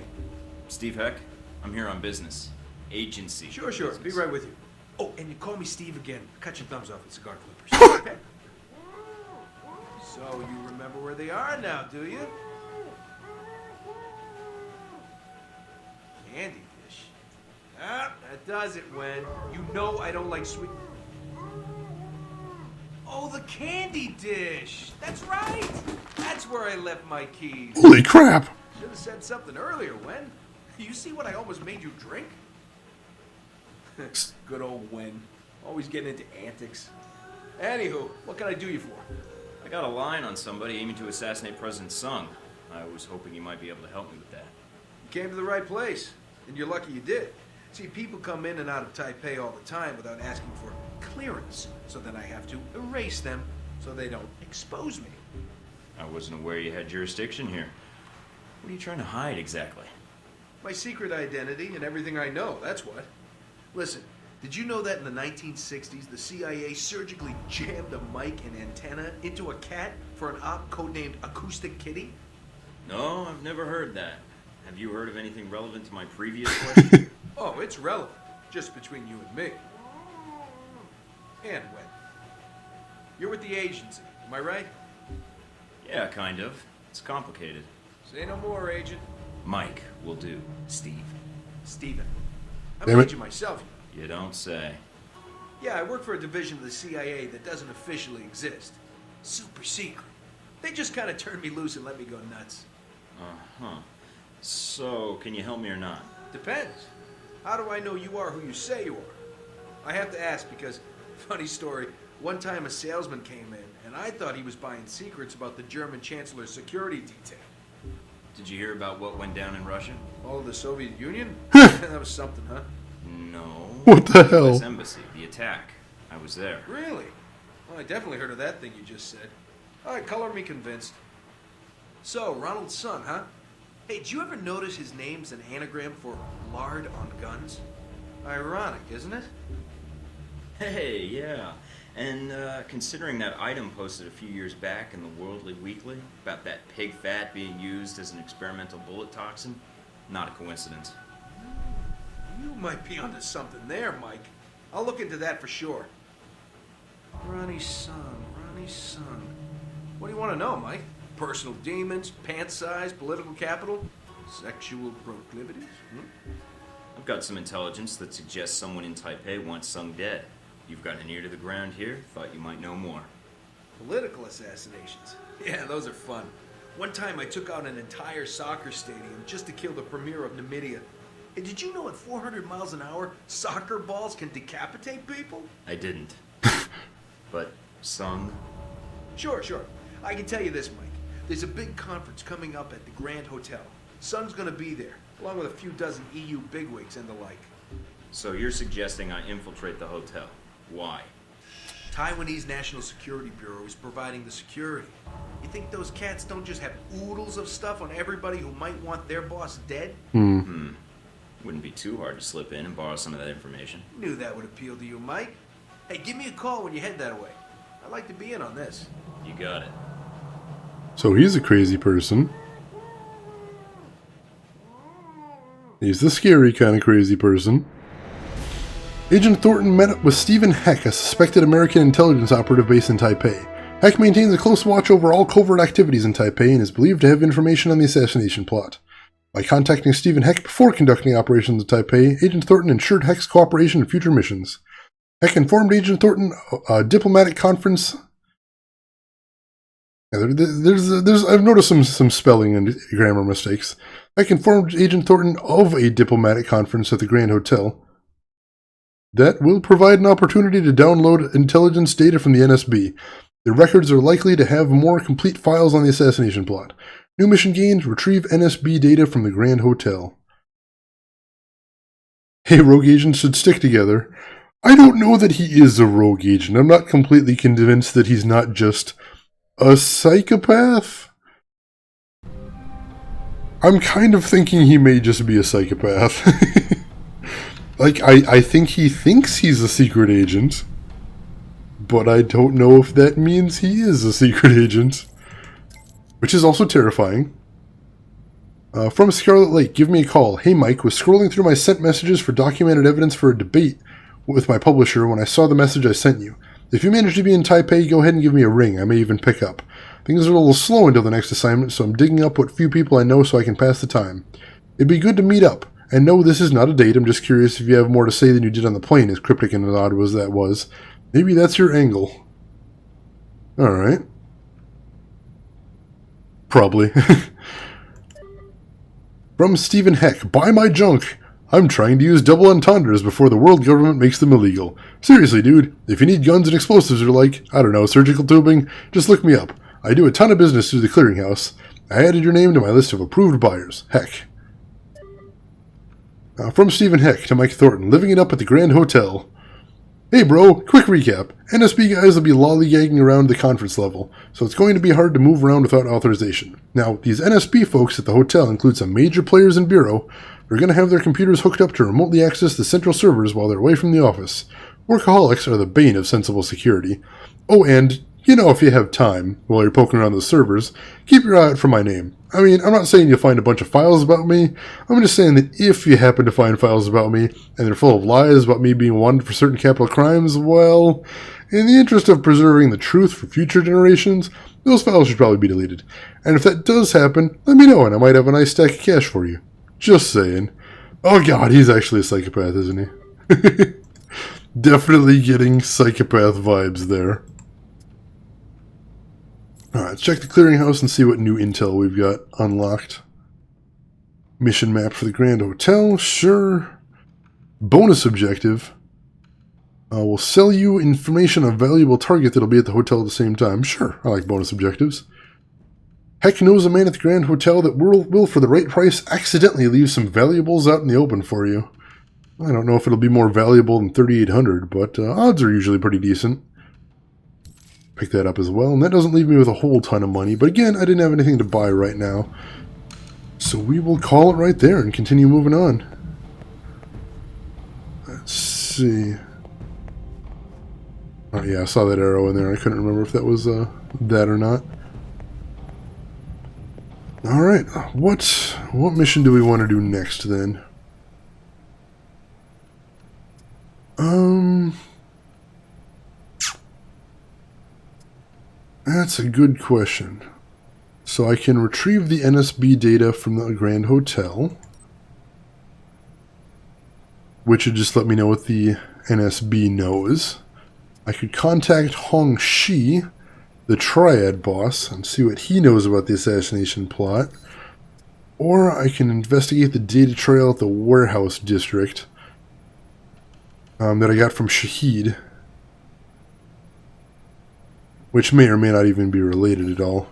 Steve Heck, I'm here on business. Agency. Sure. Business. Be right with you. Oh, and you call me Steve again. Cut your thumbs off with cigar clippers. Okay? So you remember where they are now, do you? Candy dish. Ah, that does it, Wen. You know I don't like sweet... Oh, the candy dish! That's right! That's where I left my keys. Holy crap! Should have said something earlier, Wen. You see what I almost made you drink? Good old Wen. Always getting into antics. Anywho, what can I do you for? I got a line on somebody aiming to assassinate President Sung. I was hoping you might be able to help me with that. You came to the right place, and you're lucky you did. See, people come in and out of Taipei all the time without asking for clearance, so then I have to erase them so they don't expose me. I wasn't aware you had jurisdiction here. What are you trying to hide exactly? My secret identity and everything I know, that's what. Listen, did you know that in the 1960s, the CIA surgically jammed a mic and antenna into a cat for an op codenamed Acoustic Kitty? No, I've never heard that. Have you heard of anything relevant to my previous question? Oh, it's relevant. Just between you and me. And when? You're with the agency, am I right? Yeah, kind of. It's complicated. Say no more, Agent. Mike will do. Steve. Steven. I'm Damn an it. agent myself. You don't say. Yeah, I work for a division of the CIA that doesn't officially exist. Super secret. They just kind of turned me loose and let me go nuts. Uh-huh. So, can you help me or not? Depends. How do I know you are who you say you are? I have to ask because, funny story, one time a salesman came in and I thought he was buying secrets about the German Chancellor's security detail. Did you hear about what went down in Russia? Oh, the Soviet Union? That was something, huh? No. What the hell? US Embassy, the attack. I was there. Really? Well, I definitely heard of that thing you just said. All right, color me convinced. So, Ronald Sung, huh? Hey, did you ever notice his name's an anagram for lard on guns? Ironic, isn't it? Hey, yeah. And considering that item posted a few years back in the Worldly Weekly about that pig fat being used as an experimental bullet toxin, not a coincidence. You might be onto something there, Mike. I'll look into that for sure. Ronnie Sung. What do you want to know, Mike? Personal demons, pant size, political capital, sexual proclivities? I've got some intelligence that suggests someone in Taipei wants Sung dead. You've got an ear to the ground here, thought you might know more. Political assassinations. Yeah, those are fun. One time I took out an entire soccer stadium just to kill the premier of Namibia. And did you know at 400 miles an hour, soccer balls can decapitate people? I didn't. But Sung? Sure. I can tell you this, Mike. There's a big conference coming up at the Grand Hotel. Sung's gonna be there, along with a few dozen EU bigwigs and the like. So you're suggesting I infiltrate the hotel. Why? Taiwanese National Security Bureau is providing the security. You think those cats don't just have oodles of stuff on everybody who might want their boss dead? Wouldn't be too hard to slip in and borrow some of that information. Knew that would appeal to you, Mike. Hey, give me a call when you head that way. I'd like to be in on this. You got it. So he's a crazy person. He's the scary kind of crazy person. Agent Thornton met up with Stephen Heck, a suspected American intelligence operative based in Taipei. Heck maintains a close watch over all covert activities in Taipei and is believed to have information on the assassination plot. By contacting Stephen Heck before conducting operations in Taipei, Agent Thornton ensured Heck's cooperation in future missions. Heck informed Agent Thornton a diplomatic conference. Yeah, I've noticed some spelling and grammar mistakes. Heck informed Agent Thornton of a diplomatic conference at the Grand Hotel that will provide an opportunity to download intelligence data from the NSB. The records are likely to have more complete files on the assassination plot. New mission gained, retrieve NSB data from the Grand Hotel. Hey, rogue agents should stick together. I don't know that he is a rogue agent. I'm not completely convinced that he's not just a psychopath. I'm kind of thinking he may just be a psychopath. Like, I think he thinks he's a secret agent, but I don't know if that means he is a secret agent, which is also terrifying. From Scarlet Lake, give me a call. Hey Mike, was scrolling through my sent messages for documented evidence for a debate with my publisher when I saw the message I sent you. If you manage to be in Taipei, go ahead and give me a ring. I may even pick up. Things are a little slow until the next assignment, so I'm digging up what few people I know so I can pass the time. It'd be good to meet up. And no, this is not a date. I'm just curious if you have more to say than you did on the plane, as cryptic and odd as that was. Maybe that's your angle. Alright. Probably. From Stephen Heck, buy my junk. I'm trying to use double entendres before the world government makes them illegal. Seriously, dude, if you need guns and explosives or like, I don't know, surgical tubing, just look me up. I do a ton of business through the clearinghouse. I added your name to my list of approved buyers. Heck. From Stephen Heck to Mike Thornton, living it up at the Grand Hotel. Hey bro, quick recap. NSB guys will be lollygagging around the conference level, so it's going to be hard to move around without authorization. Now, these NSB folks at the hotel include some major players in Bureau. They're going to have their computers hooked up to remotely access the central servers while they're away from the office. Workaholics are the bane of sensible security. Oh, and, you know, if you have time, while you're poking around the servers, keep your eye out for my name. I mean, I'm not saying you'll find a bunch of files about me. I'm just saying that if you happen to find files about me, and they're full of lies about me being wanted for certain capital crimes, well, in the interest of preserving the truth for future generations, those files should probably be deleted. And if that does happen, let me know, and I might have a nice stack of cash for you. Just saying. Oh god, he's actually a psychopath, isn't he? Definitely getting psychopath vibes there. Alright, let's check the clearinghouse and see what new intel we've got unlocked. Mission map for the Grand Hotel, sure. Bonus objective. We'll sell you information on a valuable target that'll be at the hotel at the same time. Sure, I like bonus objectives. Heck knows a man at the Grand Hotel that will, for the right price, accidentally leave some valuables out in the open for you. I don't know if it'll be more valuable than 3,800, but odds are usually pretty decent. Pick that up as well, and that doesn't leave me with a whole ton of money, but again, I didn't have anything to buy right now. So we will call it right there and continue moving on. Let's see. Oh yeah, I saw that arrow in there. I couldn't remember if that was that or not. Alright, what mission do we want to do next then? That's a good question. So I can retrieve the NSB data from the Grand Hotel, which would just let me know what the NSB knows. I could contact Hong Shi, the Triad boss, and see what he knows about the assassination plot. Or I can investigate the data trail at the warehouse district that I got from Shahid, which may or may not even be related at all.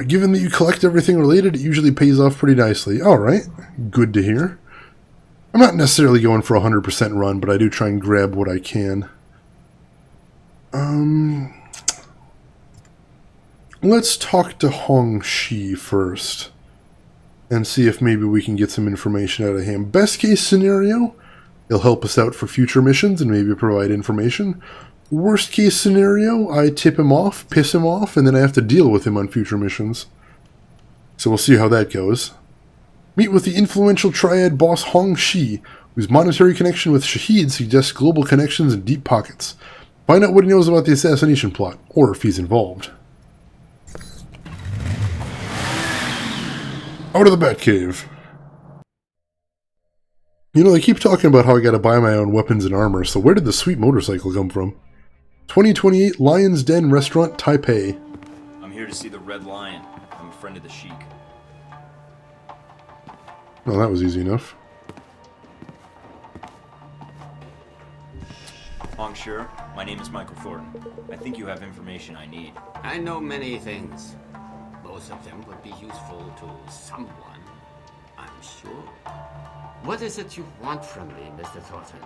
Given that you collect everything related, it usually pays off pretty nicely. Alright, good to hear. I'm not necessarily going for a 100% run, but I do try and grab what I can. Let's talk to Hong Shi first and see if maybe we can get some information out of him. Best case scenario, he'll help us out for future missions and maybe provide information. Worst case scenario, I tip him off, piss him off, and then I have to deal with him on future missions. So we'll see how that goes. Meet with the influential Triad boss Hong Shi, whose monetary connection with Shahid suggests global connections and deep pockets. Find out what he knows about the assassination plot, or if he's involved. Out of the Batcave. You know, they keep talking about how I gotta buy my own weapons and armor, so where did the sweet motorcycle come from? 2028 Lion's Den Restaurant, Taipei. I'm here to see the Red Lion. I'm a friend of the Sheik. Well, that was easy enough. Monsieur, my name is Michael Thornton. I think you have information I need. I know many things. Most of them would be useful to someone, I'm sure. What is it you want from me, Mr. Thornton?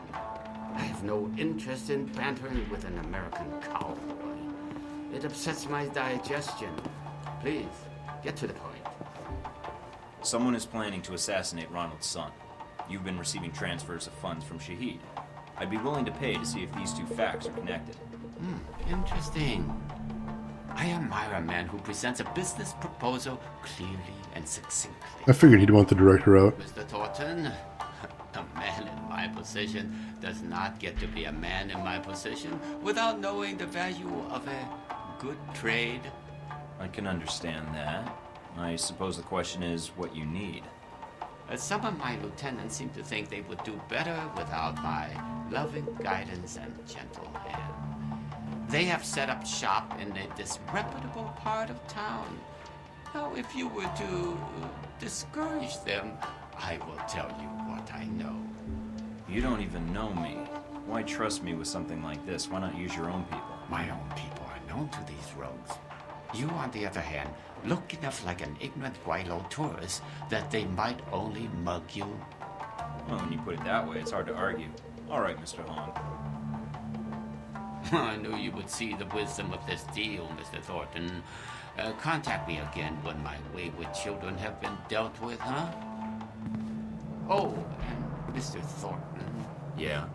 I have no interest in bantering with an American cowboy. It upsets my digestion. Please, get to the point. Someone is planning to assassinate Ronald's son. You've been receiving transfers of funds from Shahid. I'd be willing to pay to see if these two facts are connected. Interesting. I admire a man who presents a business proposal clearly and succinctly. I figured he'd want the director out. Mr. Thornton, a man in my position does not get to be a man in my position without knowing the value of a good trade. I can understand that. I suppose the question is what you need. Some of my lieutenants seem to think they would do better without my loving guidance and gentle hand. They have set up shop in a disreputable part of town. Now, if you were to discourage them, I will tell you what I know. You don't even know me. Why trust me with something like this? Why not use your own people? My own people are known to these rogues. You, on the other hand, look enough like an ignorant Guaylo tourist that they might only mug you. Well, when you put it that way, it's hard to argue. All right, Mr. Hong. I knew you would see the wisdom of this deal, Mr. Thornton. Contact me again when my wayward children have been dealt with, huh? Oh, and Mr. Thornton. Yeah?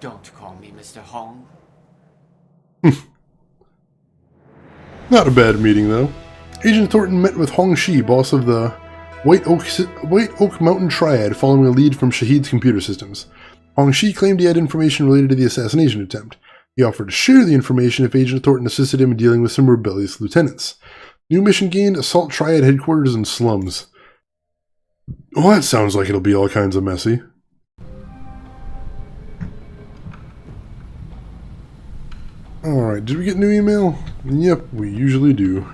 Don't call me Mr. Hong. Not a bad meeting, though. Agent Thornton met with Hong Shi, boss of the White Oak Mountain Triad, following a lead from Shahid's computer systems. Hong Shi claimed he had information related to the assassination attempt. He offered to share the information if Agent Thornton assisted him in dealing with some rebellious lieutenants. New mission gained: assault Triad headquarters and slums. Well, that sounds like it'll be all kinds of messy. Alright, did we get new email? Yep, we usually do.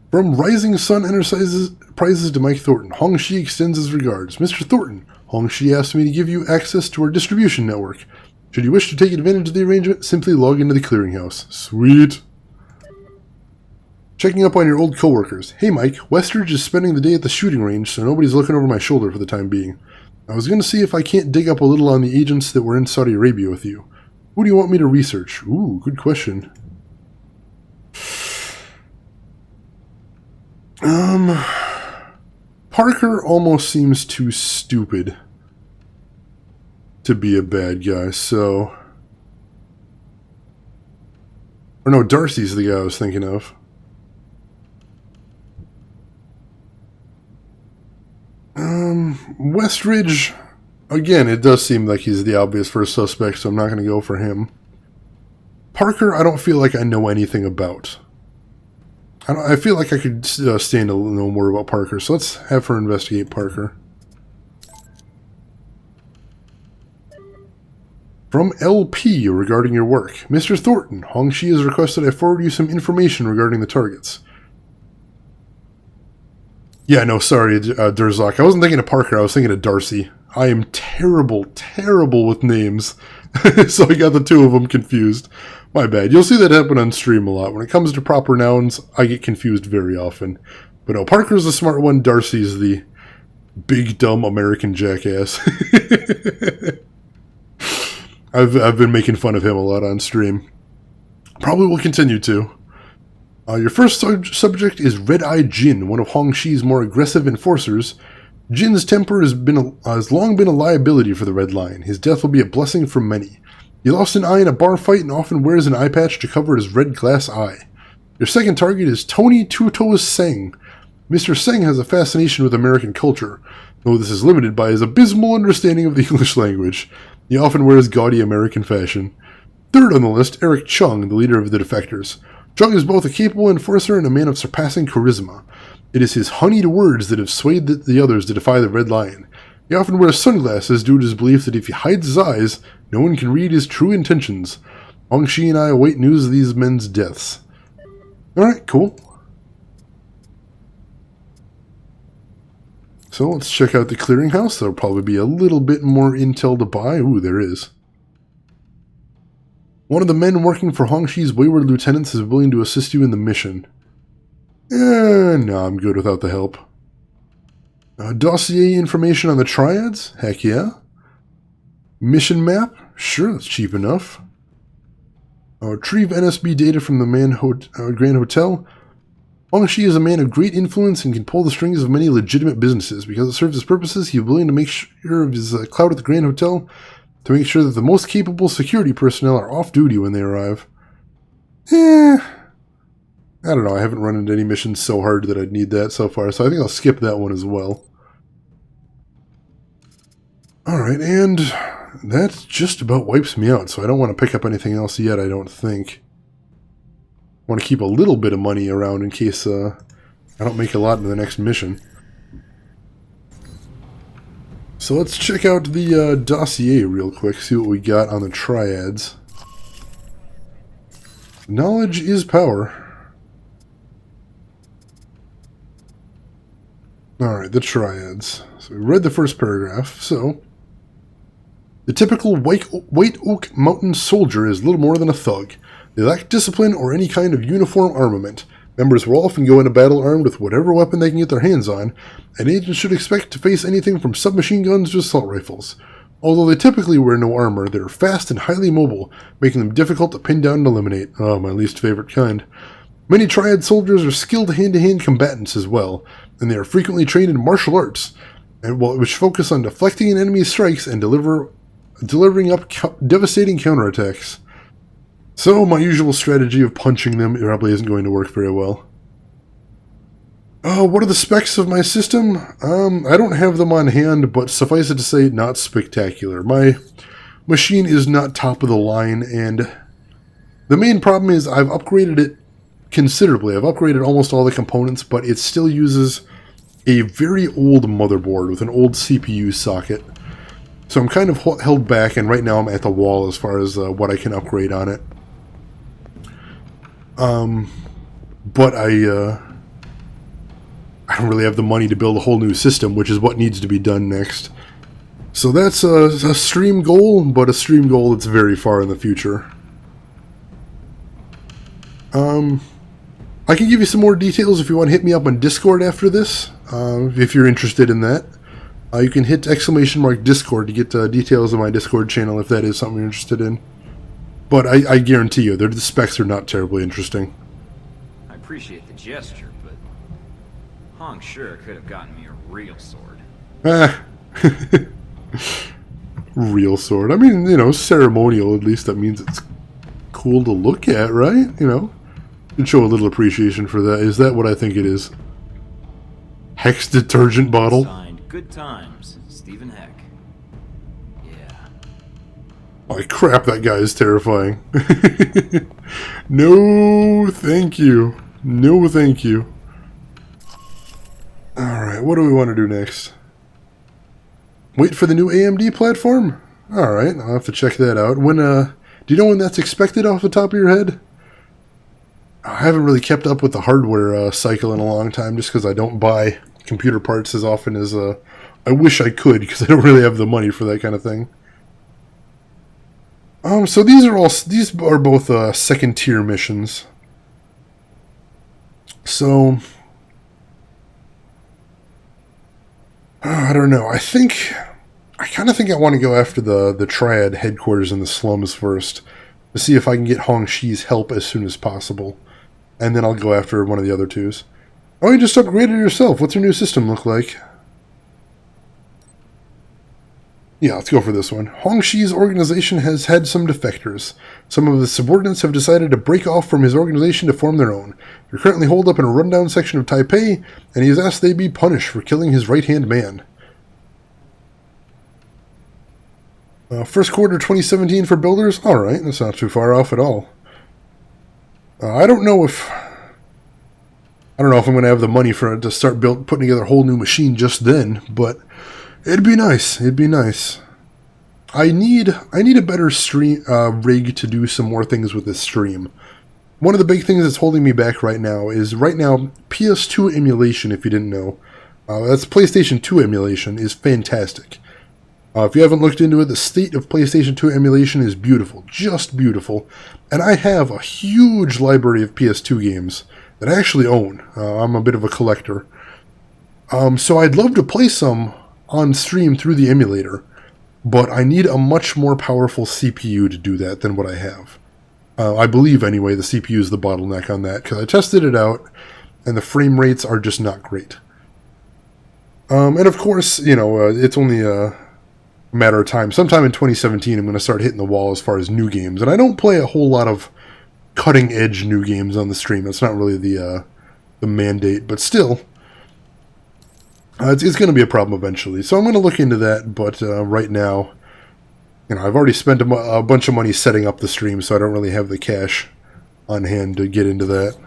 From Rising Sun Enterprises to Mike Thornton, Hong Shi extends his regards. Mr. Thornton, Hong Shi asked me to give you access to our distribution network. Should you wish to take advantage of the arrangement, simply log into the clearinghouse. Sweet. Checking up on your old coworkers. Hey Mike, Westridge is spending the day at the shooting range, so nobody's looking over my shoulder for the time being. I was going to see if I can't dig up a little on the agents that were in Saudi Arabia with you. Who do you want me to research? Ooh, good question. Parker almost seems too stupid to be a bad guy, so... Or no, Darcy's the guy I was thinking of. Westridge, again, it does seem like he's the obvious first suspect, so I'm not going to go for him. Parker, I don't feel like I know anything about. I feel like I could stand to know more about Parker, so let's have her investigate Parker. From LP regarding your work. Mr. Thornton, Hong Shi has requested I forward you some information regarding the targets. Yeah, no, sorry, Durzak. I wasn't thinking of Parker, I was thinking of Darcy. I am terrible, terrible with names. So I got the two of them confused. My bad. You'll see that happen on stream a lot. When it comes to proper nouns, I get confused very often. But no, Parker's the smart one, Darcy's the big, dumb American jackass. I've been making fun of him a lot on stream. Probably will continue to. Your first subject is Red-Eye Jin, one of Hong Shi's more aggressive enforcers. Jin's temper has long been a liability for the Red Lion. His death will be a blessing for many. He lost an eye in a bar fight and often wears an eye patch to cover his red glass eye. Your second target is Tony Two-Toes Seng. Mr. Seng has a fascination with American culture, though this is limited by his abysmal understanding of the English language. He often wears gaudy American fashion. Third on the list, Eric Chung, the leader of the defectors. Chung is both a capable enforcer and a man of surpassing charisma. It is his honeyed words that have swayed the others to defy the Red Lion. He often wears sunglasses due to his belief that if he hides his eyes, no one can read his true intentions. Hongxi and I await news of these men's deaths. Alright, cool. So let's check out the clearinghouse. There'll probably be a little bit more intel to buy. Ooh, there is. One of the men working for Hongxi's wayward lieutenants is willing to assist you in the mission. No, I'm good without the help. Dossier information on the Triads? Heck yeah. Mission map? Sure, that's cheap enough. Retrieve NSB data from the Grand Hotel. Hongxi is a man of great influence and can pull the strings of many legitimate businesses. Because it serves his purposes, he is willing to make sure of his clout at the Grand Hotel to make sure that the most capable security personnel are off duty when they arrive. I don't know, I haven't run into any missions so hard that I'd need that so far, so I think I'll skip that one as well. Alright, and that just about wipes me out, so I don't want to pick up anything else yet, I don't think. I want to keep a little bit of money around in case I don't make a lot in the next mission. So let's check out the dossier real quick, see what we got on the Triads. Knowledge is power. Alright, the Triads. So we read the first paragraph, so... The typical White Oak Mountain soldier is little more than a thug. They lack discipline or any kind of uniform armament. Members will often go into battle armed with whatever weapon they can get their hands on, and agents should expect to face anything from submachine guns to assault rifles. Although they typically wear no armor, they are fast and highly mobile, making them difficult to pin down and eliminate. Oh, my least favorite kind. Many Triad soldiers are skilled hand-to-hand combatants as well, and they are frequently trained in martial arts, which focus on deflecting an enemy's strikes and delivering up devastating counterattacks. So my usual strategy of punching them probably isn't going to work very well. What are the specs of my system? I don't have them on hand, but suffice it to say, not spectacular. My machine is not top of the line, and the main problem is I've upgraded it considerably. I've upgraded almost all the components, but it still uses a very old motherboard with an old CPU socket. So I'm kind of held back, and right now I'm at the wall as far as what I can upgrade on it. But I don't really have the money to build a whole new system, which is what needs to be done next. So that's a stream goal, but a stream goal that's very far in the future. I can give you some more details if you want to hit me up on Discord after this, if you're interested in that. You can hit !Discord to get details of my Discord channel if that is something you're interested in. But I guarantee you, the specs are not terribly interesting. I appreciate the gesture, but Hong sure could have gotten me a real sword. Real sword. I mean, you know, ceremonial, at least that means it's cool to look at, right? You know? And show a little appreciation for that. Is that what I think it is? Hex detergent bottle? Signed, Good Times, Stephen Heck. Yeah. Oh crap, that guy is terrifying. No, thank you. No, thank you. Alright, what do we want to do next? Wait for the new AMD platform? Alright, I'll have to check that out. When, do you know when that's expected off the top of your head? I haven't really kept up with the hardware cycle in a long time just because I don't buy computer parts as often as I wish I could because I don't really have the money for that kind of thing. So these are both second tier missions. So I don't know. I kind of think I want to go after the Triad headquarters in the slums first to see if I can get Hongxi's help as soon as possible. And then I'll go after one of the other twos. Oh, you just upgraded yourself. What's your new system look like? Yeah, let's go for this one. Hongxi's organization has had some defectors. Some of his subordinates have decided to break off from his organization to form their own. They're currently holed up in a rundown section of Taipei, and he has asked they be punished for killing his right-hand man. First quarter 2017 for builders? Alright, that's not too far off at all. I don't know if... I don't know if I'm going to have the money for it to start putting together a whole new machine just then, but it'd be nice. It'd be nice. I need a better stream rig to do some more things with this stream. One of the big things that's holding me back right now is PS2 emulation, if you didn't know. That's PlayStation 2 emulation is fantastic. If you haven't looked into it, the state of PlayStation 2 emulation is beautiful. Just beautiful. And I have a huge library of PS2 games that I actually own. I'm a bit of a collector. So I'd love to play some on stream through the emulator, but I need a much more powerful CPU to do that than what I have. I believe, anyway, the CPU is the bottleneck on that, because I tested it out, and the frame rates are just not great. And of course, you know, it's only a matter of time. Sometime in 2017, I'm going to start hitting the wall as far as new games, and I don't play a whole lot of cutting-edge new games on the stream. That's not really the mandate, but still, it's going to be a problem eventually. So I'm going to look into that, but right now, you know, I've already spent a bunch of money setting up the stream, so I don't really have the cash on hand to get into that.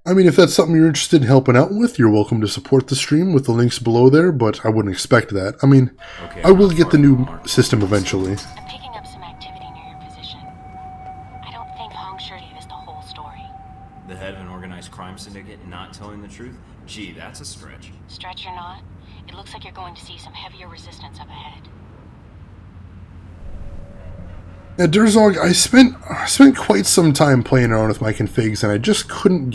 I mean, if that's something you're interested in helping out with, you're welcome to support the stream with the links below there, but I wouldn't expect that. I mean, okay, I will get the new system eventually. I'm picking up some activity near your position. I don't think Hong Shi gave us the whole story. The head of an organized crime syndicate not telling the truth? Gee, that's a stretch. Stretch or not, it looks like you're going to see some heavier resistance up ahead. Yeah, Durzog, I spent quite some time playing around with my configs, and I just couldn't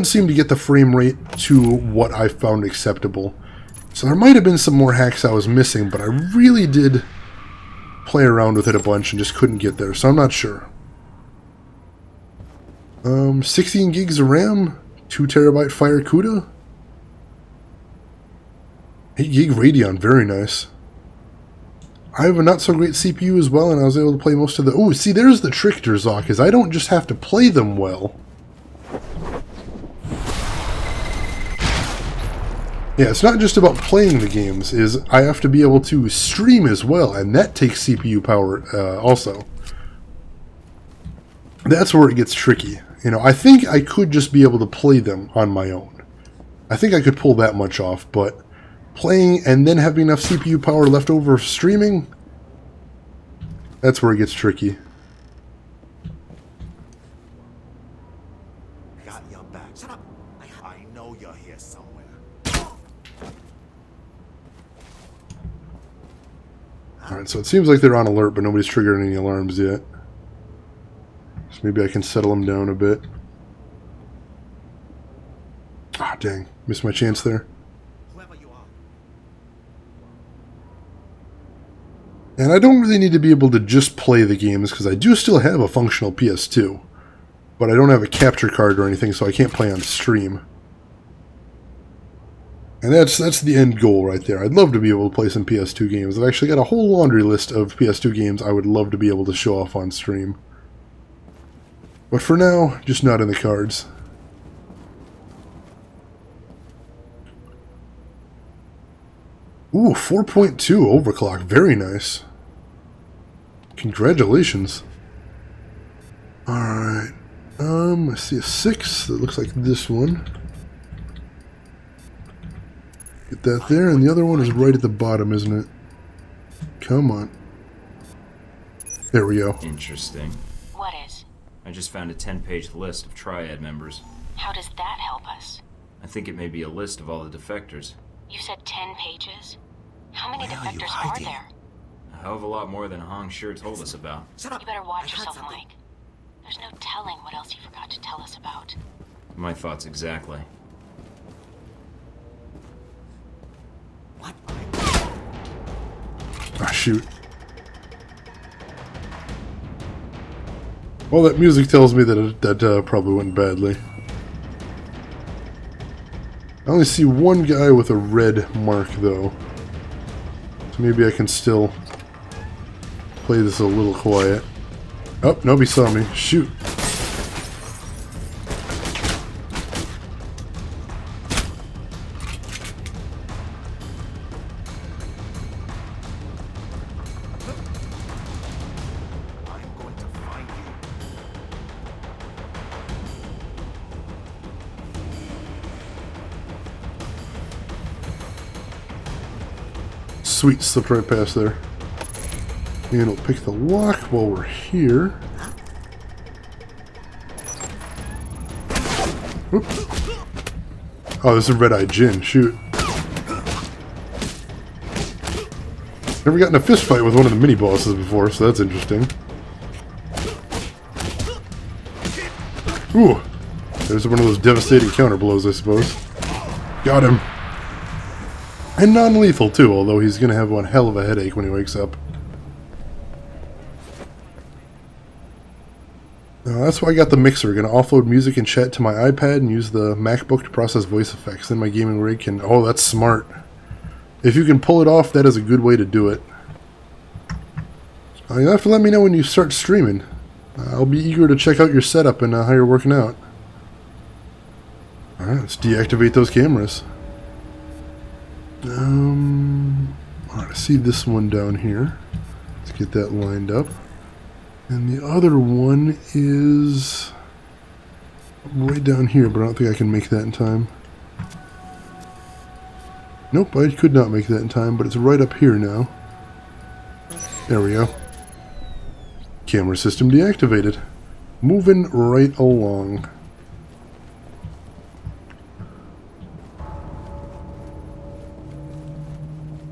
seem to get the frame rate to what I found acceptable. So there might have been some more hacks I was missing, but I really did play around with it a bunch and just couldn't get there, so I'm not sure. 16 gigs of RAM, 2 terabyte Fire CUDA, 8 gig Radeon, very nice. I have a not-so-great CPU as well, and I was able to play most of the... Oh, see, there's the trick, Durzog, is I don't just have to play them well. Yeah, it's not just about playing the games, is I have to be able to stream as well, and that takes CPU power also. That's where it gets tricky. You know, I think I could just be able to play them on my own. I think I could pull that much off, but playing and then having enough CPU power left over for streaming, that's where it gets tricky. Got your back. Shut up. I know you're here somewhere. Alright, so it seems like they're on alert, but nobody's triggered any alarms yet. So maybe I can settle them down a bit. Ah, dang. Missed my chance there. And I don't really need to be able to just play the games, because I do still have a functional PS2. But I don't have a capture card or anything, so I can't play on stream. And that's the end goal right there. I'd love to be able to play some PS2 games. I've actually got a whole laundry list of PS2 games I would love to be able to show off on stream. But for now, just not in the cards. Ooh, 4.2 overclock. Very nice. Congratulations. Alright. I see a 6 that looks like this one. Get that there, and the other one is right at the bottom, isn't it? Come on. There we go. Interesting. What is? I just found a 10-page list of Triad members. How does that help us? I think it may be a list of all the defectors. You said 10 pages? How many defectors are there? A hell of a lot more than Hong Shi told us about. You better watch yourself, Mike. There's no telling what else he forgot to tell us about. My thoughts exactly. What? Ah, shoot. Well, that music tells me that that probably went badly. I only see one guy with a red mark, though. So maybe I can still play this a little quiet. Oh, nobody saw me. Shoot. sweet, slipped right past there. And we'll pick the lock while we're here. Whoop. Oh, this is a red-eyed gin. Shoot. Never got in a fist fight with one of the mini-bosses before, so that's interesting. Ooh. There's one of those devastating counter blows, I suppose. Got him. And non-lethal, too, although he's going to have one hell of a headache when he wakes up. That's why I got the mixer. Going to offload music and chat to my iPad and use the MacBook to process voice effects. Then my gaming rig can... Oh, that's smart. If you can pull it off, that is a good way to do it. You'll have to let me know when you start streaming. I'll be eager to check out your setup and how you're working out. Alright, let's deactivate those cameras. Alright, I see this one down here. Let's get that lined up. And the other one is right down here, but I don't think I can make that in time. Nope, I could not make that in time, but it's right up here now. There we go. Camera system deactivated. Moving right along.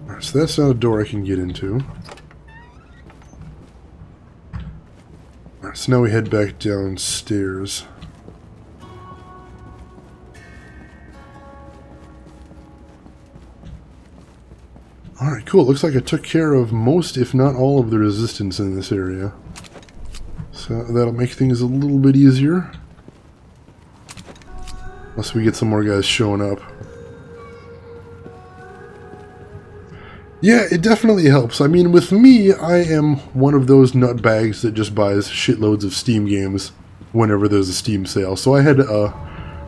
Alright, so that's not a door I can get into. Alright, so now we head back downstairs. Alright, cool. Looks like I took care of most, if not all, of the resistance in this area. So that'll make things a little bit easier. Unless we get some more guys showing up. Yeah, it definitely helps. I mean, with me, I am one of those nutbags that just buys shitloads of Steam games whenever there's a Steam sale. So I had a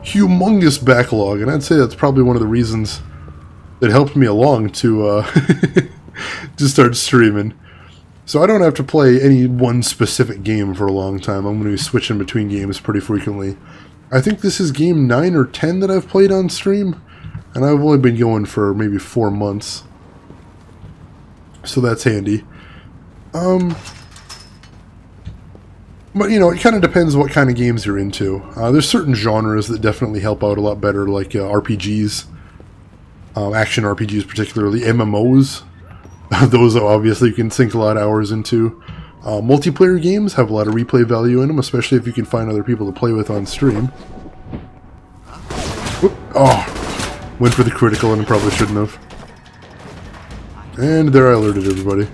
humongous backlog, and I'd say that's probably one of the reasons that helped me along to to start streaming. So I don't have to play any one specific game for a long time. I'm going to be switching between games pretty frequently. I think this is game 9 or 10 that I've played on stream, and I've only been going for maybe 4 months. So that's handy. But, you know, it kind of depends what kind of games you're into. There's certain genres that definitely help out a lot better, like RPGs. Action RPGs particularly. MMOs. Those, obviously, you can sink a lot of hours into. Multiplayer games have a lot of replay value in them, especially if you can find other people to play with on stream. Whoop. Oh, went for the critical and probably shouldn't have. And there I alerted everybody.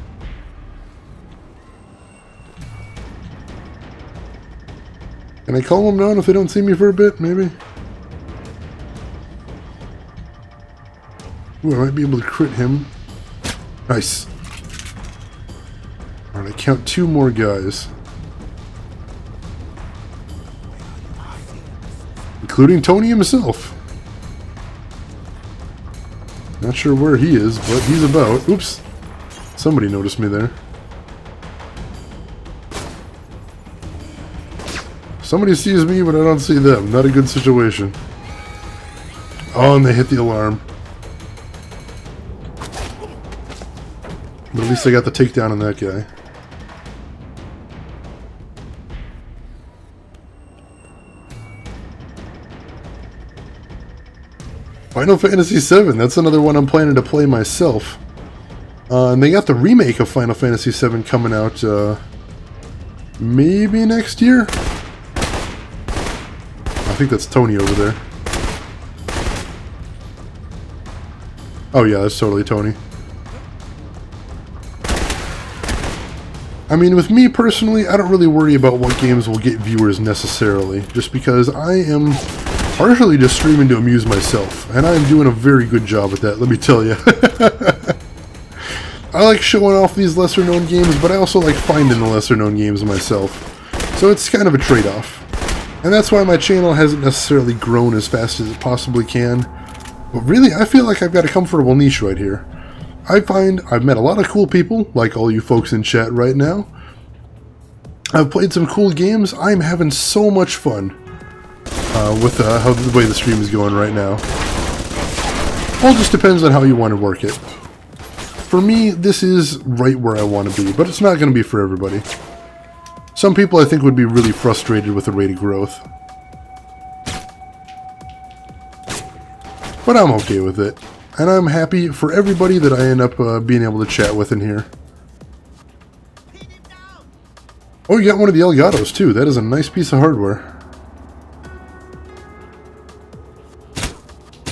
Can I calm them down if they don't see me for a bit, maybe? Ooh, I might be able to crit him. Nice. Alright, I count 2 more guys. Including Tony himself. Not sure where he is, but he's about. Oops. Somebody noticed me there. Somebody sees me, but I don't see them. Not a good situation. Oh, and they hit the alarm. But at least I got the takedown on that guy. Final Fantasy VII, that's another one I'm planning to play myself. And they got the remake of Final Fantasy VII coming out, maybe next year? I think that's Tony over there. Oh yeah, that's totally Tony. I mean, with me personally, I don't really worry about what games will get viewers necessarily, just because I am partially just streaming to amuse myself, and I'm doing a very good job at that, let me tell you. I like showing off these lesser-known games, but I also like finding the lesser-known games myself, so it's kind of a trade-off. And that's why my channel hasn't necessarily grown as fast as it possibly can, but really, I feel like I've got a comfortable niche right here. I find I've met a lot of cool people, like all you folks in chat right now. I've played some cool games. I'm having so much fun with how the way the stream is going right now. All just depends on how you want to work it. for me, this is right where I want to be, but it's not going to be for everybody. Some people I think would be really frustrated with the rate of growth. But I'm okay with it. And I'm happy for everybody that I end up being able to chat with in here. Oh, you got one of the Elgatos too. That is a nice piece of hardware.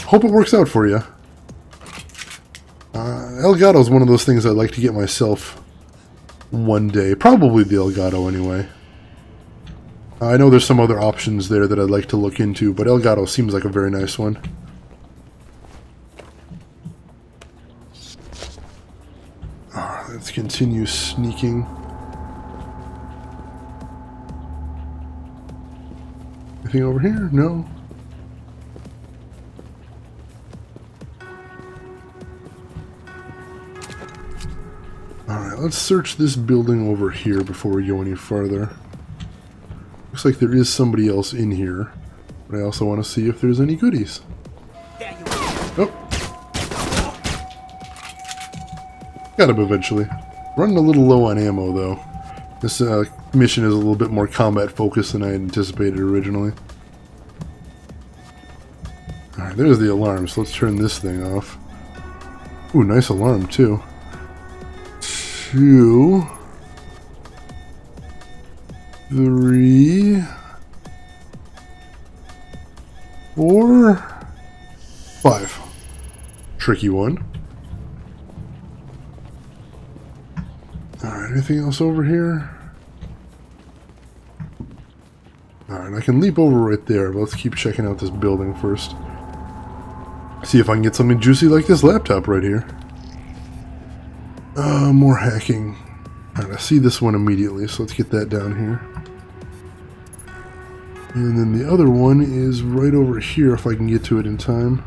Hope it works out for you. Elgato is one of those things I'd like to get myself one day. Probably the Elgato anyway. I know there's some other options there that I'd like to look into, but Elgato seems like a very nice one. Let's continue sneaking. Anything over here? No. Alright, let's search this building over here before we go any farther. Looks like there is somebody else in here, but I also want to see if there's any goodies. Oh! Got him eventually. Running a little low on ammo though. This mission is a little bit more combat focused than I had anticipated originally. Alright, there's the alarm, so let's turn this thing off. Ooh, nice alarm too. 2, 3, 4, 5. Tricky one. Alright, anything else over here? Alright, I can leap over right there, but let's keep checking out this building first. See if I can get something juicy like this laptop right here. More hacking. Alright, I see this one immediately, so let's get that down here. And then the other one is right over here if I can get to it in time.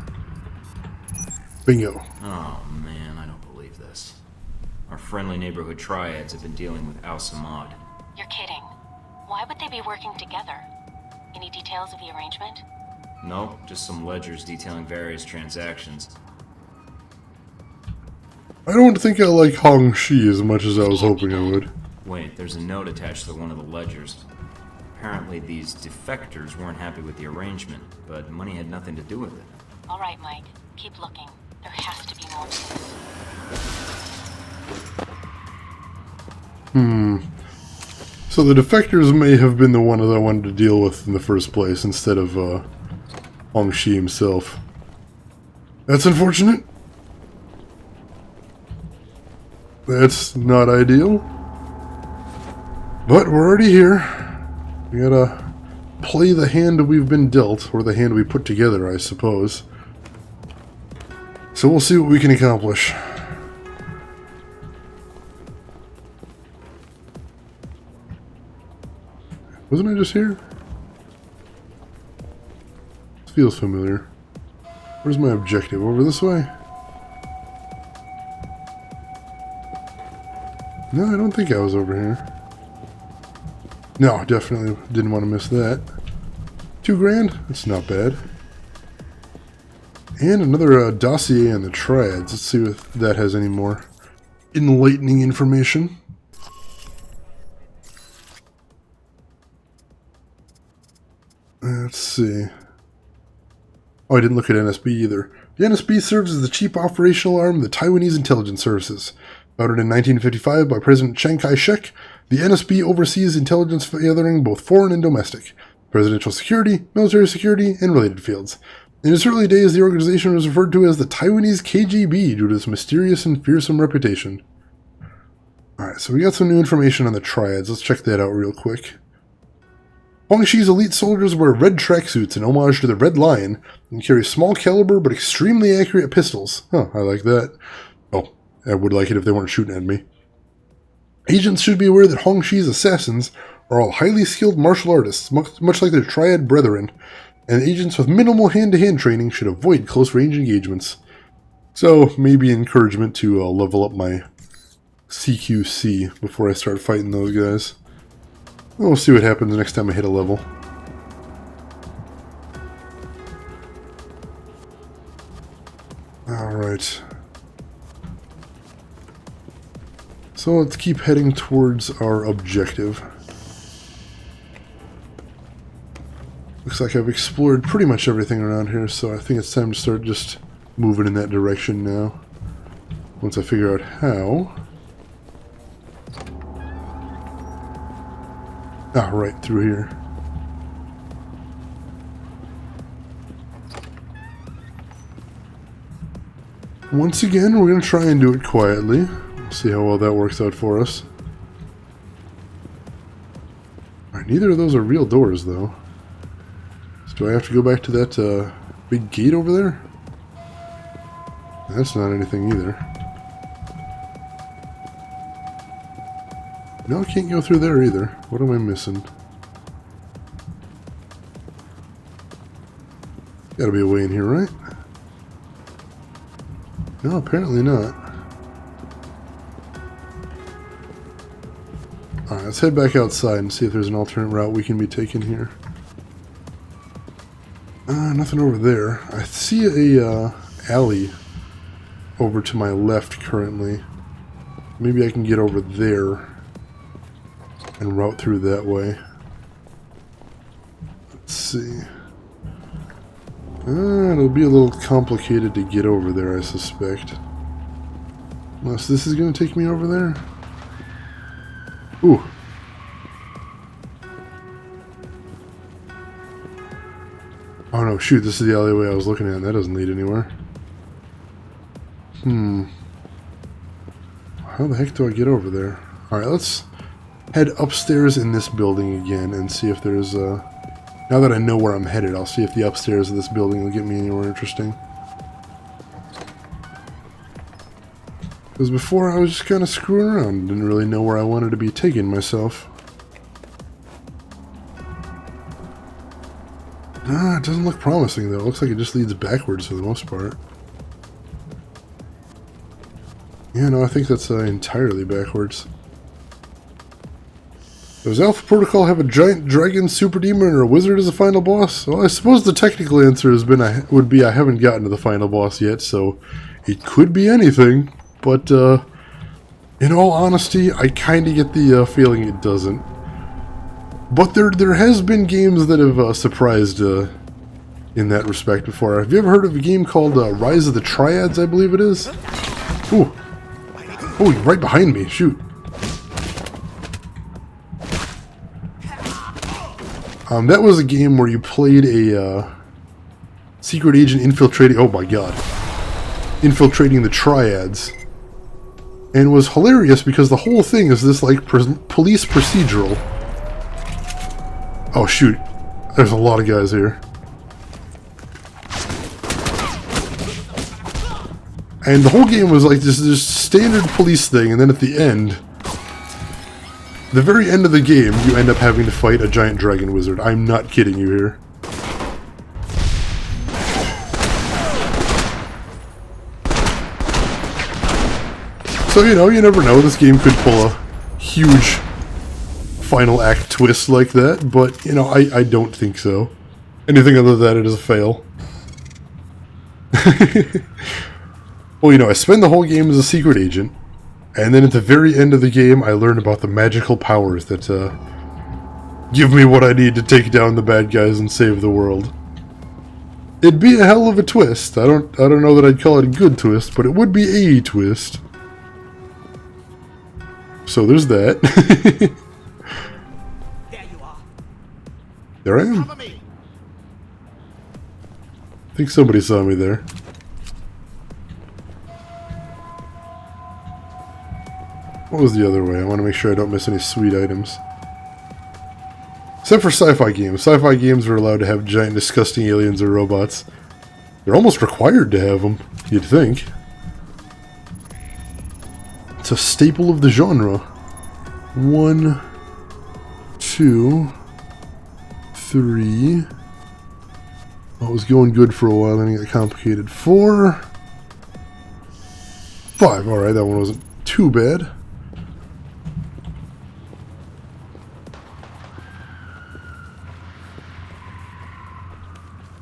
Bingo. Oh man, I don't believe this. Our friendly neighborhood Triads have been dealing with Al-Samad. You're kidding. Why would they be working together? Any details of the arrangement? Nope, just some ledgers detailing various transactions. I don't think I like Hong Shi as much as I was hoping I would. Wait, there's a note attached to one of the ledgers. Apparently these defectors weren't happy with the arrangement, but money had nothing to do with it. All right, Mike. Keep looking. There has to be more to this. So the defectors may have been the one that I wanted to deal with in the first place instead of Hong Shi himself. That's unfortunate. That's not ideal. But we're already here. We gotta play the hand we've been dealt, or the hand we put together, I suppose. So we'll see what we can accomplish. Wasn't I just here? This feels familiar. Where's my objective? Over this way? No, I don't think I was over here. No, definitely didn't want to miss that. $2,000? That's not bad. And another dossier on the Triads. Let's see if that has any more enlightening information. Let's see. Oh, I didn't look at NSB either. The NSB serves as the chief operational arm of the Taiwanese intelligence services. Founded in 1955 by President Chiang Kai-shek, the NSB oversees intelligence gathering both foreign and domestic, presidential security, military security, and related fields. In its early days, the organization was referred to as the Taiwanese KGB due to its mysterious and fearsome reputation. Alright, so we got some new information on the Triads. Let's check that out real quick. Hong Shi's elite soldiers wear red tracksuits in homage to the Red Lion and carry small caliber but extremely accurate pistols. Huh, I like that. Oh, I would like it if they weren't shooting at me. Agents should be aware that Hong Shi's assassins are all highly skilled martial artists, much like their Triad brethren, and agents with minimal hand-to-hand training should avoid close-range engagements. So, maybe encouragement to level up my CQC before I start fighting those guys. We'll see what happens next time I hit a level. Alright. So let's keep heading towards our objective. Looks like I've explored pretty much everything around here, so I think it's time to start just moving in that direction now. Once I figure out how. Ah, right through here. Once again, we're going to try and do it quietly. See how well that works out for us. Alright, neither of those are real doors, though. So do I have to go back to that big gate over there? That's not anything either. No, I can't go through there either. What am I missing? Gotta be a way in here, right? No, apparently not. Alright, let's head back outside and see if there's an alternate route we can be taking here. Nothing over there. I see a alley over to my left currently. Maybe I can get over there and route through that way. Let's see. It'll be a little complicated to get over there, I suspect. Unless this is going to take me over there. Ooh. Oh no, shoot, this is the alleyway I was looking at, and that doesn't lead anywhere. How the heck do I get over there? Alright, let's head upstairs in this building again and see if there's now that I know where I'm headed, I'll see if the upstairs of this building will get me anywhere interesting. Because before I was just kind of screwing around, didn't really know where I wanted to be taking myself. It doesn't look promising though. It looks like it just leads backwards for the most part. Yeah, no, I think that's entirely backwards. Does Alpha Protocol have a giant dragon, super demon, or a wizard as a final boss? Well, I suppose the technical answer would be I haven't gotten to the final boss yet, so it could be anything. But in all honesty, I kind of get the feeling it doesn't. But there has been games that have surprised in that respect before. Have you ever heard of a game called Rise of the Triads, I believe it is? Ooh. Oh, you're right behind me. Shoot. That was a game where you played a secret agent infiltrating... Oh my god. Infiltrating the Triads. And it was hilarious because the whole thing is this, like, police procedural. Oh shoot. There's a lot of guys here. And the whole game was like this standard police thing, and then at the end... The very end of the game, you end up having to fight a giant dragon wizard. I'm not kidding you here. So, you know, you never know. This game could pull a huge final act twist like that, but, you know, I don't think so. Anything other than that, it is a fail. Well, you know, I spend the whole game as a secret agent. And then at the very end of the game, I learn about the magical powers that give me what I need to take down the bad guys and save the world. It'd be a hell of a twist. I don't know that I'd call it a good twist, but it would be a twist. So there's that. There you are. There I am. I think somebody saw me there. What was the other way? I want to make sure I don't miss any sweet items. Except for sci-fi games. Sci-fi games are allowed to have giant, disgusting aliens or robots. They're almost required to have them, you'd think. It's a staple of the genre. 1, 2, 3. Well, it was going good for a while, then it got complicated. 4, 5. Alright, that one wasn't too bad.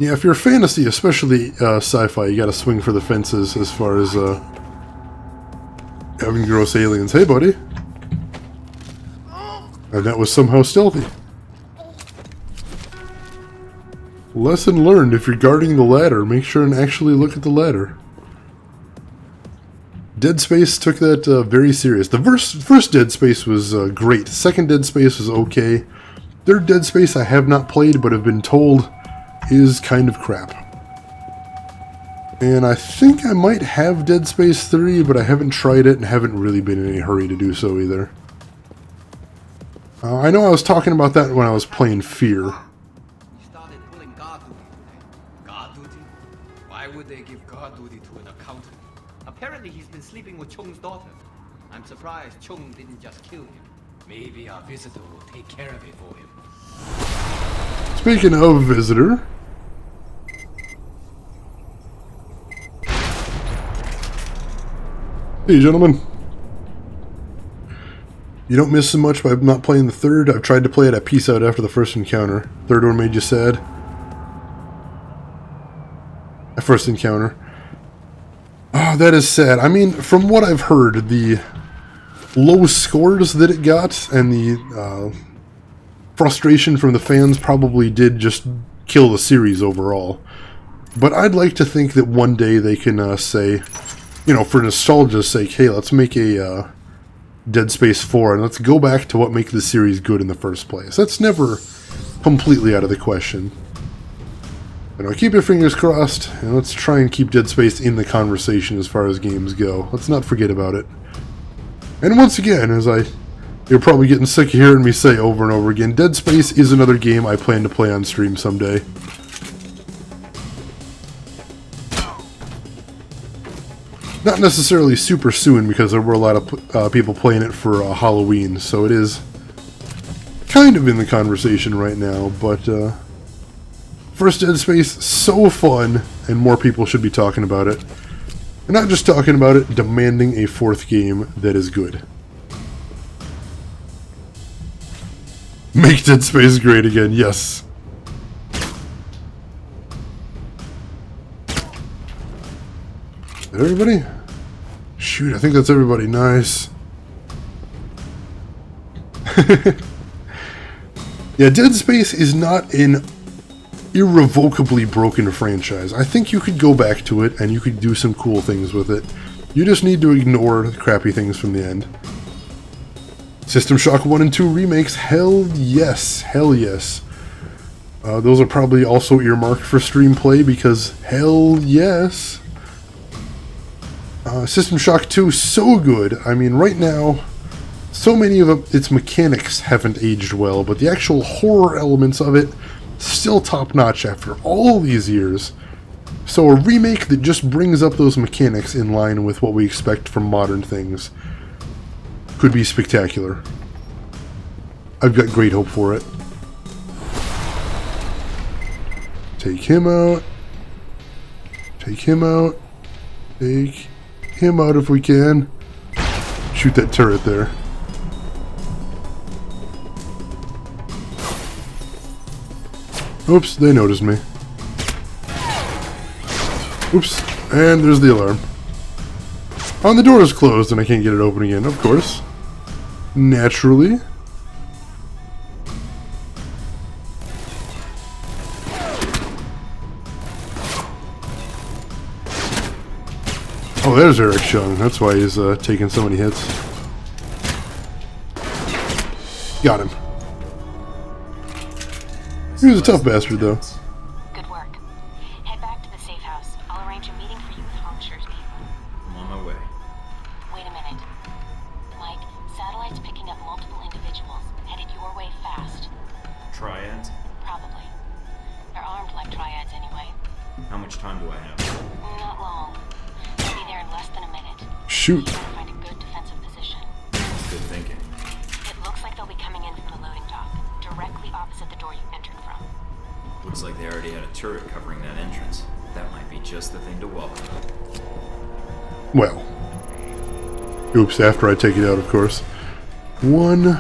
Yeah, if you're fantasy, especially sci-fi, you gotta swing for the fences as far as having gross aliens. Hey, buddy. And that was somehow stealthy. Lesson learned, if you're guarding the ladder, make sure and actually look at the ladder. Dead Space took that very serious. The first Dead Space was great. Second Dead Space was okay. Third Dead Space I have not played, but have been told is kind of crap. And I think I might have Dead Space 3, but I haven't tried it and haven't really been in any hurry to do so either. I know I was talking about that when I was playing Fear. He started pulling guard duty today. Guard duty? Why would they give guard duty to an accountant? Apparently he's been sleeping with Chung's daughter. I'm surprised Chung didn't just kill him. Maybe our visitor will take care of it for him. Speaking of visitor... Hey, gentlemen. You don't miss so much by not playing the third. I've tried to play it at peace out after the first encounter. Third one made you sad. At first encounter. Oh, that is sad. I mean, from what I've heard, the low scores that it got and the frustration from the fans probably did just kill the series overall. But I'd like to think that one day they can say, you know, for nostalgia's sake, hey, let's make a Dead Space 4 and let's go back to what makes the series good in the first place. That's never completely out of the question. You know, keep your fingers crossed, and let's try and keep Dead Space in the conversation as far as games go. Let's not forget about it. And once again, you're probably getting sick of hearing me say over and over again, Dead Space is another game I plan to play on stream someday. Not necessarily super soon, because there were a lot of people playing it for Halloween, so it is kind of in the conversation right now, but first Dead Space, so fun, and more people should be talking about it. And not just talking about it, demanding a fourth game that is good. Make Dead Space great again, yes. Is that everybody? Shoot, I think that's everybody. Nice. Yeah, Dead Space is not an irrevocably broken franchise. I think you could go back to it and you could do some cool things with it. You just need to ignore the crappy things from the end. System Shock 1 and 2 remakes, hell yes, hell yes. Those are probably also earmarked for stream play because hell yes. System Shock 2, so good. I mean, right now, so many of its mechanics haven't aged well, but the actual horror elements of it, still top-notch after all these years. So a remake that just brings up those mechanics in line with what we expect from modern things could be spectacular. I've got great hope for it. Take him out. Take him out. Take him out if we can. Shoot that turret there. Oops, they noticed me. Oops, and there's the alarm. Oh, and the door is closed and I can't get it open again, of course. Naturally. Oh, there's Eric Chung. That's why he's taking so many hits. Got him. He was a tough bastard, though. Good work. Head back to the safe house. I'll arrange a meeting for you with Hongshire's people. I'm on my way. Wait a minute. Mike, satellite's picking up multiple individuals, headed your way fast. Triads? Probably. They're armed like Triads anyway. How much time do I have? Not long. They'll be there in less than a minute. Shoot. You gotta find a good defensive position. Good thinking. It looks like they'll be coming in from the loading dock, directly opposite the door you entered from. Looks like they already had a turret covering that entrance. That might be just the thing to welcome. Well. Oops, after I take it out, of course. 1,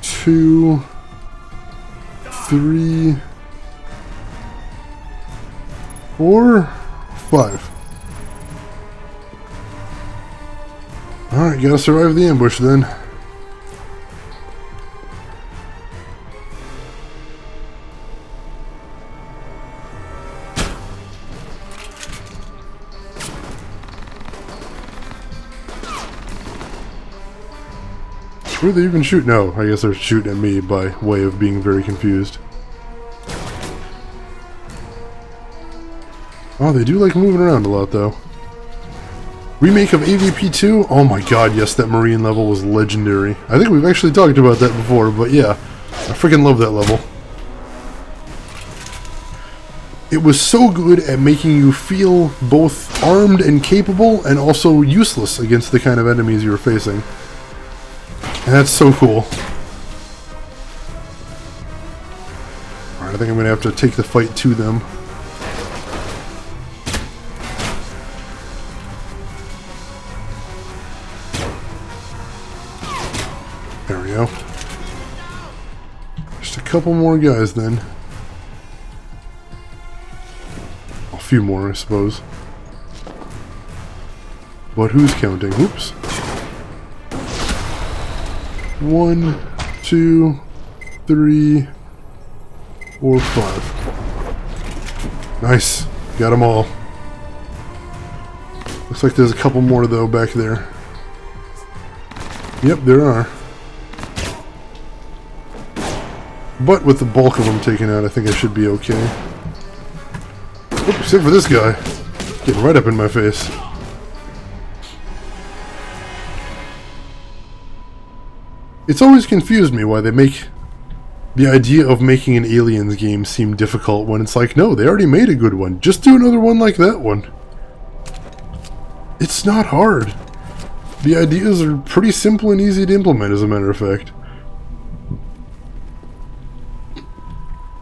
2, 3, 4, 5. Alright, gotta survive the ambush then. Who are they even shooting? No, I guess they're shooting at me by way of being very confused. Oh, they do like moving around a lot, though. Remake of AVP 2? Oh my god, yes, that Marine level was legendary. I think we've actually talked about that before, but yeah. I freaking love that level. It was so good at making you feel both armed and capable, and also useless against the kind of enemies you were facing. And that's so cool. Alright, I think I'm going to have to take the fight to them. There we go. Just a couple more guys then. A few more, I suppose. But who's counting? Oops. 1, 2, 3, 4, 5. Nice. Got them all. Looks like there's a couple more though back there. Yep, there are. But with the bulk of them taken out, I think I should be okay. Oops, except for this guy. Getting right up in my face. It's always confused me why they make the idea of making an Aliens game seem difficult when it's like, no, they already made a good one. Just do another one like that one. It's not hard. The ideas are pretty simple and easy to implement, as a matter of fact.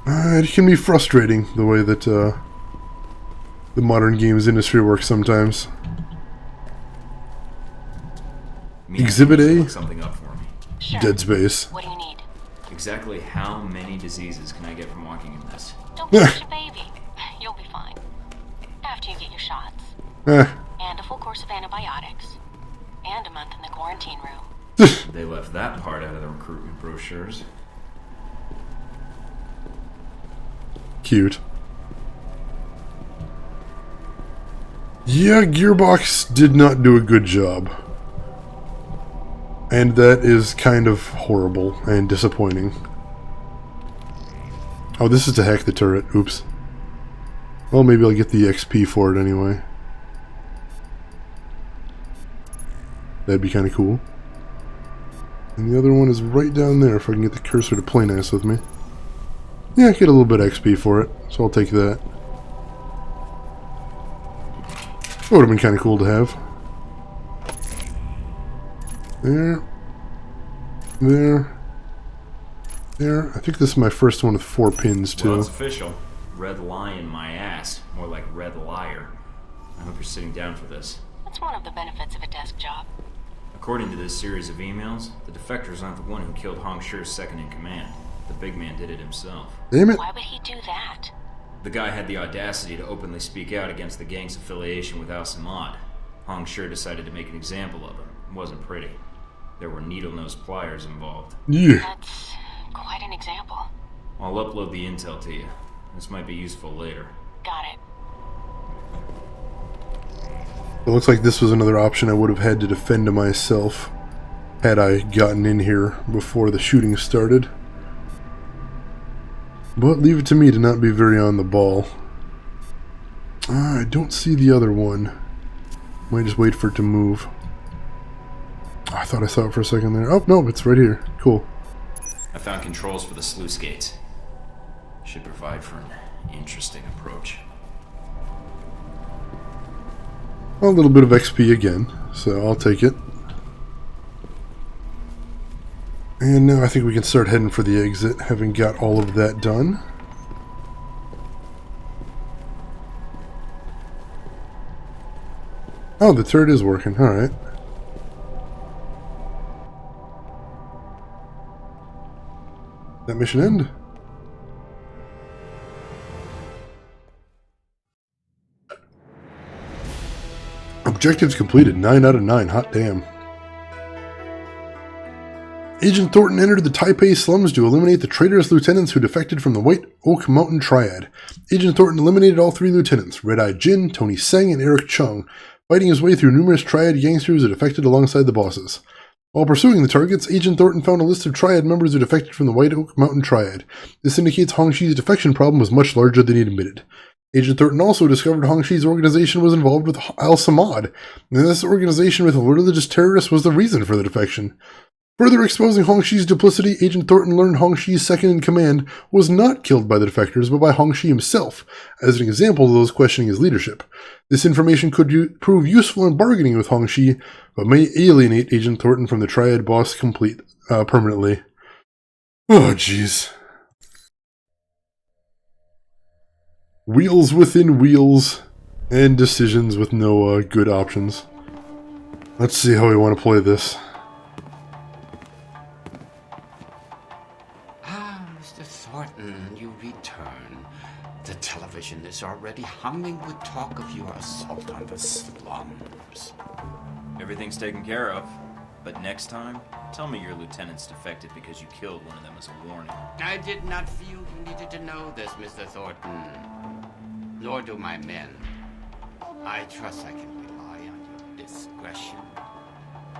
It can be frustrating the way that the modern games industry works sometimes. Exhibit A, look something up for me. Sure. Dead Space. What do you need? Exactly how many diseases can I get from walking in this? Don't be such a baby. You'll be fine. After you get your shots. And a full course of antibiotics. And a month in the quarantine room. They left that part out of the recruitment brochures. Cute. Yeah, Gearbox did not do a good job. And that is kind of horrible and disappointing. Oh, this is to hack the turret. Oops. Well, maybe I'll get the XP for it anyway. That'd be kind of cool. And the other one is right down there if I can get the cursor to play nice with me. Yeah, get a little bit of XP for it, so I'll take that. That would have been kind of cool to have. There. There. There. I think this is my first one with 4 pins, too. Well, it's official. Red lion my ass. More like red liar. I hope you're sitting down for this. That's one of the benefits of a desk job. According to this series of emails, the defectors aren't the one who killed Hong Shi's second in command. The big man did it himself. Damn it. Why would he do that? The guy had the audacity to openly speak out against the gang's affiliation with Al-Samad. Hong Shi decided to make an example of him. It wasn't pretty. There were needle-nosed pliers involved. Yeah. That's quite an example. I'll upload the intel to you. This might be useful later. Got it. It looks like this was another option I would have had to defend myself had I gotten in here before the shooting started. But leave it to me to not be very on the ball. I don't see the other one. Might just wait for it to move. I thought I saw it for a second there. Oh, no, it's right here. Cool. I found controls for the sluice gates. Should provide for an interesting approach. A little bit of XP again, so I'll take it. And now I think we can start heading for the exit, having got all of that done. Oh, the turret is working. Alright. That mission end? Objectives completed. 9 out of 9. Hot damn. Agent Thornton entered the Taipei slums to eliminate the traitorous lieutenants who defected from the White Oak Mountain Triad. Agent Thornton eliminated all 3 lieutenants, Red-Eye Jin, Tony Seng, and Eric Chung, fighting his way through numerous Triad gangsters that defected alongside the bosses. While pursuing the targets, Agent Thornton found a list of Triad members who defected from the White Oak Mountain Triad. This indicates Hongshi's defection problem was much larger than he'd admitted. Agent Thornton also discovered Hongshi's organization was involved with Al-Samad, and this organization with religious terrorists was the reason for the defection. Further exposing Hongshi's duplicity, Agent Thornton learned Hongshi's second-in-command was not killed by the defectors, but by Hongshi himself, as an example of those questioning his leadership. This information could prove useful in bargaining with Hongshi, but may alienate Agent Thornton from the Triad boss permanently. Oh, jeez. Wheels within wheels, and decisions with no good options. Let's see how we want to play this. Ah, Mr. Thornton, you return. The television is already humming with talk of your assault on the slums. Everything's taken care of. But next time, tell me your lieutenant's defected because you killed one of them as a warning. I did not feel you needed to know this, Mr. Thornton. Nor do my men. I trust I can rely on your discretion.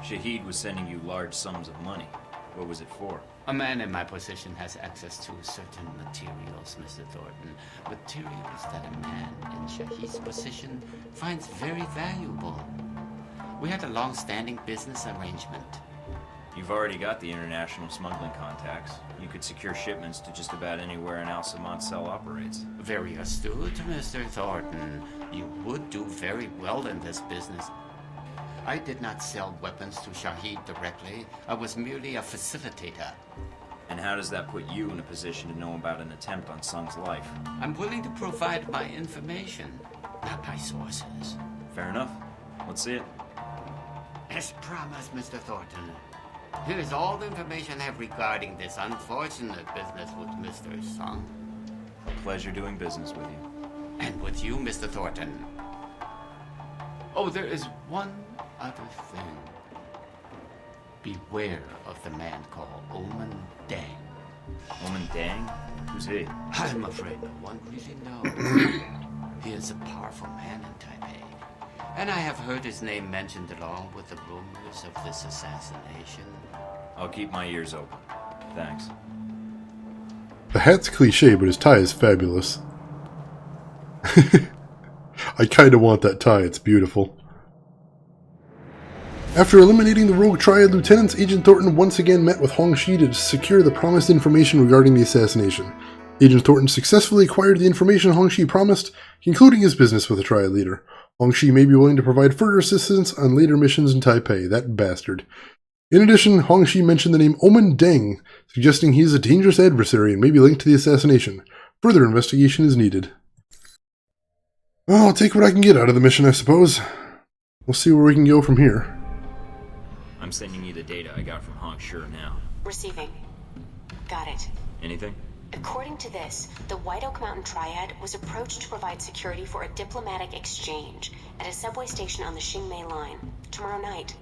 Shahid was sending you large sums of money. What was it for? A man in my position has access to certain materials, Mr. Thornton. Materials that a man in Shahid's position finds very valuable. We had a long-standing business arrangement. You've already got the international smuggling contacts. You could secure shipments to just about anywhere an Al-Samad cell operates. Very astute, Mr. Thornton. You would do very well in this business. I did not sell weapons to Shahid directly. I was merely a facilitator. And how does that put you in a position to know about an attempt on Sung's life? I'm willing to provide my information, not my sources. Fair enough. Let's see it. As promised, Mr. Thornton. Here is all the information I have regarding this unfortunate business with Mr. Sung. A pleasure doing business with you. And with you, Mr. Thornton. Oh, there is one other thing. Beware of the man called Oman Dang. Oman Dang? Who's he? I'm afraid no one really knows. He is a powerful man in Taipei. And I have heard his name mentioned along with the rumors of this assassination. I'll keep my ears open. Thanks. The hat's cliche, but his tie is fabulous. I kinda want that tie, it's beautiful. After eliminating the rogue Triad lieutenants, Agent Thornton once again met with Hongshi to secure the promised information regarding the assassination. Agent Thornton successfully acquired the information Hongshi promised, concluding his business with the Triad leader. Hongshi may be willing to provide further assistance on later missions in Taipei, that bastard. In addition, Hongshi mentioned the name Oman Deng, suggesting he is a dangerous adversary and may be linked to the assassination. Further investigation is needed. Well, I'll take what I can get out of the mission, I suppose. We'll see where we can go from here. I'm sending you the data I got from Hongsher now. Receiving. Got it. Anything? According to this, the White Oak Mountain Triad was approached to provide security for a diplomatic exchange at a subway station on the Xingmei line tomorrow night.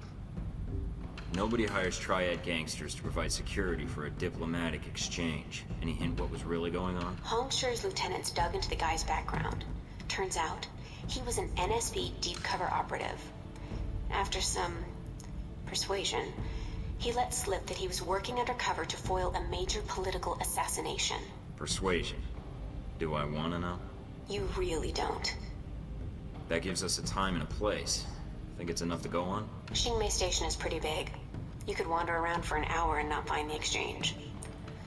Nobody hires Triad gangsters to provide security for a diplomatic exchange. Any hint what was really going on? Hongsher's lieutenants dug into the guy's background. Turns out, he was an NSB deep cover operative. After some persuasion, he let slip that he was working undercover to foil a major political assassination. Persuasion. Do I want to know? You really don't. That gives us a time and a place. Think it's enough to go on? Xingmei Station is pretty big. You could wander around for an hour and not find the exchange.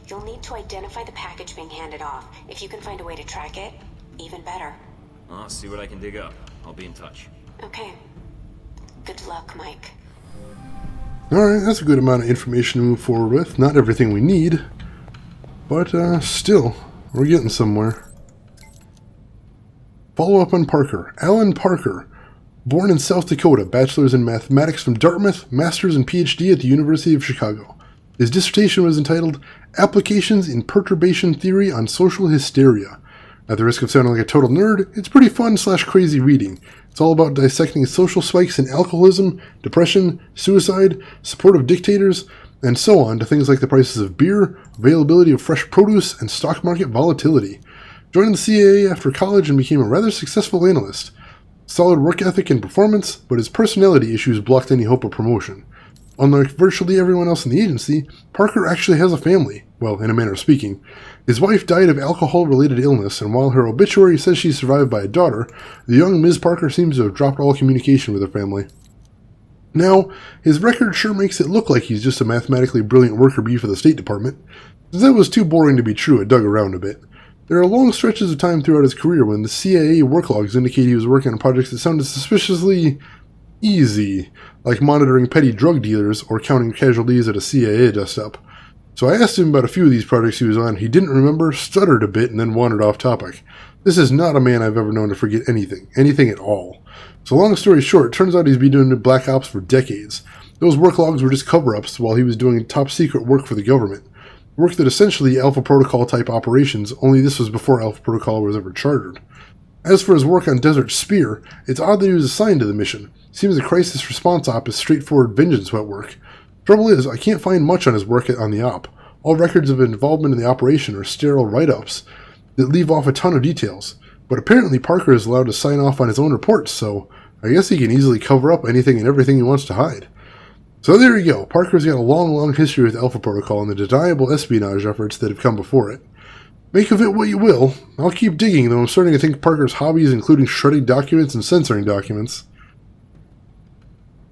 You'll need to identify the package being handed off. If you can find a way to track it, even better. I'll see what I can dig up. I'll be in touch. Okay. Good luck, Mike. Alright, that's a good amount of information to move forward with. Not everything we need, but still, we're getting somewhere. Follow up on Parker. Alan Parker. Born in South Dakota, bachelor's in mathematics from Dartmouth, master's and PhD at the University of Chicago. His dissertation was entitled Applications in Perturbation Theory on Social Hysteria. At the risk of sounding like a total nerd, it's pretty fun/crazy reading. It's all about dissecting social spikes in alcoholism, depression, suicide, support of dictators, and so on to things like the prices of beer, availability of fresh produce, and stock market volatility. Joined the CIA after college and became a rather successful analyst. Solid work ethic and performance, but his personality issues blocked any hope of promotion. Unlike virtually everyone else in the agency, Parker actually has a family. Well, in a manner of speaking. His wife died of alcohol-related illness, and while her obituary says she's survived by a daughter, the young Ms. Parker seems to have dropped all communication with her family. Now, his record sure makes it look like he's just a mathematically brilliant worker bee for the State Department. Since that was too boring to be true, I dug around a bit. There are long stretches of time throughout his career when the CIA work logs indicate he was working on projects that sounded suspiciously easy, like monitoring petty drug dealers or counting casualties at a CIA dust-up. So I asked him about a few of these projects he was on. He didn't remember, stuttered a bit, and then wandered off topic. This is not a man I've ever known to forget anything at all. So long story short, it turns out he's been doing Black Ops for decades. Those work logs were just cover-ups while he was doing top-secret work for the government. Work that essentially Alpha Protocol-type operations, only this was before Alpha Protocol was ever chartered. As for his work on Desert Spear, it's odd that he was assigned to the mission. Seems the crisis response op is straightforward vengeance wet work. Trouble is, I can't find much on his work on the op. All records of involvement in the operation are sterile write-ups that leave off a ton of details. But apparently Parker is allowed to sign off on his own reports, so I guess he can easily cover up anything and everything he wants to hide. So there you go. Parker's got a long history with Alpha Protocol and the deniable espionage efforts that have come before it. Make of it what you will. I'll keep digging, though I'm starting to think Parker's hobbies including shredding documents and censoring documents.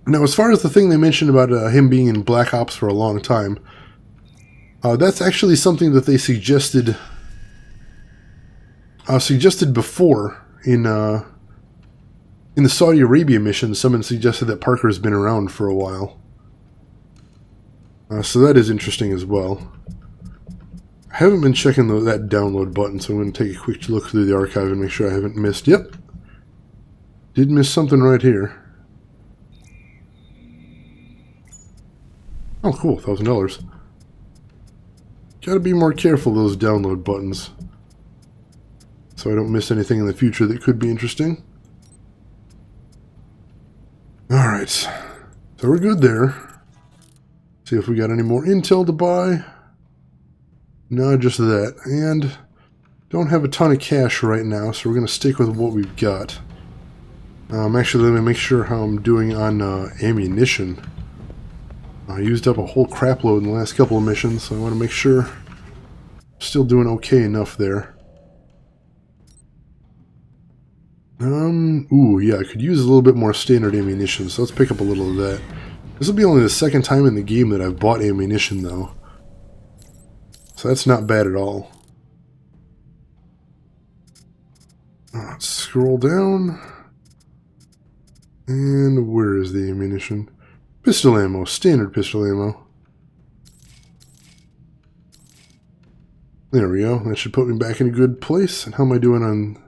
Now, as far as the thing they mentioned about him being in Black Ops for a long time, that's actually something that they suggested before in the Saudi Arabia mission. Someone suggested that Parker has been around for a while. So that is interesting as well. I haven't been checking that download button, so I'm going to take a quick look through the archive and make sure I haven't missed. Yep. Did miss something right here. Oh, cool. $1,000. Gotta be more careful of those download buttons, so I don't miss anything in the future that could be interesting. Alright. So we're good there. See if we got any more intel to buy. No, just that. And don't have a ton of cash right now, so we're going to stick with what we've got. Actually, let me make sure how I'm doing on ammunition. I used up a whole crap load in the last couple of missions, so I want to make sure I'm still doing okay enough there. Ooh, yeah, I could use a little bit more standard ammunition, so let's pick up a little of that. This will be only the second time in the game that I've bought ammunition, though. So that's not bad at all. Let's scroll down. And where is the ammunition? Pistol ammo, standard pistol ammo. There we go. That should put me back in a good place. And how am I doing on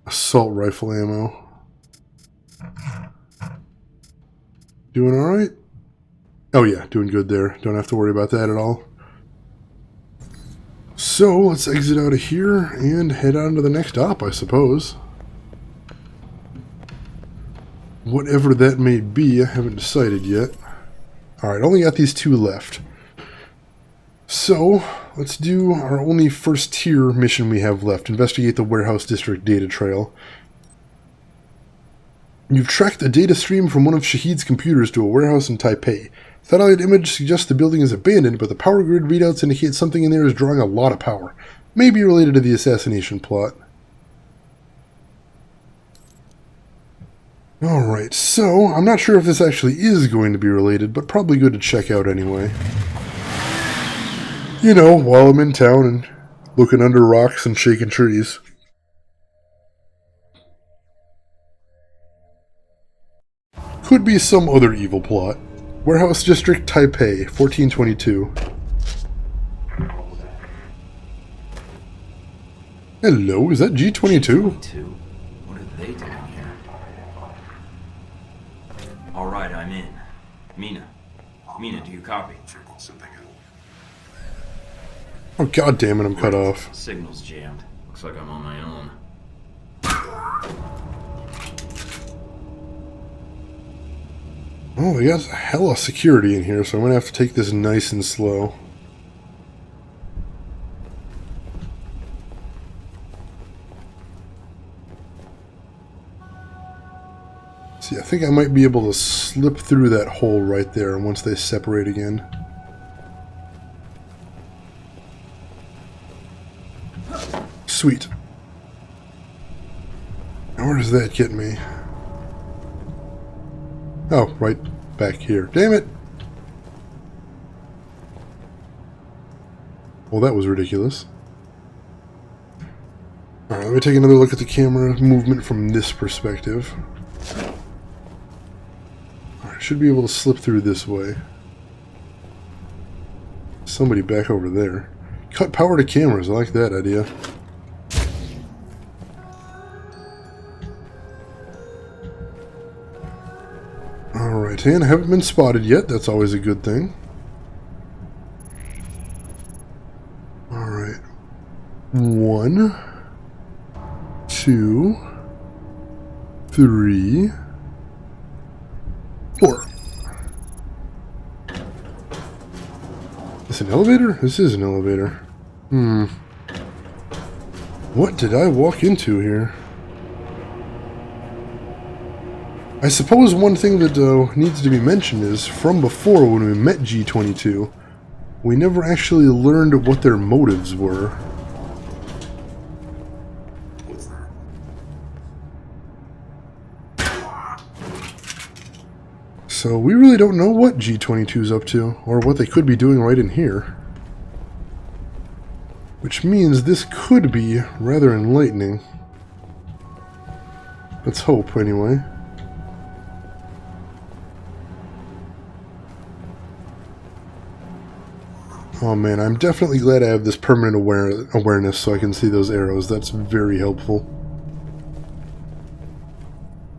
assault rifle ammo? Doing alright? Oh yeah, doing good there. Don't have to worry about that at all. So, let's exit out of here and head on to the next op, I suppose. Whatever that may be, I haven't decided yet. Alright, only got these two left. So, let's do our only first tier mission we have left. Investigate the Warehouse District data trail. You've tracked a data stream from one of Shahid's computers to a warehouse in Taipei. Satellite image suggests the building is abandoned, but the power grid readouts indicate something in there is drawing a lot of power. Maybe related to the assassination plot. Alright, so I'm not sure if this actually is going to be related, but probably good to check out anyway. You know, while I'm in town and looking under rocks and shaking trees. Could be some other evil plot. Warehouse District, Taipei, 1422. Hello, is that G22? What are they doing here? Alright, I'm in. Mina, do you copy? Oh, god damn it, I'm cut off. Signal's jammed. Looks like I'm on my own. Oh, they got hella security in here, so I'm going to have to take this nice and slow. See, I think I might be able to slip through that hole right there once they separate again. Sweet. Now where does that get me? Oh, right back here. Damn it! Well, that was ridiculous. Alright, let me take another look at the camera movement from this perspective. Alright, should be able to slip through this way. Somebody back over there. Cut power to cameras, I like that idea. Alright, and I haven't been spotted yet, that's always a good thing. Alright. 1, 2, 3, 4. Is this an elevator? This is an elevator. What did I walk into here? I suppose one thing that needs to be mentioned is, from before when we met G22, we never actually learned what their motives were. So we really don't know what G22's up to, or what they could be doing right in here. Which means this could be rather enlightening. Let's hope, anyway. Oh man, I'm definitely glad I have this permanent awareness so I can see those arrows. That's very helpful.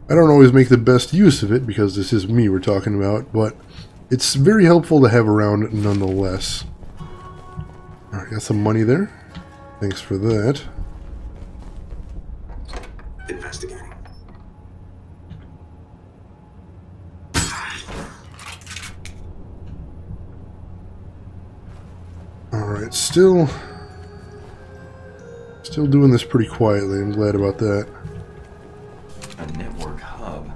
I don't always make the best use of it because this is me we're talking about, but it's very helpful to have around nonetheless. Alright, got some money there. Thanks for that. Investigating. Alright, still doing this pretty quietly. I'm glad about that. A network hub.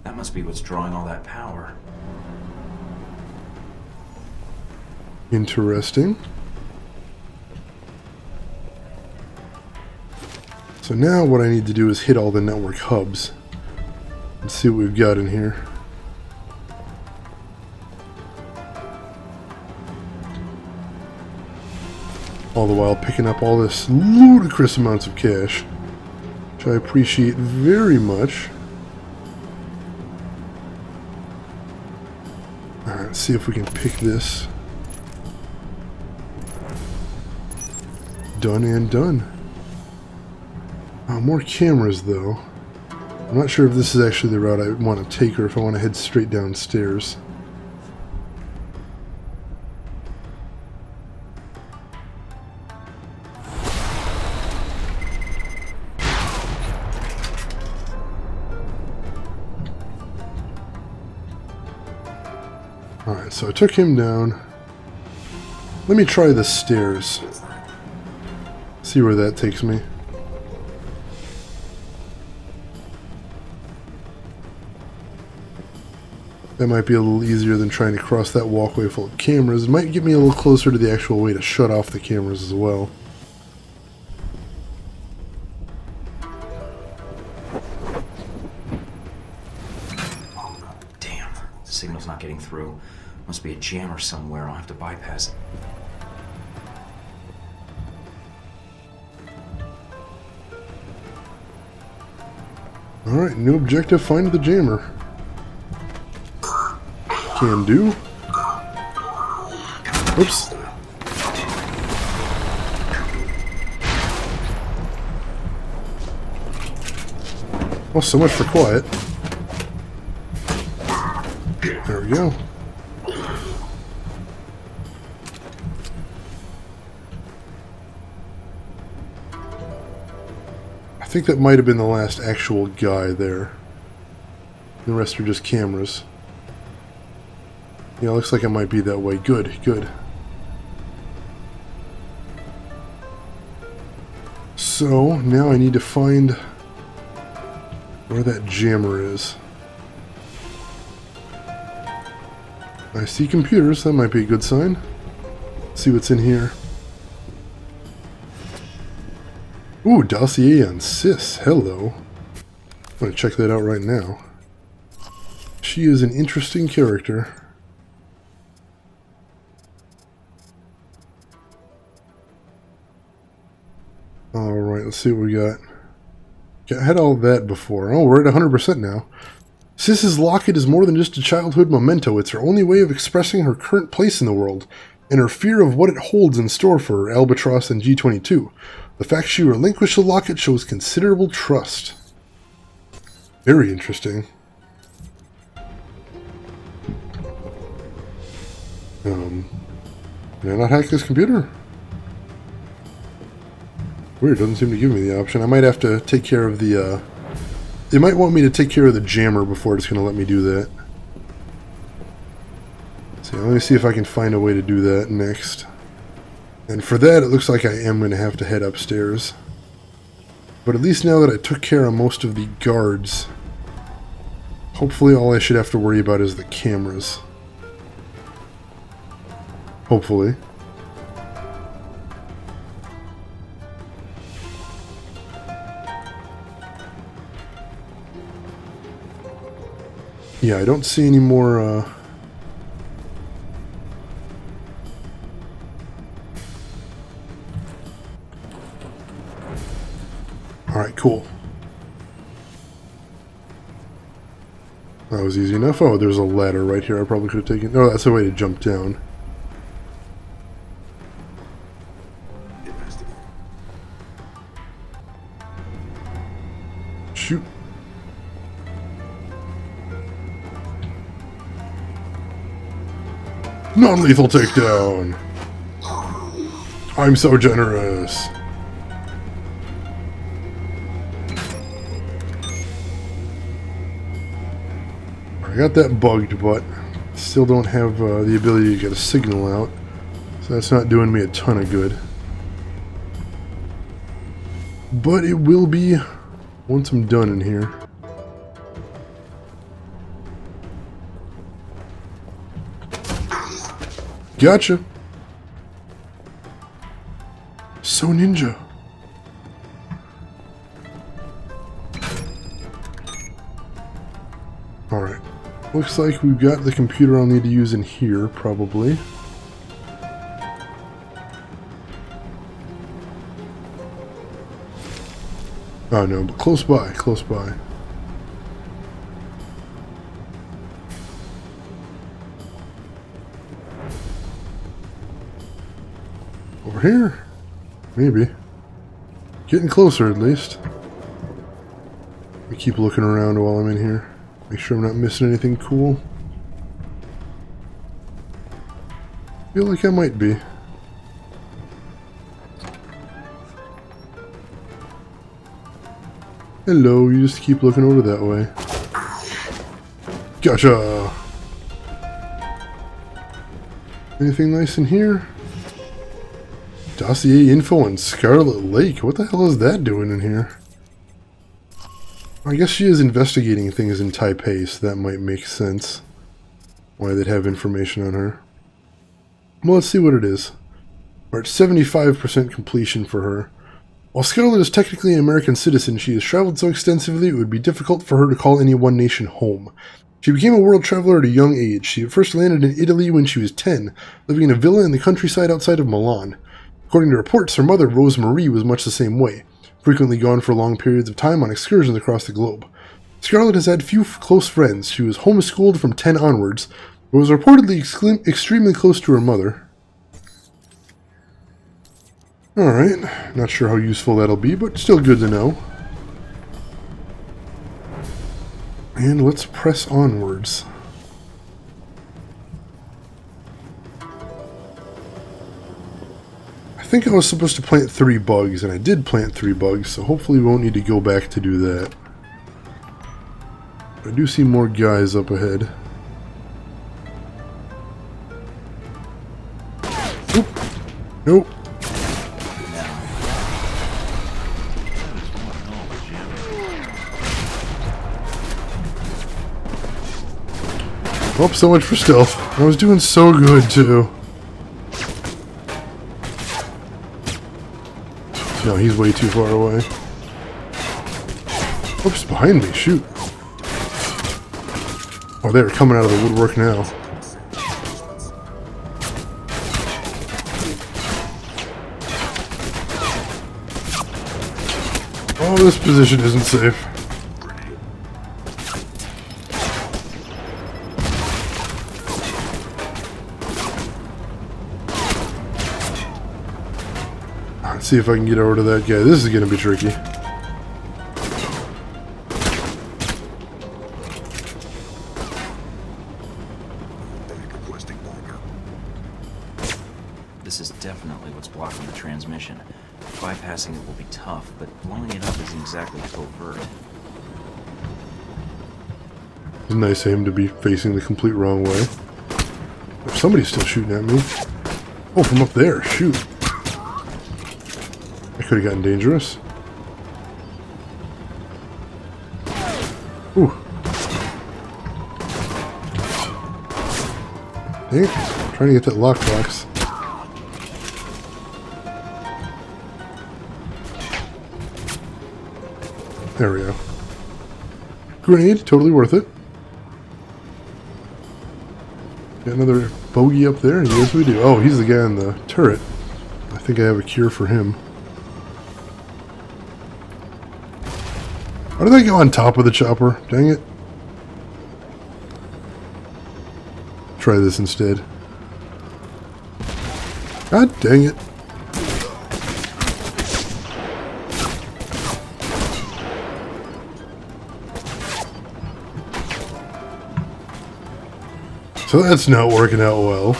That must be what's drawing all that power. Interesting. So now what I need to do is hit all the network hubs. Let's see what we've got in here. All the while picking up all this ludicrous amounts of cash, which I appreciate very much. Alright, let's see if we can pick this. Done and done. More cameras though. I'm not sure if this is actually the route I want to take or if I want to head straight downstairs. Alright, so I took him down. Let me try the stairs. See where that takes me. That might be a little easier than trying to cross that walkway full of cameras. It might get me a little closer to the actual way to shut off the cameras as well. Damn, the signal's not getting through. Must be a jammer somewhere. I'll have to bypass it. Alright, new objective, find the jammer. Can do. Oops. Well, so much for quiet. There we go. I think that might have been the last actual guy there. The rest are just cameras. Yeah, looks like it might be that way. Good, good. So, now I need to find where that jammer is. I see computers, that might be a good sign. Let's see what's in here. Ooh, dossier on Sis. Hello. I'm gonna check that out right now. She is an interesting character. Alright, let's see what we got. I had all that before. Oh, we're at 100% now. Sis's locket is more than just a childhood memento. It's her only way of expressing her current place in the world, and her fear of what it holds in store for her, Albatross and G22. The fact she relinquished the locket shows considerable trust. Very interesting. Can I not hack this computer? Weird, doesn't seem to give me the option. I might have to take care of the, they might want me to take care of the jammer before it's going to let me do that. So let me see if I can find a way to do that next. And for that, it looks like I am going to have to head upstairs. But at least now that I took care of most of the guards, hopefully all I should have to worry about is the cameras. Hopefully. Yeah, I don't see any more, Alright, cool. That was easy enough. Oh, there's a ladder right here I probably could have taken. Oh, that's a way to jump down. Shoot. Non-lethal takedown! I'm so generous! I got that bugged, but still don't have the ability to get a signal out, so that's not doing me a ton of good. But it will be once I'm done in here. Gotcha! So ninja. Alright. Looks like we've got the computer I'll need to use in here, probably. Oh no, but close by, close by. Over here? Maybe. Getting closer at least. Let me keep looking around while I'm in here. Make sure I'm not missing anything cool. Feel like I might be. Hello, you just keep looking over that way. Gotcha! Anything nice in here? Dossier info on Scarlet Lake. What the hell is that doing in here? I guess she is investigating things in Taipei, so that might make sense. Why they'd have information on her. Well, let's see what it is. We're at 75% completion for her. While Scarlet is technically an American citizen, she has traveled so extensively it would be difficult for her to call any one nation home. She became a world traveler at a young age. She first landed in Italy when she was 10, living in a villa in the countryside outside of Milan. According to reports, her mother, Rose Marie, was much the same way, frequently gone for long periods of time on excursions across the globe. Scarlet has had few close friends. She was homeschooled from 10 onwards, but was reportedly extremely close to her mother. Alright, not sure how useful that'll be, but still good to know. And let's press onwards. I think I was supposed to plant 3 bugs, and I did plant 3 bugs, so hopefully we won't need to go back to do that. I do see more guys up ahead. Oop. Nope. Oh, so much for stealth. I was doing so good, too. No, he's way too far away. Oops, behind me, shoot. Oh, they're coming out of the woodwork now. Oh, this position isn't safe. Let's see if I can get over to that guy. This is going to be tricky. This is definitely what's blocking the transmission. Bypassing it will be tough, but blowing it up isn't exactly covert. It's nice of him to be facing the complete wrong way. Somebody's still shooting at me. Oh, from up there. Shoot. That could have gotten dangerous. Ooh. Dang it. I'm trying to get that lockbox. There we go. Grenade, totally worth it. Got another bogey up there. Yes, we do. Oh, he's the guy on the turret. I think I have a cure for him. Why did I go on top of the chopper? Dang it. Try this instead. God dang it. So that's not working out well.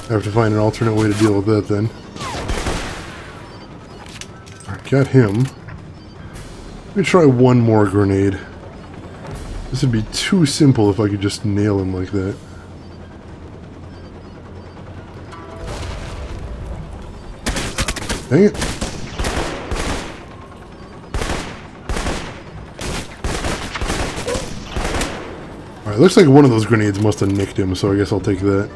I have to find an alternate way to deal with that then. Alright, got him. Let me try one more grenade. This would be too simple if I could just nail him like that. Dang it. Alright, looks like one of those grenades must have nicked him, so I guess I'll take that.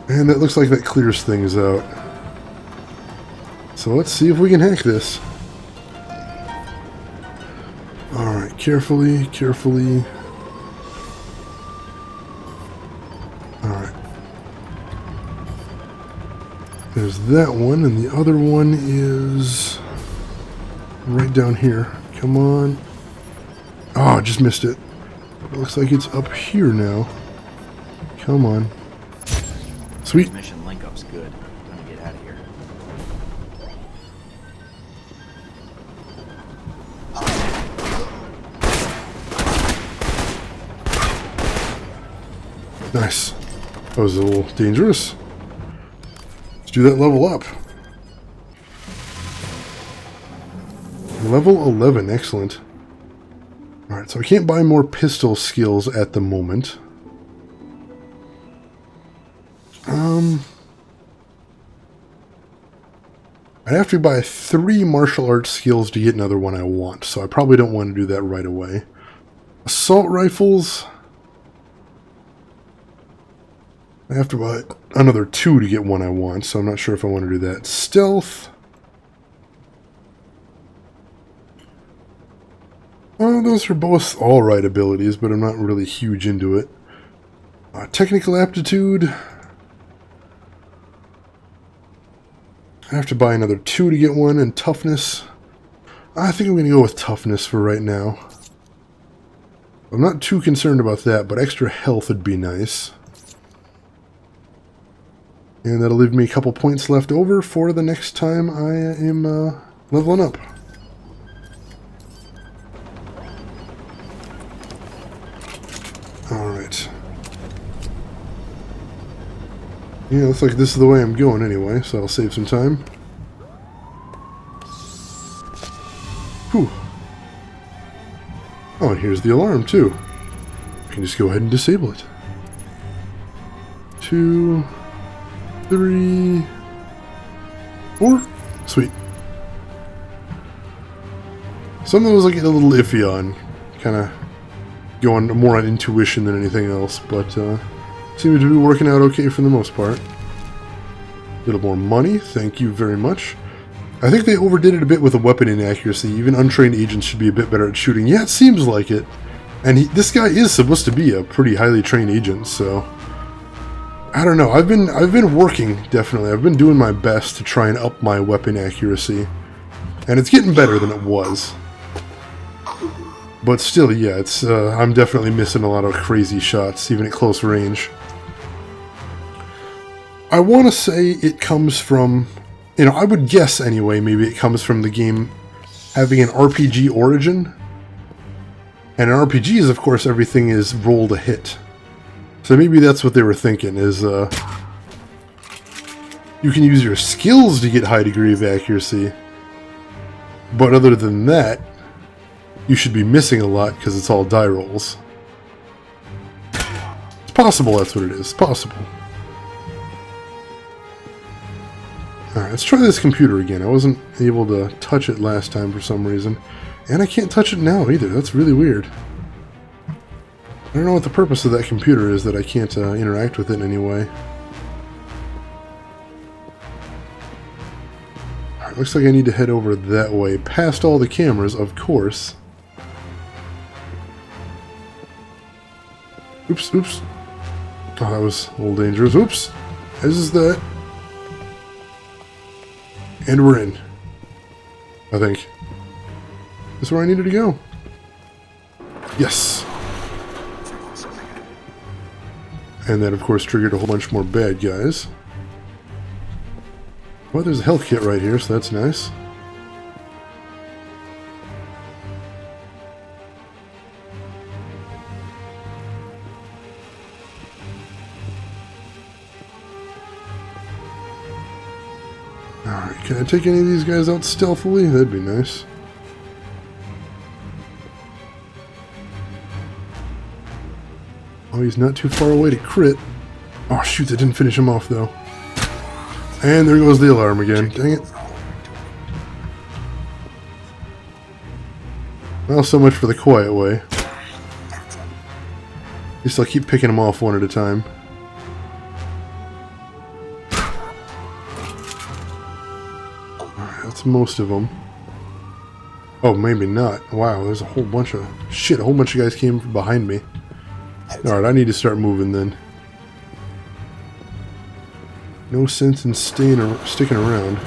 And that looks like that clears things out. So let's see if we can hack this. Alright, carefully, carefully. Alright. There's that one, and the other one is right down here. Come on. Oh, I just missed it. It looks like it's up here now. Come on. Sweet. Mission link up's good. I'm gonna get out of here. Nice. That was a little dangerous. Let's do that level up. Level 11, excellent. Alright, so I can't buy more pistol skills at the moment. I'd have to buy 3 martial arts skills to get another one I want, so I probably don't want to do that right away. Assault rifles. I have to buy another 2 to get one I want, so I'm not sure if I want to do that. Stealth. Oh, those are both alright abilities, but I'm not really huge into it. Technical aptitude. I have to buy another 2 to get one, and toughness. I think I'm going to go with toughness for right now. I'm not too concerned about that, but extra health would be nice. And that'll leave me a couple points left over for the next time I am leveling up. Alright. Yeah, looks like this is the way I'm going anyway, so I'll save some time. Whew. Oh, and here's the alarm, too. I can just go ahead and disable it. 2, 3, 4. Sweet. Some of those I get a little iffy on. Kind of going more on intuition than anything else, but seem to be working out okay for the most part. A little more money, thank you very much. I think they overdid it a bit with the weapon inaccuracy. Even untrained agents should be a bit better at shooting. Yeah, it seems like it. And this guy is supposed to be a pretty highly trained agent, so I don't know. I've been working, definitely. I've been doing my best to try and up my weapon accuracy, and it's getting better than it was. But still, yeah, it's I'm definitely missing a lot of crazy shots, even at close range. I want to say it comes from, I would guess anyway, maybe it comes from the game having an RPG origin. And in RPGs, of course, everything is roll to hit. So maybe that's what they were thinking, is you can use your skills to get high degree of accuracy. But other than that, you should be missing a lot because it's all die rolls. It's possible that's what it is. It's possible. Alright, let's try this computer again. I wasn't able to touch it last time for some reason. And I can't touch it now either. That's really weird. I don't know what the purpose of that computer is that I can't interact with it in any way. Alright, looks like I need to head over that way. Past all the cameras, of course. Oops, oops. Oh, that was a little dangerous. Oops. As is that. And we're in. I think. This is where I needed to go. Yes. And that, of course, triggered a whole bunch more bad guys. Well, there's a health kit right here, so that's nice. Alright, can I take any of these guys out stealthily? That'd be nice. Oh, he's not too far away to crit. Oh, shoot, that didn't finish him off, though. And there goes the alarm again. Dang it. Well, so much for the quiet way. At least I'll keep picking them off one at a time. Alright, that's most of them. Oh, maybe not. Wow, there's a whole bunch of... Shit, a whole bunch of guys came from behind me. Alright, I need to start moving then. No sense in sticking around.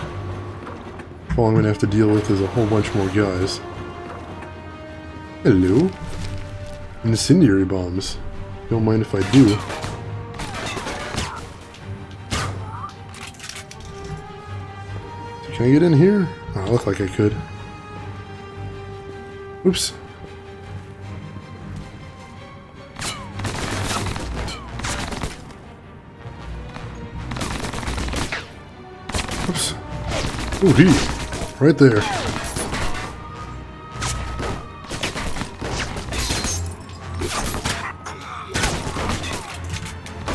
All I'm going to have to deal with is a whole bunch more guys. Hello. Incendiary bombs. Don't mind if I do. Can I get in here? Oh, I look like I could. Oops. Oops. Ooh, he. Right there.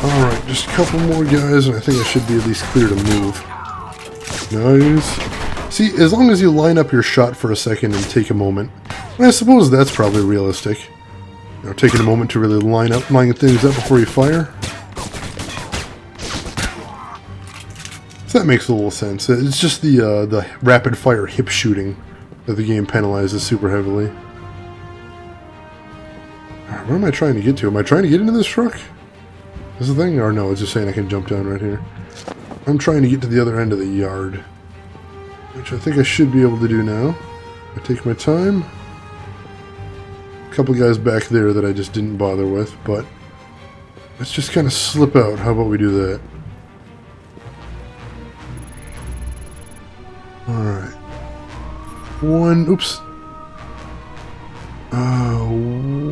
Alright, just a couple more guys, and I think I should be at least clear to move. Nice. See, as long as you line up your shot for a second and take a moment, I suppose that's probably realistic. You know, taking a moment to really line things up before you fire. So that makes a little sense. It's just the rapid fire hip shooting that the game penalizes super heavily. Alright, where am I trying to get to? Am I trying to get into this truck? Is the thing? Or no, it's just saying I can jump down right here. I'm trying to get to the other end of the yard, which I think I should be able to do now. I take my time. A couple guys back there that I just didn't bother with, but let's just kind of slip out. How about we do that? Alright. One, oops.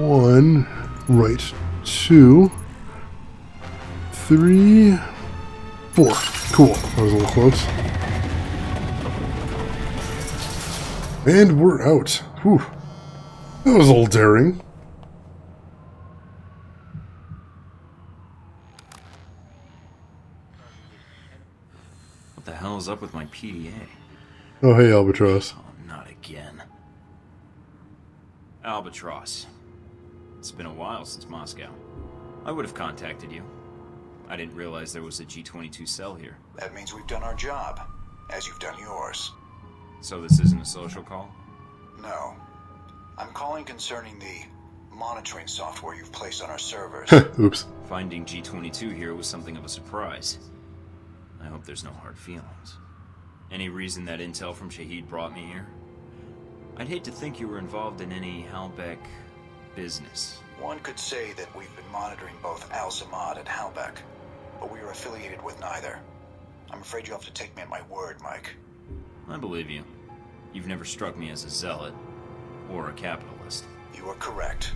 One, right, 2, 3, 4. Cool. That was a little close. And we're out. Whew. That was a little daring. What the hell is up with my PDA? Oh, hey, Albatross. Oh, not again. Albatross. It's been a while since Moscow. I would have contacted you. I didn't realize there was a G22 cell here. That means we've done our job, as you've done yours. So this isn't a social call? No. I'm calling concerning the monitoring software you've placed on our servers. Oops. Finding G22 here was something of a surprise. I hope there's no hard feelings. Any reason that intel from Shahid brought me here? I'd hate to think you were involved in any Halbeck business. One could say that we've been monitoring both Al-Samad and Halbeck, but we are affiliated with neither. I'm afraid you have to take me at my word, Mike. I believe you. You've never struck me as a zealot or a capitalist. You are correct.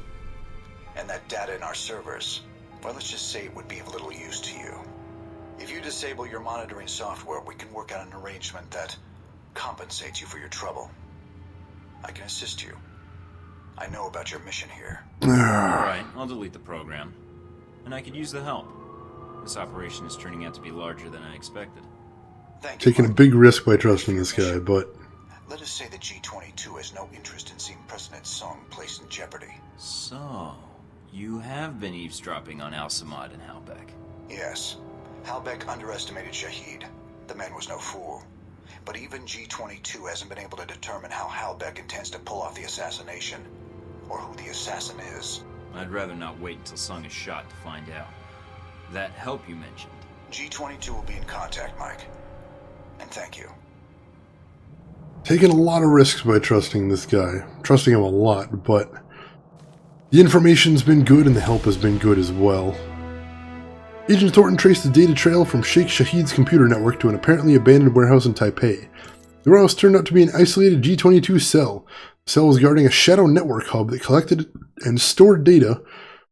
And that data in our servers, well, let's just say it would be of little use to you. If you disable your monitoring software, we can work out an arrangement that compensates you for your trouble. I can assist you. I know about your mission here. Alright, I'll delete the program. And I could use the help. This operation is turning out to be larger than I expected. Thank you, Taking a Mike. big risk by trusting this guy, but... Let us say that G22 has no interest in seeing President Sung placed in jeopardy. So, you have been eavesdropping on Al-Samad and Halbeck. Yes. Halbeck underestimated Shahid. The man was no fool. But even G22 hasn't been able to determine how Halbeck intends to pull off the assassination, or who the assassin is. I'd rather not wait until Sung is shot to find out. That help you mentioned. G22 will be in contact, Mike. And thank you. Taking a lot of risks by trusting this guy. Trusting him a lot, but... the information's been good and the help has been good as well. Agent Thornton traced the data trail from Sheikh Shahid's computer network to an apparently abandoned warehouse in Taipei. The warehouse turned out to be an isolated G22 cell. The cell was guarding a shadow network hub that collected and stored data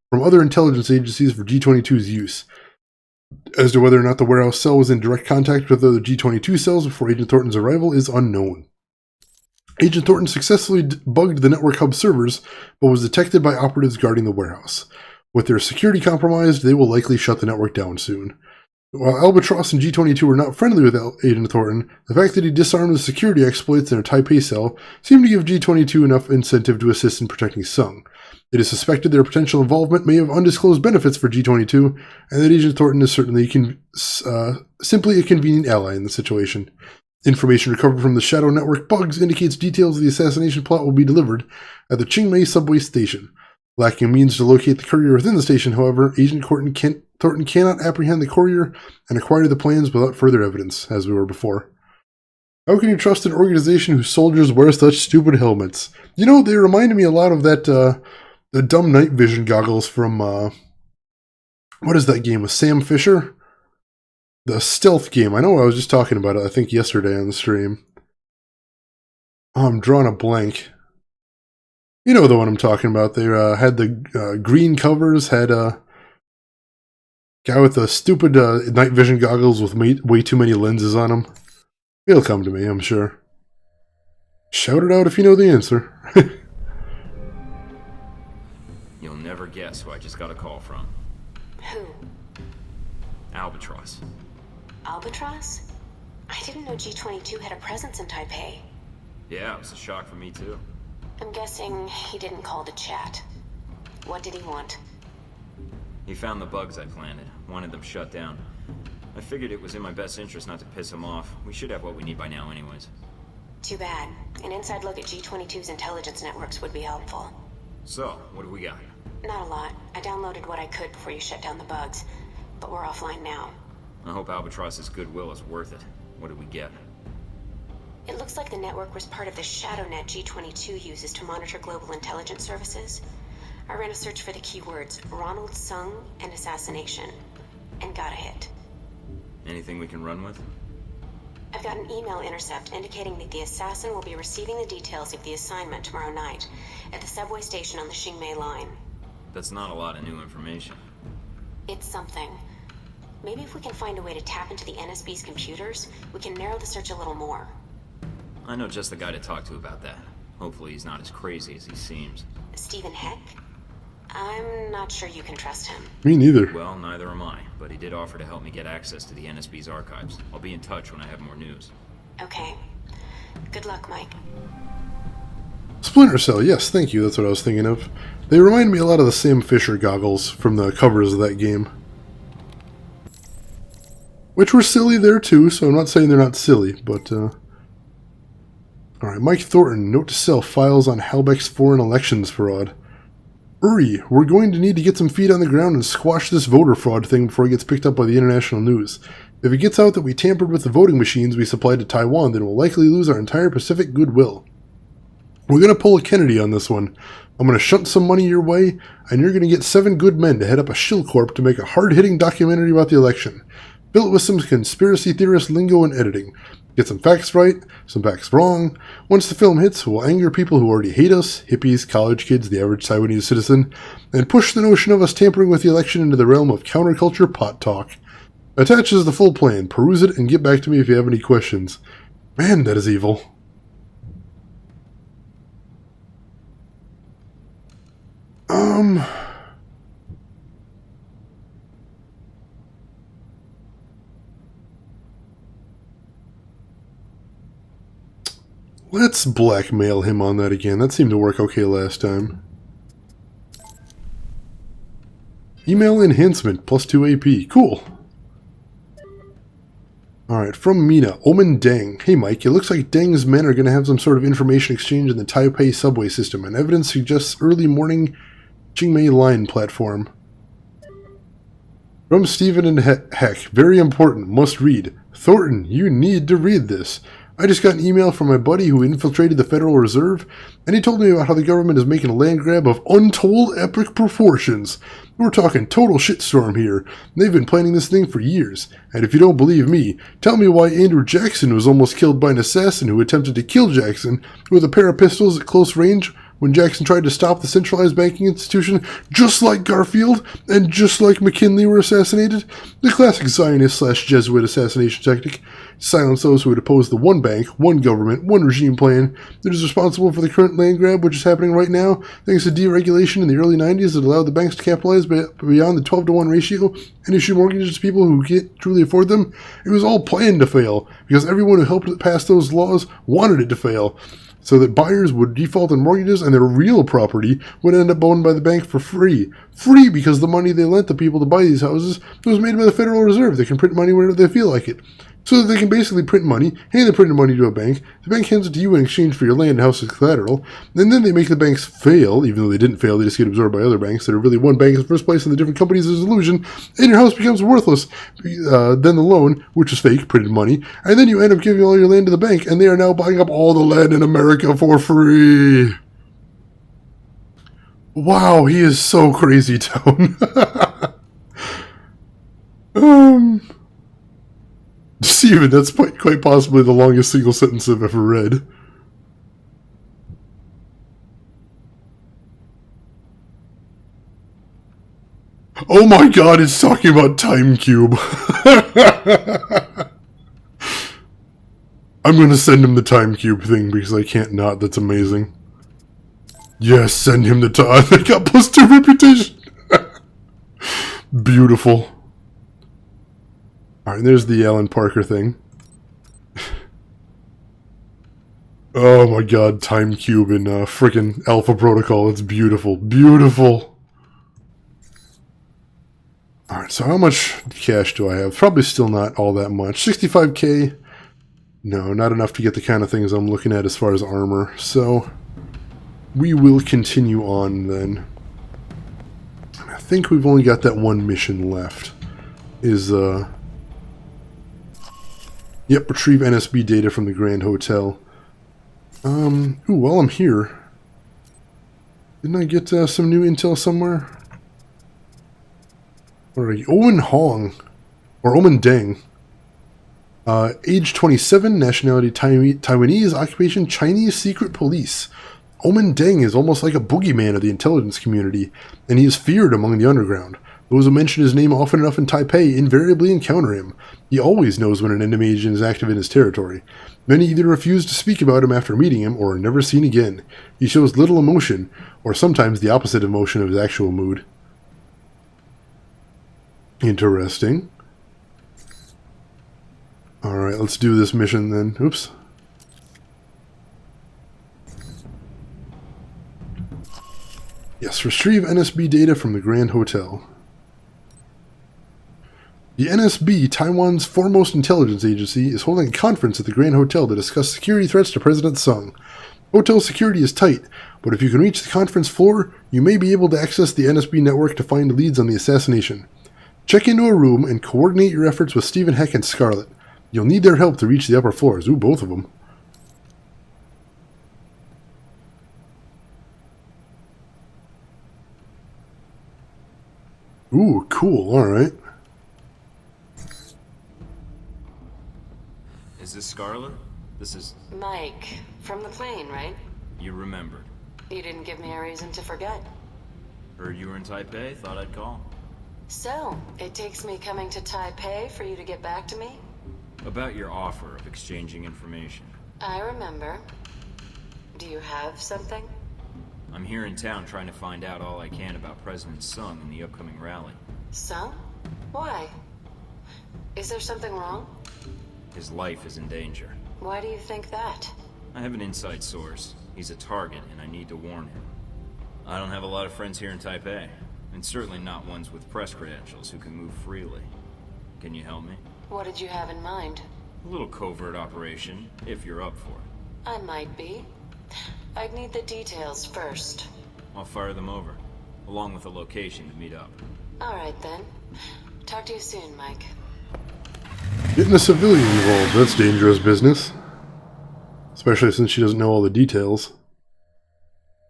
from other intelligence agencies for G22's use. As to whether or not the warehouse cell was in direct contact with other G22 cells before Agent Thornton's arrival is unknown. Agent Thornton successfully bugged the network hub servers, but was detected by operatives guarding the warehouse. With their security compromised, they will likely shut the network down soon. While Albatross and G22 were not friendly with Agent Thornton, the fact that he disarmed the security exploits in a Taipei cell seemed to give G22 enough incentive to assist in protecting Sung. It is suspected their potential involvement may have undisclosed benefits for G22, and that Agent Thornton is certainly simply a convenient ally in the situation. Information recovered from the Shadow Network bugs indicates details of the assassination plot will be delivered at the Qingmei subway station. Lacking means to locate the courier within the station, however, Agent Thornton cannot apprehend the courier and acquire the plans without further evidence, as we were before. How can you trust an organization whose soldiers wear such stupid helmets? You know, they reminded me a lot of that, the dumb night vision goggles from, what is that game with Sam Fisher? The stealth game. I know I was just talking about it, I think yesterday on the stream. Oh, I'm drawing a blank. You know the one I'm talking about. They had the green covers, had a guy with the stupid night vision goggles with way too many lenses on them. It'll come to me, I'm sure. Shout it out if you know the answer. You'll never guess who I just got a call from. Who? Albatross. Albatross? I didn't know G22 had a presence in Taipei. Yeah, it was a shock for me too. I'm guessing he didn't call to chat. What did he want? He found the bugs I planted, wanted them shut down. I figured it was in my best interest not to piss him off. We should have what we need by now anyways. Too bad. An inside look at G22's intelligence networks would be helpful. So, what do we got? Not a lot. I downloaded what I could before you shut down the bugs. But we're offline now. I hope Albatross's goodwill is worth it. What did we get? It looks like the network was part of the ShadowNet G22 uses to monitor global intelligence services. I ran a search for the keywords Ronald Sung and assassination, and got a hit. Anything we can run with? I've got an email intercept indicating that the assassin will be receiving the details of the assignment tomorrow night at the subway station on the Qingmei line. That's not a lot of new information. It's something. Maybe if we can find a way to tap into the NSB's computers, we can narrow the search a little more. I know just the guy to talk to about that. Hopefully he's not as crazy as he seems. Stephen Heck? I'm not sure you can trust him. Me neither. Well, neither am I, but he did offer to help me get access to the NSB's archives. I'll be in touch when I have more news. Okay. Good luck, Mike. Splinter Cell, yes, thank you, that's what I was thinking of. They remind me a lot of the Sam Fisher goggles from the covers of that game. Which were silly there too, so I'm not saying they're not silly, but Alright, Mike Thornton, note to self, files on Halbeck's foreign elections fraud. Hurry, we're going to need to get some feet on the ground and squash this voter fraud thing before it gets picked up by the international news. If it gets out that we tampered with the voting machines we supplied to Taiwan, then we'll likely lose our entire Pacific goodwill. We're going to pull a Kennedy on this one. I'm going to shunt some money your way, and you're going to get 7 good men to head up a shill corp to make a hard-hitting documentary about the election. Fill it with some conspiracy theorist lingo and editing. Get some facts right, some facts wrong. Once the film hits, we'll anger people who already hate us, hippies, college kids, the average Taiwanese citizen, and push the notion of us tampering with the election into the realm of counterculture pot talk. Attaches the full plan. Peruse it and get back to me if you have any questions. Man, that is evil. Let's blackmail him on that again. That seemed to work okay last time. Email enhancement, +2 AP. Cool. Alright, from Mina, Omen Deng. Hey Mike, it looks like Deng's men are going to have some sort of information exchange in the Taipei subway system, and evidence suggests early morning Qingmei line platform. From Stephen and Heck, very important, must read. Thornton, you need to read this. I just got an email from my buddy who infiltrated the Federal Reserve, and he told me about how the government is making a land grab of untold epic proportions. We're talking total shitstorm here. They've been planning this thing for years, and if you don't believe me, tell me why Andrew Jackson was almost killed by an assassin who attempted to kill Jackson with a pair of pistols at close range when Jackson tried to stop the centralized banking institution, just like Garfield and just like McKinley were assassinated. The classic Zionist/Jesuit assassination technique. Silence those who would oppose the one bank, one government, one regime plan that is responsible for the current land grab which is happening right now, thanks to deregulation in the early 90s that allowed the banks to capitalize beyond the 12-to-1 ratio and issue mortgages to people who can't truly afford them. It was all planned to fail, because everyone who helped pass those laws wanted it to fail, so that buyers would default on mortgages and their real property would end up owned by the bank for free. Free because the money they lent the people to buy these houses was made by the Federal Reserve. They can print money whenever they feel like it. So that they can basically print money, hand the printed money to a bank, the bank hands it to you in exchange for your land and house as collateral, and then they make the banks fail, even though they didn't fail, they just get absorbed by other banks that are really one bank in the first place and the different companies is an illusion, and your house becomes worthless. Then the loan, which is fake, printed money, and then you end up giving all your land to the bank, and they are now buying up all the land in America for free. Wow, he is so crazy, Tone. Steven, that's quite possibly the longest single sentence I've ever read. Oh my god, it's talking about Time Cube. I'm gonna send him the Time Cube thing because I can't not. That's amazing. Yes, send him the time. I got +2 reputation. Beautiful. Alright, there's the Alan Parker thing. Oh my god, Time Cube in frickin' Alpha Protocol. It's beautiful. Beautiful. Alright, so how much cash do I have? Probably still not all that much. 65k? No, not enough to get the kind of things I'm looking at as far as armor. So, we will continue on then. I think we've only got that one mission left. Yep, retrieve NSB data from the Grand Hotel. Ooh, while I'm here, didn't I get some new intel somewhere? Alright, Owen Hong, or Omen Deng. Age 27, nationality Taiwanese, occupation Chinese secret police. Omen Deng is almost like a boogeyman of the intelligence community, and he is feared among the underground. Those who mention his name often enough in Taipei invariably encounter him. He always knows when an enemy agent is active in his territory. Many either refuse to speak about him after meeting him, or are never seen again. He shows little emotion, or sometimes the opposite emotion of his actual mood. Interesting. Alright, let's do this mission then. Oops. Yes, retrieve NSB data from the Grand Hotel. The NSB, Taiwan's foremost intelligence agency, is holding a conference at the Grand Hotel to discuss security threats to President Sung. Hotel security is tight, but if you can reach the conference floor, you may be able to access the NSB network to find leads on the assassination. Check into a room and coordinate your efforts with Stephen Heck and Scarlet. You'll need their help to reach the upper floors. Ooh, both of them. Ooh, cool. Alright. Is this Scarlet? This is... Mike, from the plane, right? You remembered. You didn't give me a reason to forget. Heard you were in Taipei, thought I'd call. So, it takes me coming to Taipei for you to get back to me? About your offer of exchanging information. I remember. Do you have something? I'm here in town trying to find out all I can about President Sung and the upcoming rally. Sung? Why? Is there something wrong? His life is in danger. Why do you think that? I have an inside source. He's a target, and I need to warn him. I don't have a lot of friends here in Taipei, and certainly not ones with press credentials who can move freely. Can you help me? What did you have in mind? A little covert operation, if you're up for it. I might be. I'd need the details first. I'll fire them over, along with a location to meet up. Alright then. Talk to you soon, Mike. Getting a civilian involved, that's dangerous business. Especially since she doesn't know all the details.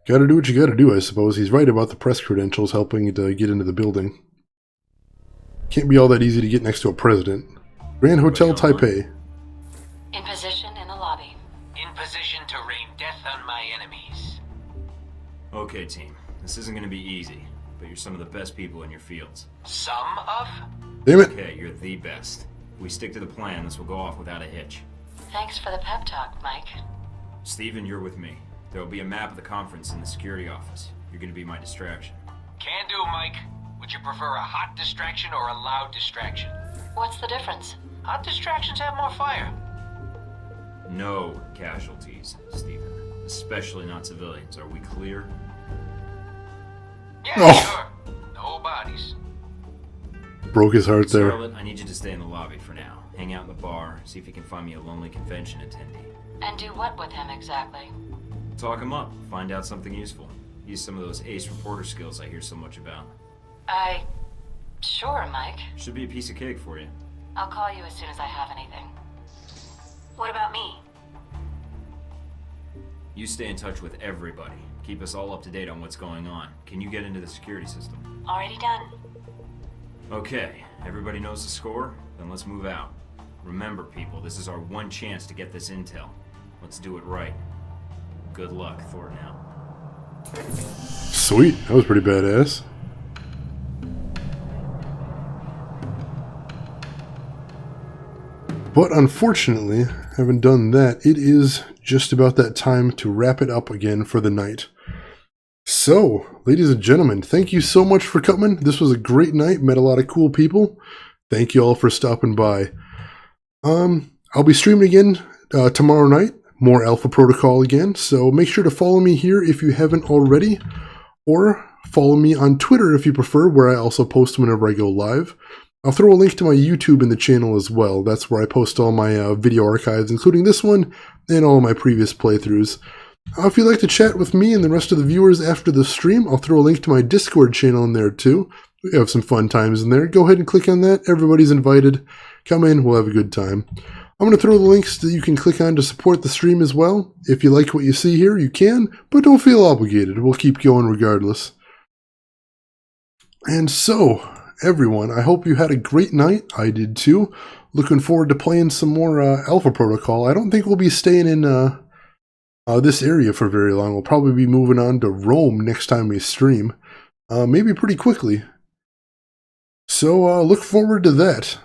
Gotta do what you gotta do, I suppose. He's right about the press credentials helping to get into the building. Can't be all that easy to get next to a president. Grand Hotel Taipei. In position in the lobby. In position to rain death on my enemies. Okay, team. This isn't gonna be easy, but you're some of the best people in your fields. Some of? Damn it! Okay, you're the best. If we stick to the plan, this will go off without a hitch. Thanks for the pep talk, Mike. Steven, you're with me. There will be a map of the conference in the security office. You're gonna be my distraction. Can do, Mike. Would you prefer a hot distraction or a loud distraction? What's the difference? Hot distractions have more fire. No casualties, Steven. Especially not civilians. Are we clear? Yeah, sure. No bodies. Broke his heart there. Scarlet, I need you to stay in the lobby for now. Hang out in the bar, see if you can find me a lonely convention attendee. And do what with him exactly? Talk him up, find out something useful. Use some of those ace reporter skills I hear so much about. Sure, Mike. Should be a piece of cake for you. I'll call you as soon as I have anything. What about me? You stay in touch with everybody. Keep us all up to date on what's going on. Can you get into the security system? Already done. Okay, everybody knows the score? Then let's move out. Remember, people, this is our one chance to get this intel. Let's do it right. Good luck, Thornton out. Sweet, that was pretty badass. But unfortunately, having done that, it is just about that time to wrap it up again for the night. So, ladies and gentlemen, thank you so much for coming. This was a great night, met a lot of cool people. Thank you all for stopping by. I'll be streaming again tomorrow night, more Alpha Protocol again, so make sure to follow me here if you haven't already, or follow me on Twitter if you prefer, where I also post whenever I go live. I'll throw a link to my YouTube in the channel as well. That's where I post all my video archives, including this one and all of my previous playthroughs. If you'd like to chat with me and the rest of the viewers after the stream, I'll throw a link to my Discord channel in there too. We have some fun times in there. Go ahead and click on that. Everybody's invited. Come in, we'll have a good time. I'm going to throw the links that you can click on to support the stream as well. If you like what you see here, you can, but don't feel obligated. We'll keep going regardless. And so, everyone, I hope you had a great night. I did too. Looking forward to playing some more Alpha Protocol. I don't think we'll be staying in this area for very long. We'll probably be moving on to Rome next time we stream. Maybe pretty quickly. So look forward to that.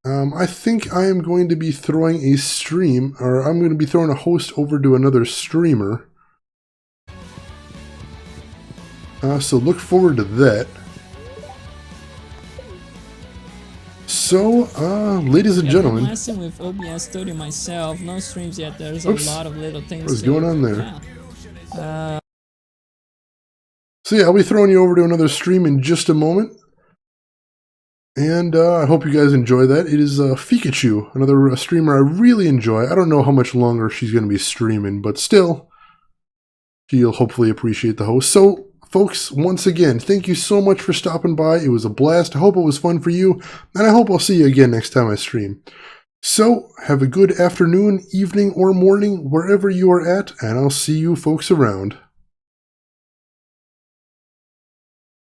I think I am going to be throwing a stream, or I'm going to be throwing a host over to another streamer. So look forward to that. So, ladies and gentlemen. I'm messing with OBS Studio myself. No streams yet. There's Oops. a lot of little things. What's going on there? Yeah. So yeah, I'll be throwing you over to another stream in just a moment. And I hope you guys enjoy that. It is Pikachu, another streamer I really enjoy. I don't know how much longer she's going to be streaming, but still, she'll hopefully appreciate the host. So, folks, once again, thank you so much for stopping by. It was a blast. I hope it was fun for you, and I hope I'll see you again next time I stream. So, have a good afternoon, evening, or morning, wherever you are at, and I'll see you folks around.